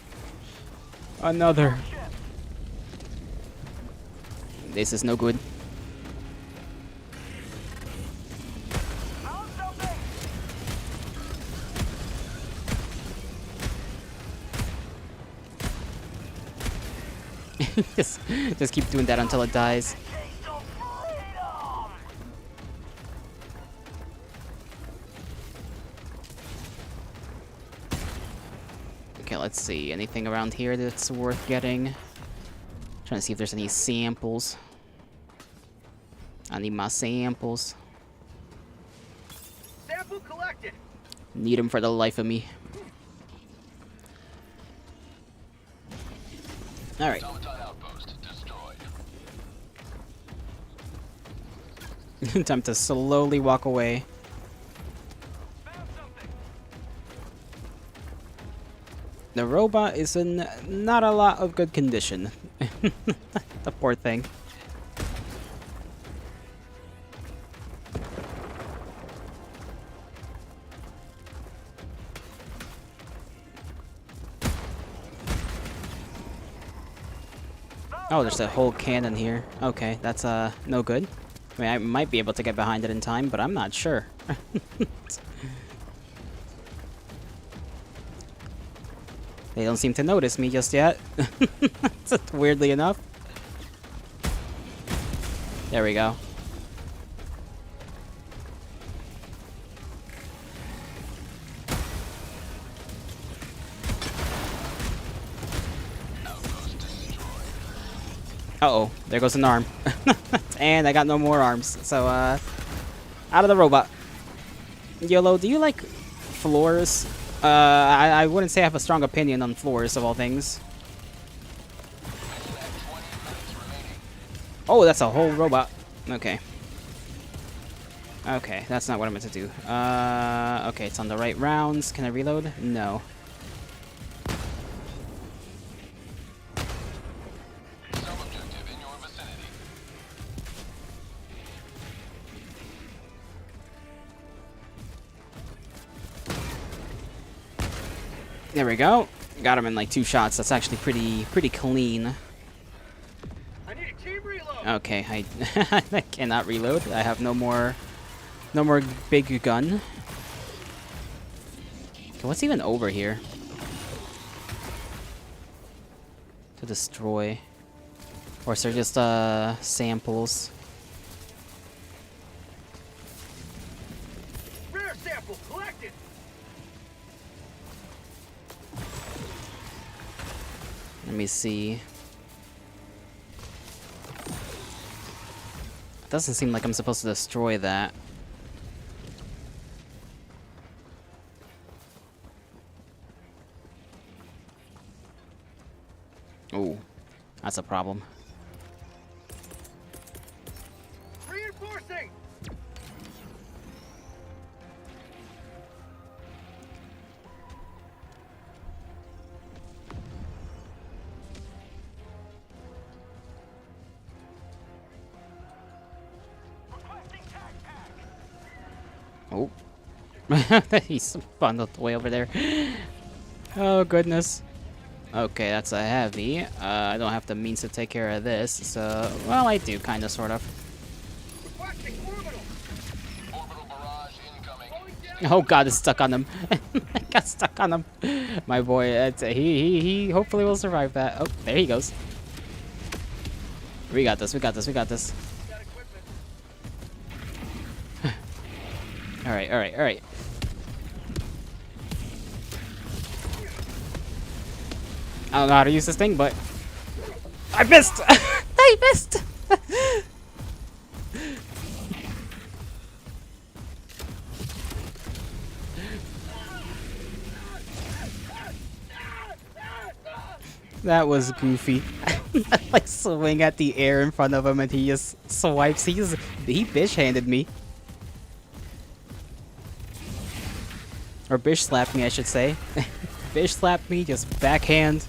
Another. This is no good. Found something. just keep doing that until it dies. Taste of freedom. Okay, let's see. Anything around here that's worth getting? Trying to see if there's any samples. I need my samples. Sample collected. Need them for the life of me. Alright. Automaton outpost destroyed. Time to slowly walk away. Found something. The robot is in not a lot of good condition. The poor thing. Oh, there's a whole cannon here. Okay, that's no good. I mean, I might be able to get behind it in time, but I'm not sure. They don't seem to notice me just yet. Weirdly enough. There we go. Uh-oh, there goes an arm. And I got no more arms, so, out of the robot. YOLO, do you like floors? I wouldn't say I have a strong opinion on floors, of all things. Oh, that's a whole robot. Okay. Okay, that's not what I meant to do. Okay, it's on the right rounds. Can I reload? No. Sub-objective in your vicinity. There we go. Got him in like 2 shots. That's actually pretty clean. I need a team reload. Okay, I cannot reload. I have no more big gun. Okay, what's even over here? To destroy. Or is there just samples? Rare sample collected. Let me see. It doesn't seem like I'm supposed to destroy that. Oh, that's a problem. Reinforcing. Requesting tag pack. Oh. He's bundled way over there. Oh, goodness. Okay, that's a heavy. I don't have the means to take care of this, so... Well, I do, kind of, sort of. Requesting orbital. Orbital barrage incoming. Oh god, it's stuck on him. I got stuck on him. My boy, he hopefully will survive that. Oh, there he goes. We got this, we got this, we got this. Got equipment. Alright, alright, alright. I don't know how to use this thing, but... I missed! I missed! That was goofy. Like swing at the air in front of him and he just swipes. He bish-handed me. Or bish slapped me, I should say. Bish slapped me, just backhand.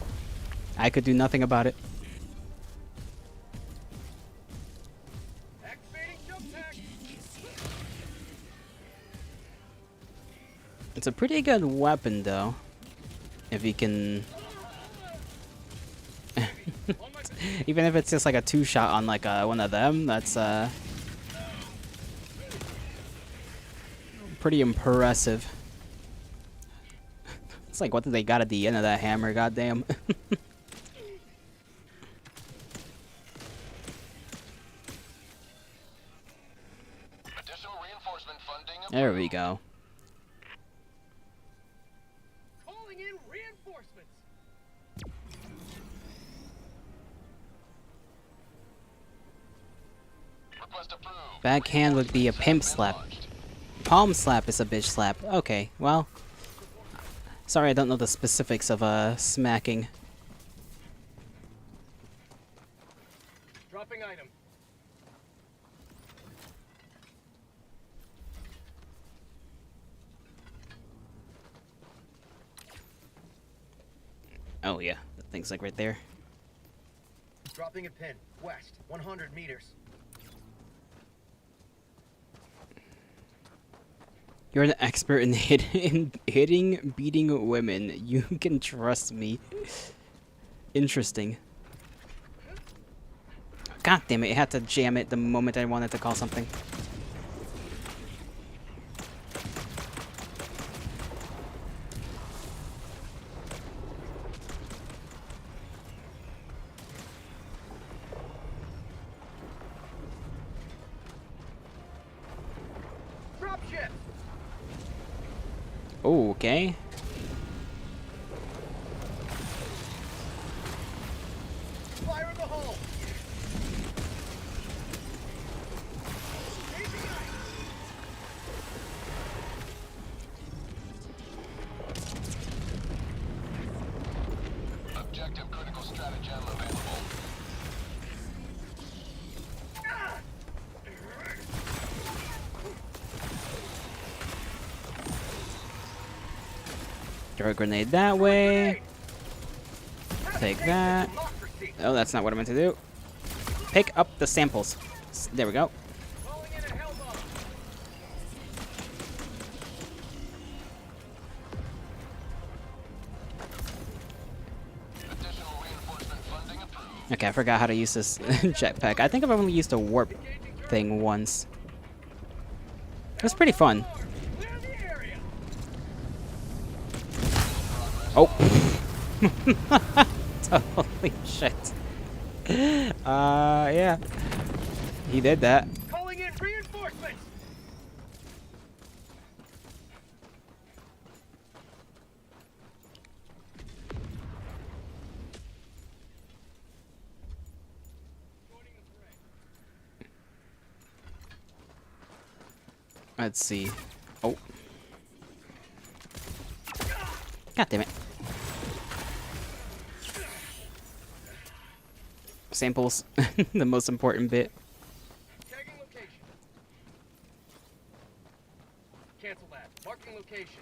I could do nothing about it. Activating jump pack. It's a pretty good weapon, though. If you can... Even if it's just like a 2-shot on like one of them, that's pretty impressive. It's like, what did they got at the end of that hammer? Goddamn. Additional reinforcement funding. There we go. Calling in reinforcements. Request approved. Backhand would be a pimp slap. Palm slap is a bitch slap. Okay, well. Sorry, I don't know the specifics of smacking. Dropping item. Oh yeah, that thing's like right there. Dropping a pin. West. 100 meters. You're an expert in hitting, beating women. You can trust me. Interesting. God damn it, I had to jam it the moment I wanted to call something. ship. Oh, okay. Fire in the hole. Objective critical stratagem available. Throw a grenade that way. Take that. Oh, that's not what I meant to do. Pick up the samples. There we go. Calling in a hell bomb. Additional reinforcement funding approved. Okay, I forgot how to use this jetpack. I think I've only used a warp thing once. It was pretty fun. Clear the area. Oh. Holy shit. Yeah. He did that. Calling in reinforcements. Let's see. Oh. God damn it. Samples, the most important bit. Tagging location. Cancel that. Marking location.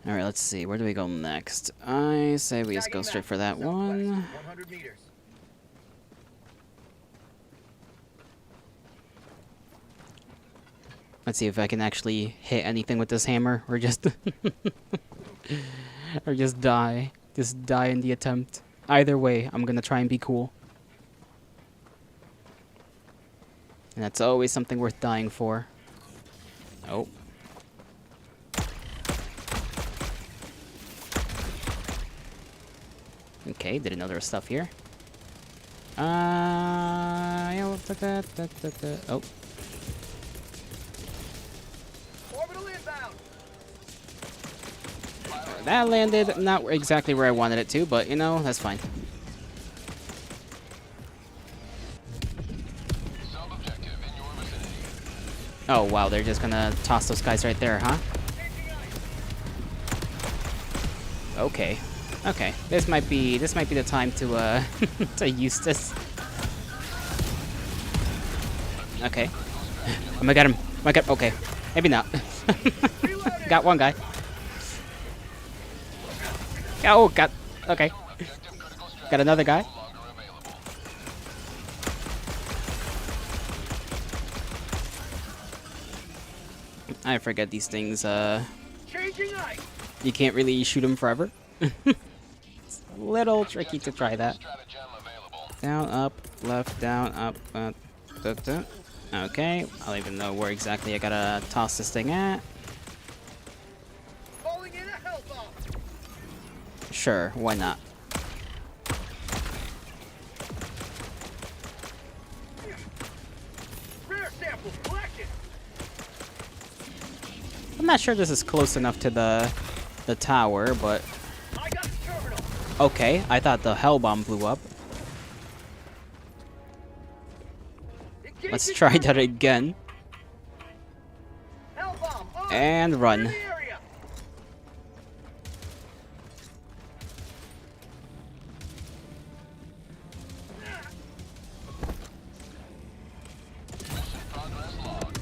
Alright, let's see. Where do we go next? I say we just go Tagging straight map. for that Southwest, one. 100 meters. Let's see if I can actually hit anything with this hammer, or just or just die. Just die in the attempt. Either way, I'm gonna try and be cool. And that's always something worth dying for. Oh. Okay, didn't know there was stuff here. Yeah, oh. Orbital inbound. That landed not exactly where I wanted it to, but you know, that's fine. Sub-objective in your vicinity. Oh wow, they're just gonna toss those guys right there, huh? Okay. Okay. This might be the time to to use this. Okay. I'm gonna get him. I'm gonna get, okay. Maybe not. Got one guy. Oh, got. Okay. Got another guy. I forget these things. Changing ice. You can't really shoot them forever. It's a little tricky to try that. Stratagem available. Down, up, left, down, up. Okay. I don't even know where exactly I gotta toss this thing at. Calling in a hell bomb. Sure, why not? Rare samples collected. I'm not sure this is close enough to the tower, but I got the terminal. okay. I thought the hell bomb blew up. Let's Engaging try that terminal. again Hell bomb on. and Clear run. the area. Mission progress logged.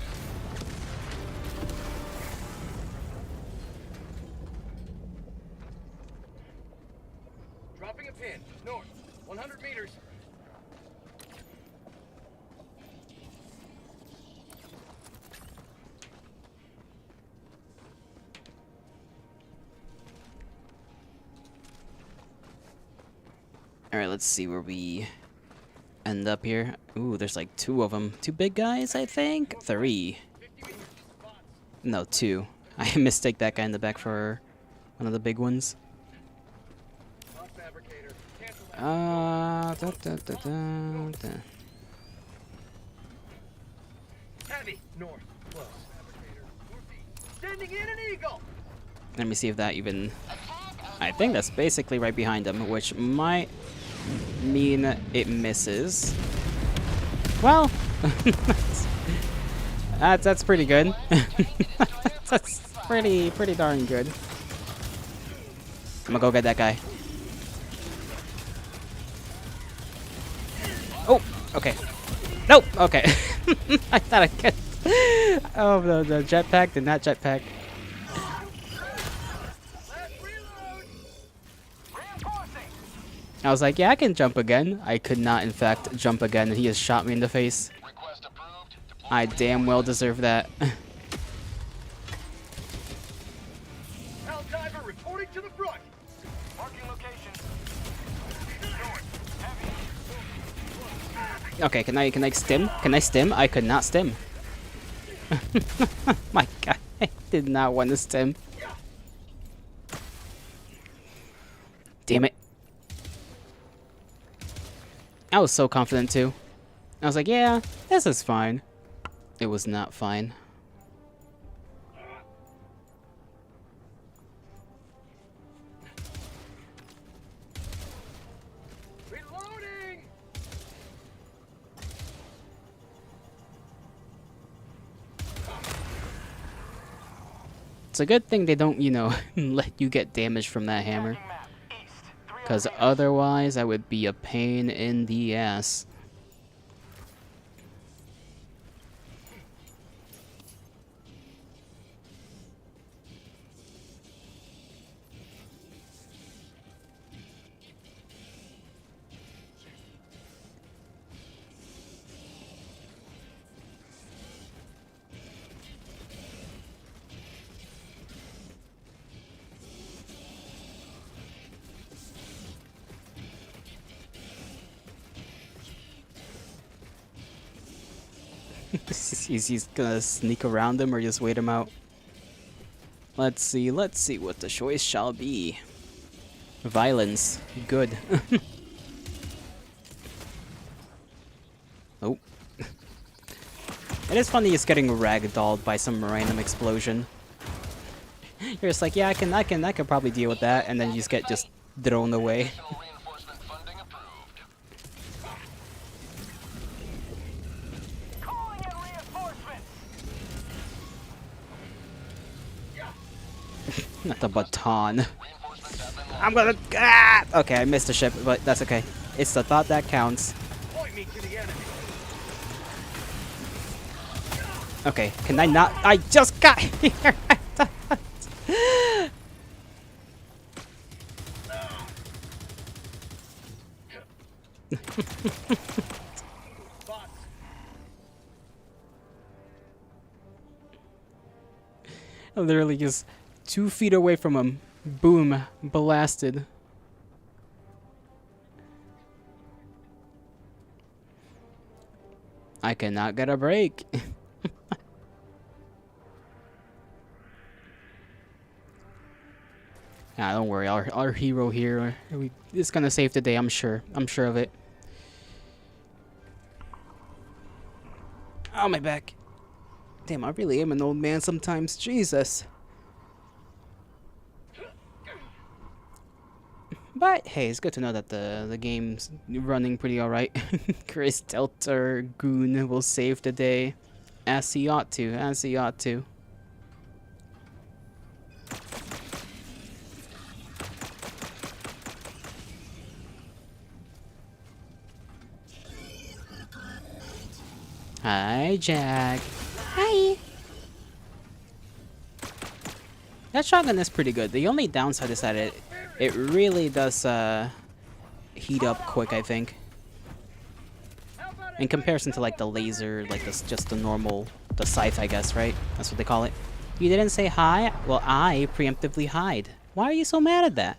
Dropping a pin. North. 100 meters. All right, let's see where we end up here. Ooh, there's like two of them. Two big guys, I think. 3. 50 meters. Spots. No, 2. I mistake that guy in the back for one of the big ones. On fabricator. Cancel that. Heavy. North. Close. Sending in an eagle. Let me see if that even... I think that's basically right behind him, which might mean it misses. Well, that's pretty good. That's pretty darn good. I'm gonna go get that guy. Oh, okay. Nope. Okay. I thought I could. Oh, the jetpack did not jetpack. I was like, yeah, I can jump again. I could not, in fact, jump again, and he just shot me in the face. Request approved. Deploy I damn well deserve that. Hell diver reporting to the front. Marking location. North. Heavy. Okay, can I stim? Can I stim? I could not stim. My god, I did not want to stim. Damn it. I was so confident too. I was like, yeah, this is fine. It was not fine. Reloading. It's a good thing they don't, you know, let you get damage from that hammer. Map. East. Because otherwise, I would be a pain in the ass. He's gonna sneak around him or just wait him out. Let's see what the choice shall be. Violence. Good. Oh. It is funny just getting ragdolled by some random explosion. You're just like, yeah, I can probably deal with that, and then you just get thrown away. additional reinforcement funding approved. Calling in reinforcements. Not the baton. Reinforcements have been I'm gonna. Ah! Okay, I missed the ship, but that's okay. It's the thought that counts. Point me to the enemy. Okay, can I not? I just got here. Bots. I'm literally just 2 feet away from him. Boom, blasted. I cannot get a break. Ah, don't worry. Our hero here is gonna save the day. I'm sure. I'm sure of it. Oh, my back. Damn, I really am an old man sometimes. Jesus. But hey, it's good to know that the game's running pretty alright. Chris Delta Goon will save the day. As he ought to. As he ought to. Hi, Jack. Hi. That shotgun is pretty good. The only downside is that it really does heat up quick, I think. In comparison to like the laser, like just the normal, the scythe, I guess, right? That's what they call it. You didn't say hi? Well, I preemptively hide. Why are you so mad at that?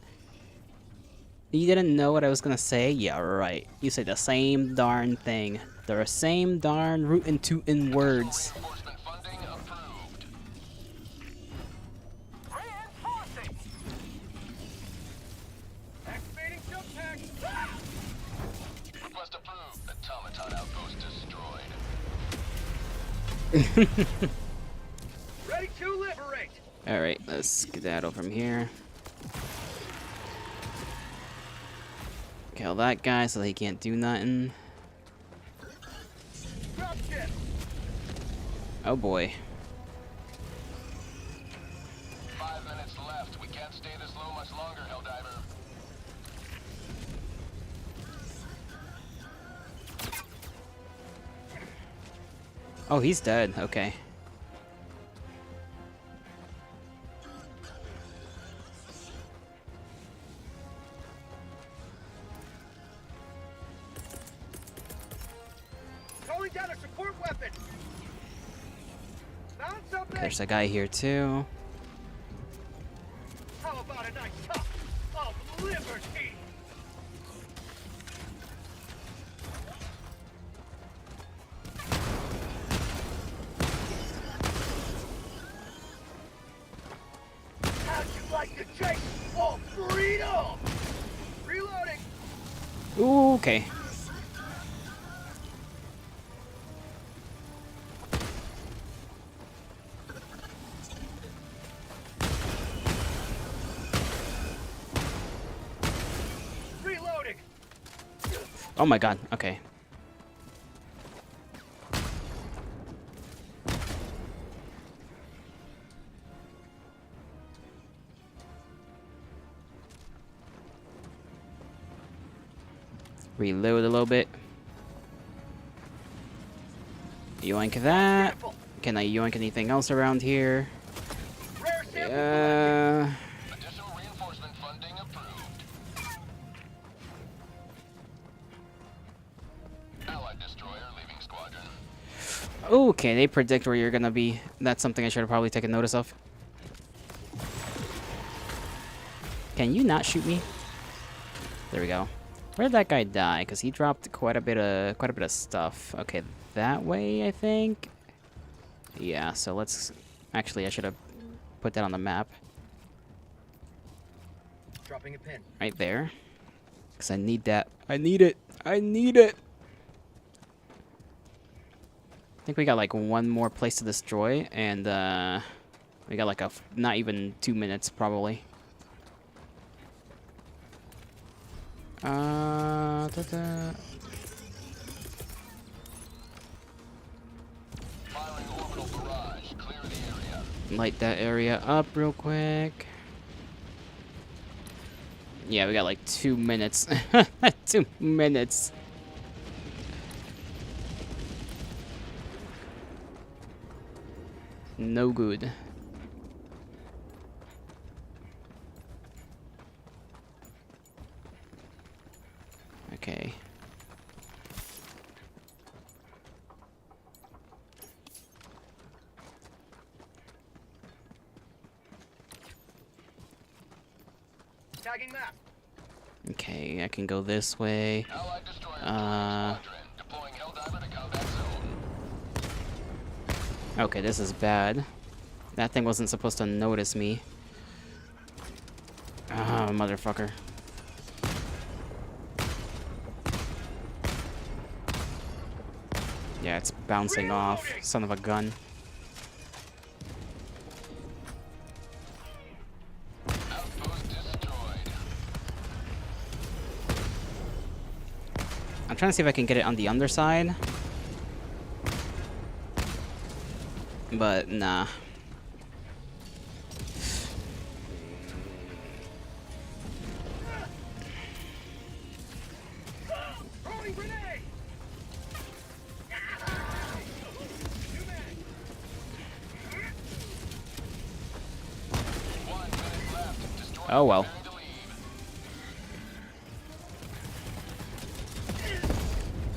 You didn't know what I was gonna say? Yeah, right. You say the same darn thing. The same darn rootin' tootin' words. Reinforcement funding approved. Reinforcing. Activating jump pack. Request approved. Automaton outpost destroyed. Ready to liberate. Alright, let's skedaddle from here. Kill that guy so he can't do nothing. Drop ship. Oh boy. 5 minutes left. We can't stay this low much longer, Helldiver. Oh, he's dead. Okay. Calling down a support weapon. Found something. There's a guy here too. How about a nice cup of liberty? How'd you like to chase all freedom? Reloading. Ooh, okay. Reloading. Oh my god. Okay. Reload a little bit. Yoink that. Careful. Can I yoink anything else around here? Rare sample. Additional reinforcement funding approved. Allied destroyer leaving squadron. Okay, they predict where you're gonna be. That's something I should have probably taken notice of. Can you not shoot me? There we go. Where did that guy die? Because he dropped quite a bit of stuff. Okay, that way I think. Yeah. So let's. Actually, I should have put that on the map Dropping a pin. right there. Because I need that. I need it. I need it. I think we got like one more place to destroy, and we got like not even 2 minutes probably. Firing orbital barrage. Clear the area. Light that area up real quick. Yeah, we got like 2 minutes. 2 minutes. No good. Okay. Tagging map. Okay, I can go this way. Allied destroyer joining squadron. Deploying Helldiver to combat zone. Okay, this is bad. That thing wasn't supposed to notice me. Ah, motherfucker. Yeah, it's bouncing off. Son of a gun. Outpost destroyed. I'm trying to see if I can get it on the underside. But, nah. Throwing grenade. New mag. 1 minute left. Destroyer Oh well. preparing to leave.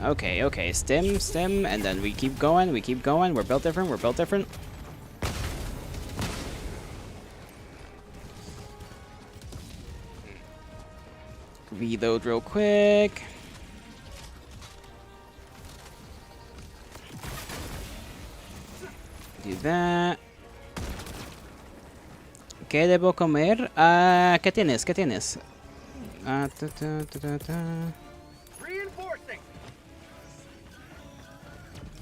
Okay, okay. Stim, and then we keep going, We're built different, Reload real quick. Do that. ¿Qué debo comer? ¿Qué tienes? Reinforcing.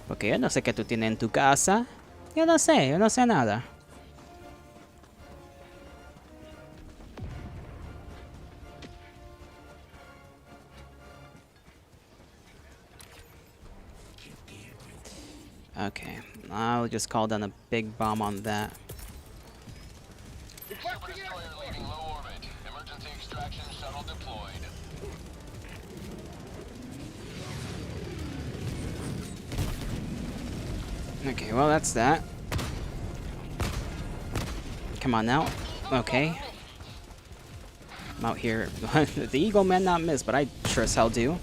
Porque yo no sé qué tú tienes en tu casa. Yo no sé nada. Okay, I'll just call down a big bomb on that. Super destroyer leaving low orbit. Emergency extraction shuttle deployed. Okay, well that's that. Come on now. Okay. I'm out here. The Eagle may not miss, but I sure as hell do.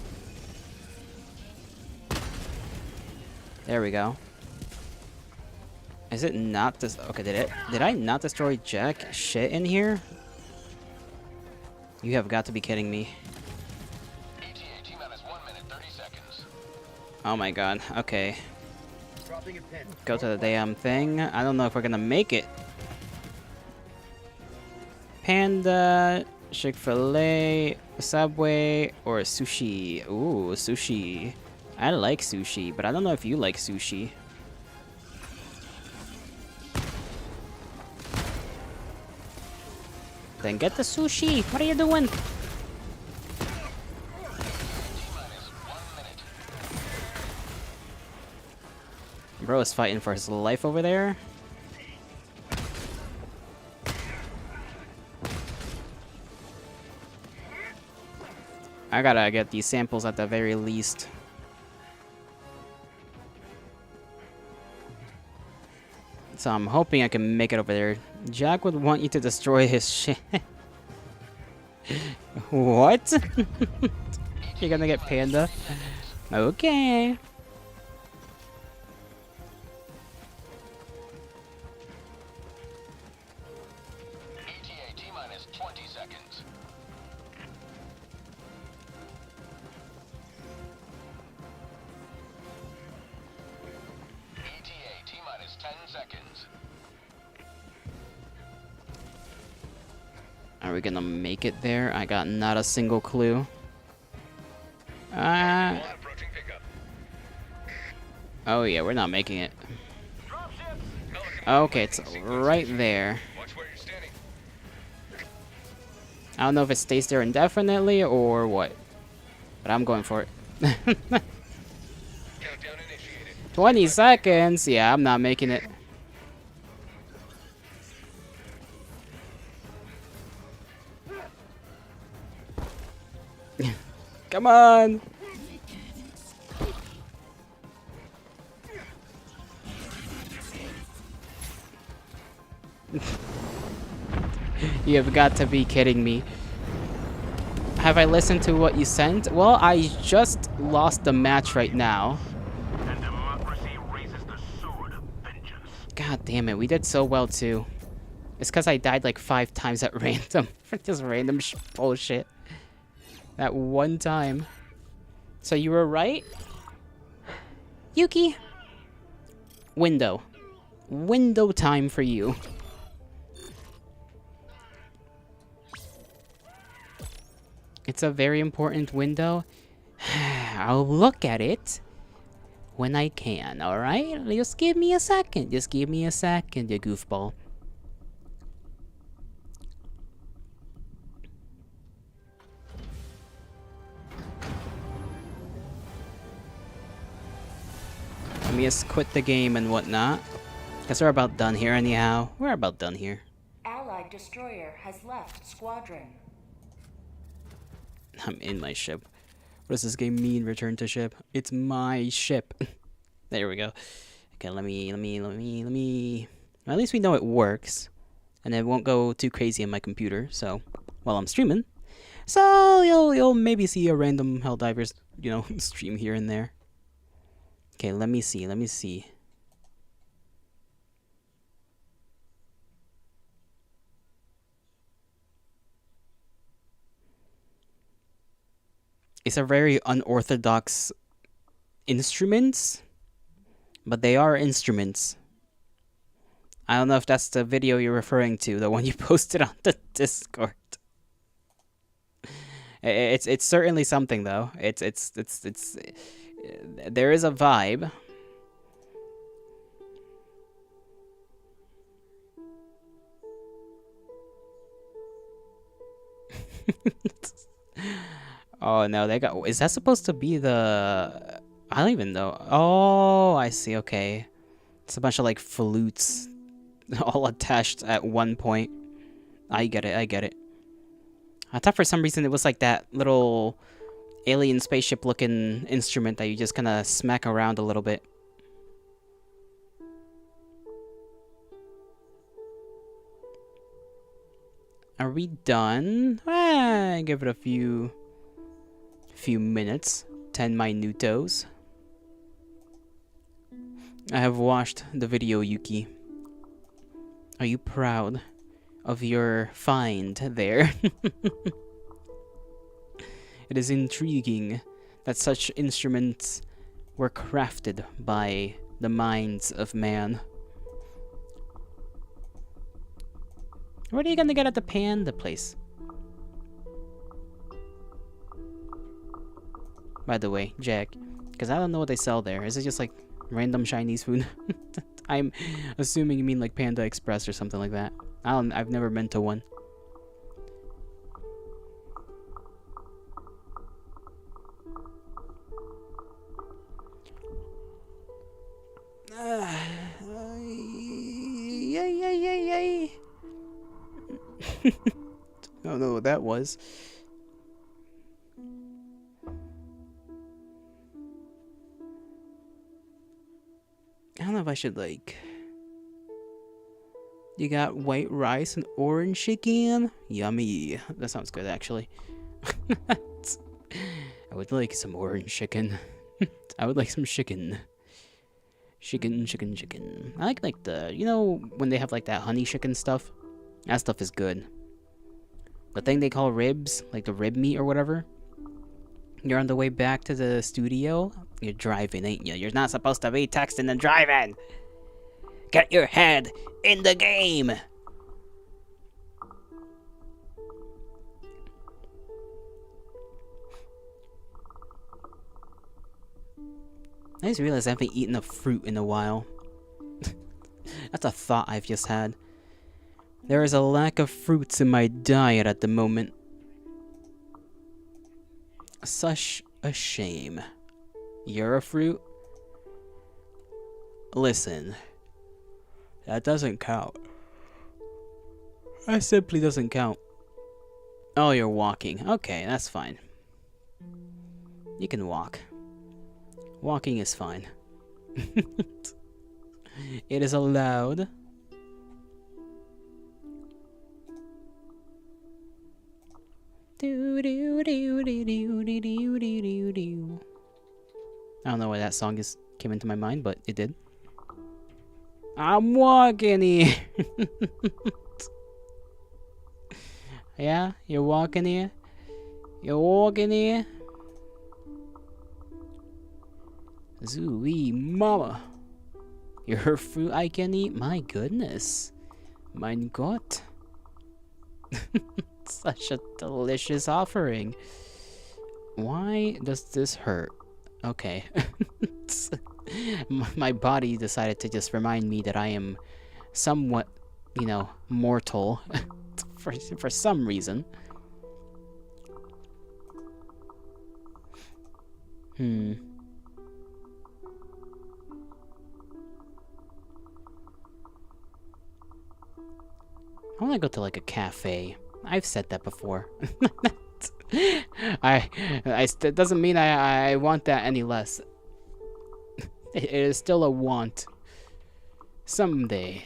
There we go. Is it not this? Okay, did I not destroy jack shit in here? You have got to be kidding me. ETA T-minus 1 minute, 30 seconds. Oh my god. Okay. Dropping a pin. Go to the damn thing. I don't know if we're gonna make it. Panda, Chick-fil-A, Subway, or sushi. Ooh, sushi. I like sushi, but I don't know if you like sushi. Then get the sushi. What are you doing? T-minus 1 minute. Bro is fighting for his life over there. I gotta get these samples at the very least. So I'm hoping I can make it over there. Jack would want you to destroy his shit. What? You're gonna get Panda? Okay. ETA T-minus 20 seconds. ETA T-minus 10 seconds. Are we gonna make it there? I got not a single clue. Approaching pickup. Oh yeah, we're not making it. Dropship. Okay, it's right there. Watch where you're standing. I don't know if it stays there indefinitely or what. But I'm going for it. Countdown initiated. 20 seconds? Yeah, I'm not making it. Come on! You have got to be kidding me. Have I listened to what you sent? Well, I just lost the match right now. And democracy raises the sword of vengeance. God damn it, we did so well too. It's because I died like 5 times at random. For just random bullshit. That one time. So you were right? Yuki? Window. Window time for you. It's a very important window. I'll look at it when I can, alright? Just give me a second. Just give me a second, you goofball. Let me just quit the game and whatnot. Because we're about done here anyhow. We're about done here. Allied destroyer has left squadron. I'm in my ship. What does this game mean, return to ship? It's my ship. There we go. Okay, let me... At least we know it works. And it won't go too crazy on my computer, so... While I'm streaming. So, you'll maybe see a random Helldivers, you know, stream here and there. Okay, let me see. It's a very unorthodox instruments, but they are instruments. I don't know if that's the video you're referring to, the one you posted on the Discord. It's certainly something though. It's there is a vibe. Oh no, they got. Is that supposed to be the? I don't even know. Oh, I see. Okay, it's a bunch of like flutes, all attached at one point. I get it. I get it. I thought for some reason it was like that little alien spaceship looking instrument that you just kind of smack around a little bit. Are we done? Give it a few minutes. 10 minutos. I have watched the video, Yuki. Are you proud of your find there? It is intriguing that such instruments were crafted by the minds of man. What are you gonna get at the panda place? By the way, Jack, because I don't know what they sell there. Is it just like random Chinese food? I'm assuming you mean like Panda Express or something like that. I've never been to one. Yay. I don't know what that was. I don't know if I should like. You got white rice and orange chicken? Yummy. That sounds good actually. I would like some orange chicken. I would like some chicken. Chicken. I like the, you know, when they have like that honey chicken stuff? That stuff is good. The thing they call ribs, like the rib meat or whatever. You're on the way back to the studio. You're driving, ain't you? You're not supposed to be texting and driving. Get your head in the game. I just realized I haven't eaten a fruit in a while. That's a thought I've just had. There is a lack of fruits in my diet at the moment. Such a shame. You're a fruit? Listen. That doesn't count. That simply doesn't count. Oh, you're walking. Okay, that's fine. You can walk. Walking is fine. It is allowed. I don't know why that song came into my mind, but it did. I'm walking here. Yeah, you're walking here. You're walking here. Zooey mama. You're a fruit I can eat? My goodness. Mein Gott. Such a delicious offering. Why does this hurt? Okay. My body decided to just remind me that I am somewhat, you know, mortal for some reason. I want to go to like a cafe. I've said that before. It doesn't mean I want that any less. It is still a want. Someday.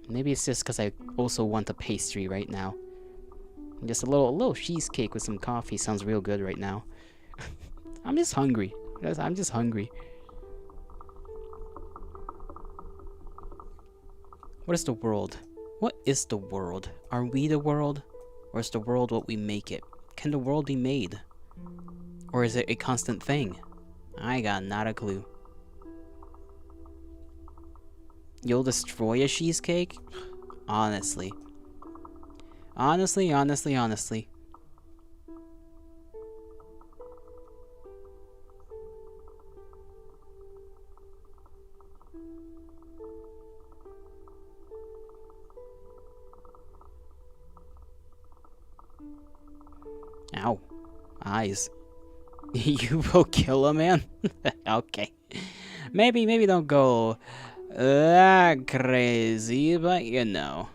Maybe it's just because I also want a pastry right now. Just a little cheesecake with some coffee sounds real good right now. I'm just hungry. I'm just hungry. What is the world? What is the world? Are we the world? Or is the world what we make it? Can the world be made? Or is it a constant thing? I got not a clue. You'll destroy a cheesecake? Honestly. Honestly. Eyes. You will kill a man? Okay. Maybe don't go that crazy, but you know.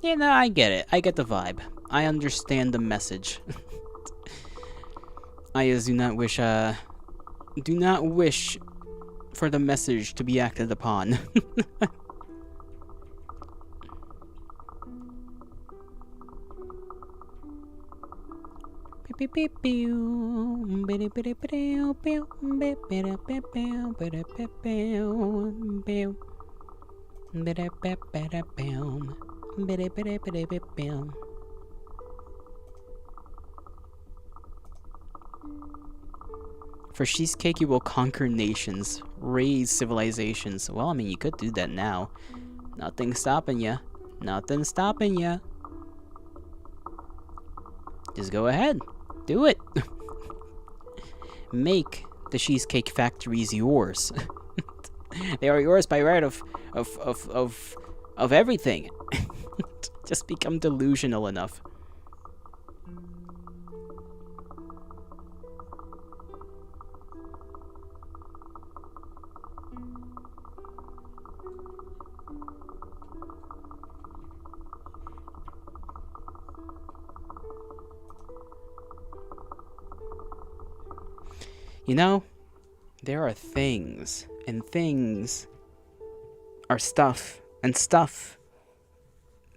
You know, I get it. I get the vibe. I understand the message. I just do not wish for the message to be acted upon. For cheesecake, you will conquer nations, raise civilizations. Well, I mean, you could do that now. Nothing's stopping ya. Nothing's stopping ya. Just go ahead. Do it. Make the cheesecake factories yours. They are yours by right of everything. Just become delusional enough. You know, there are things, and things are stuff, and stuff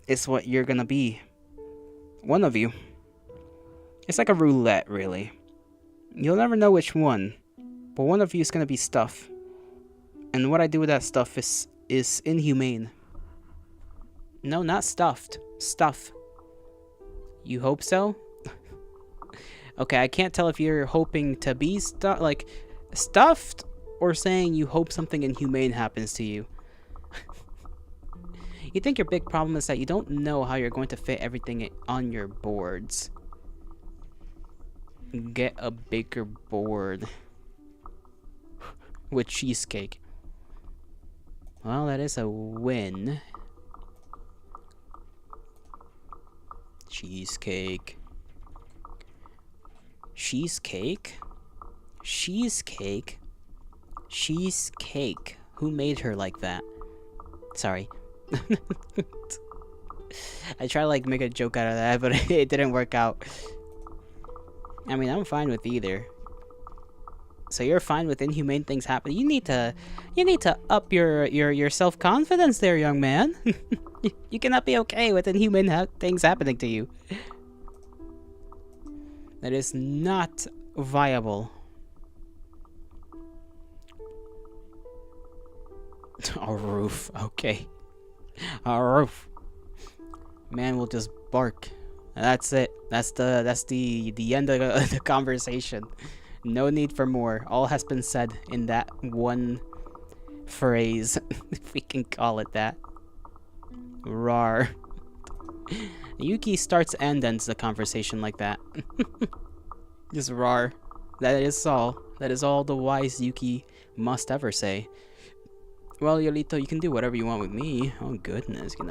is what you're gonna be. One of you. It's like a roulette, really. You'll never know which one, but one of you is gonna be stuff. And what I do with that stuff is inhumane. No, not stuffed. Stuff. You hope so? Okay, I can't tell if you're hoping to be stuffed or saying you hope something inhumane happens to you. You think your big problem is that you don't know how you're going to fit everything on your boards. Get a bigger board. With cheesecake. Well, that is a win. Cheesecake. Cheesecake? Cheesecake? Cheesecake. Who made her like that? Sorry. I tried to like make a joke out of that, but it didn't work out. I mean, I'm fine with either. So you're fine with inhumane things happening. You need to up your self-confidence there, young man. You cannot be okay with inhumane things happening to you. That is not viable. A roof, okay. A roof. Man will just bark. That's it. That's the end of the conversation. No need for more. All has been said in that one phrase, if we can call it that. Rar. Yuki starts and ends the conversation like that. Just rar. That is all. That is all the wise Yuki must ever say. Well, Yolito, you can do whatever you want with me. Oh goodness, you're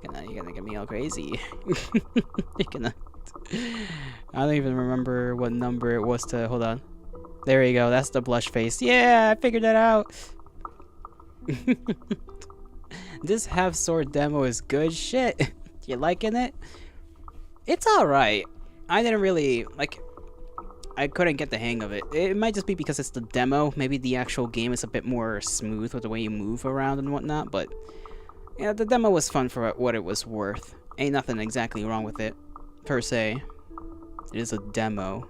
gonna get me all crazy. You're gonna. I don't even remember what number it was to. Hold on. There you go. That's the blush face. Yeah, I figured that out. This half sword demo is good shit. You liking it? It's alright. I didn't really like. I couldn't get the hang of it. It might just be because it's the demo. Maybe the actual game is a bit more smooth with the way you move around and whatnot. But yeah, the demo was fun for what it was worth. Ain't nothing exactly wrong with it, per se. It is a demo.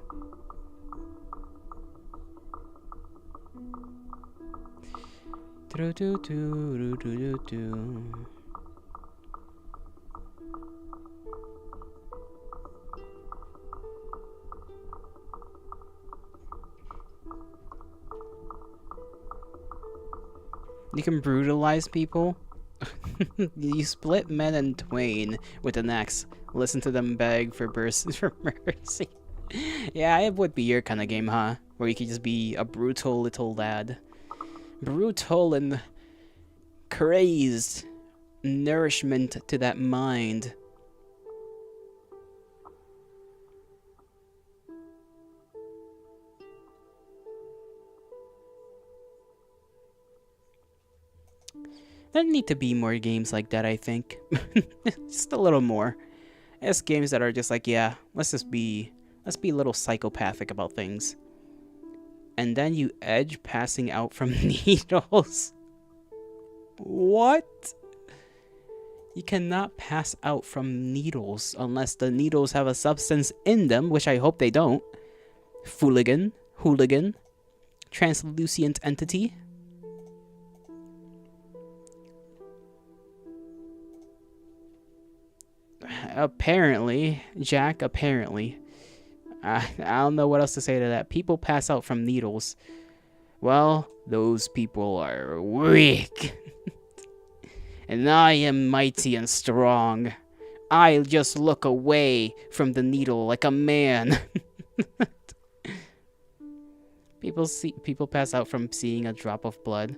You can brutalize people. You split men in twain with an axe. Listen to them beg for mercy. Yeah, it would be your kind of game, huh? Where you could just be a brutal little lad. Brutal and crazed nourishment to that mind. There need to be more games like that, I think. Just a little more. It's games that are just like, yeah, let's be a little psychopathic about things. And then you edge passing out from needles. What? You cannot pass out from needles unless the needles have a substance in them, which I hope they don't. Hooligan, translucent entity. Apparently, Jack, apparently. I don't know what else to say to that. People pass out from needles. Well, those people are weak. And I am mighty and strong. I just look away from the needle like a man. People pass out from seeing a drop of blood.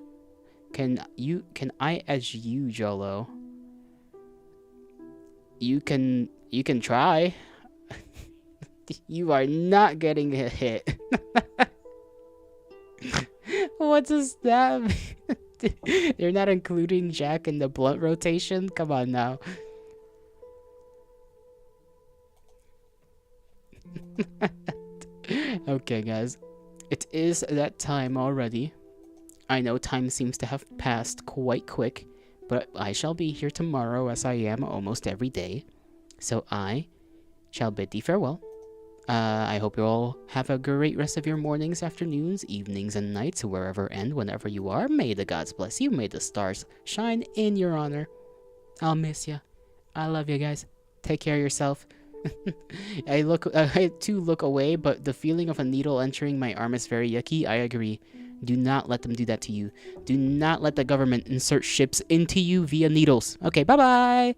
Can I edge you, Jolo? You can try. You are not getting a hit. What does that mean? They're not including Jack in the blunt rotation? Come on now. Okay, guys. It is that time already. I know time seems to have passed quite quick, but I shall be here tomorrow as I am almost every day. So I shall bid thee farewell. I hope you all have a great rest of your mornings, afternoons, evenings, and nights, wherever and whenever you are. May the gods bless you. May the stars shine in your honor. I'll miss you. I love you guys. Take care of yourself. I too look away, but the feeling of a needle entering my arm is very yucky. I agree. Do not let them do that to you. Do not let the government insert ships into you via needles. Okay, bye-bye.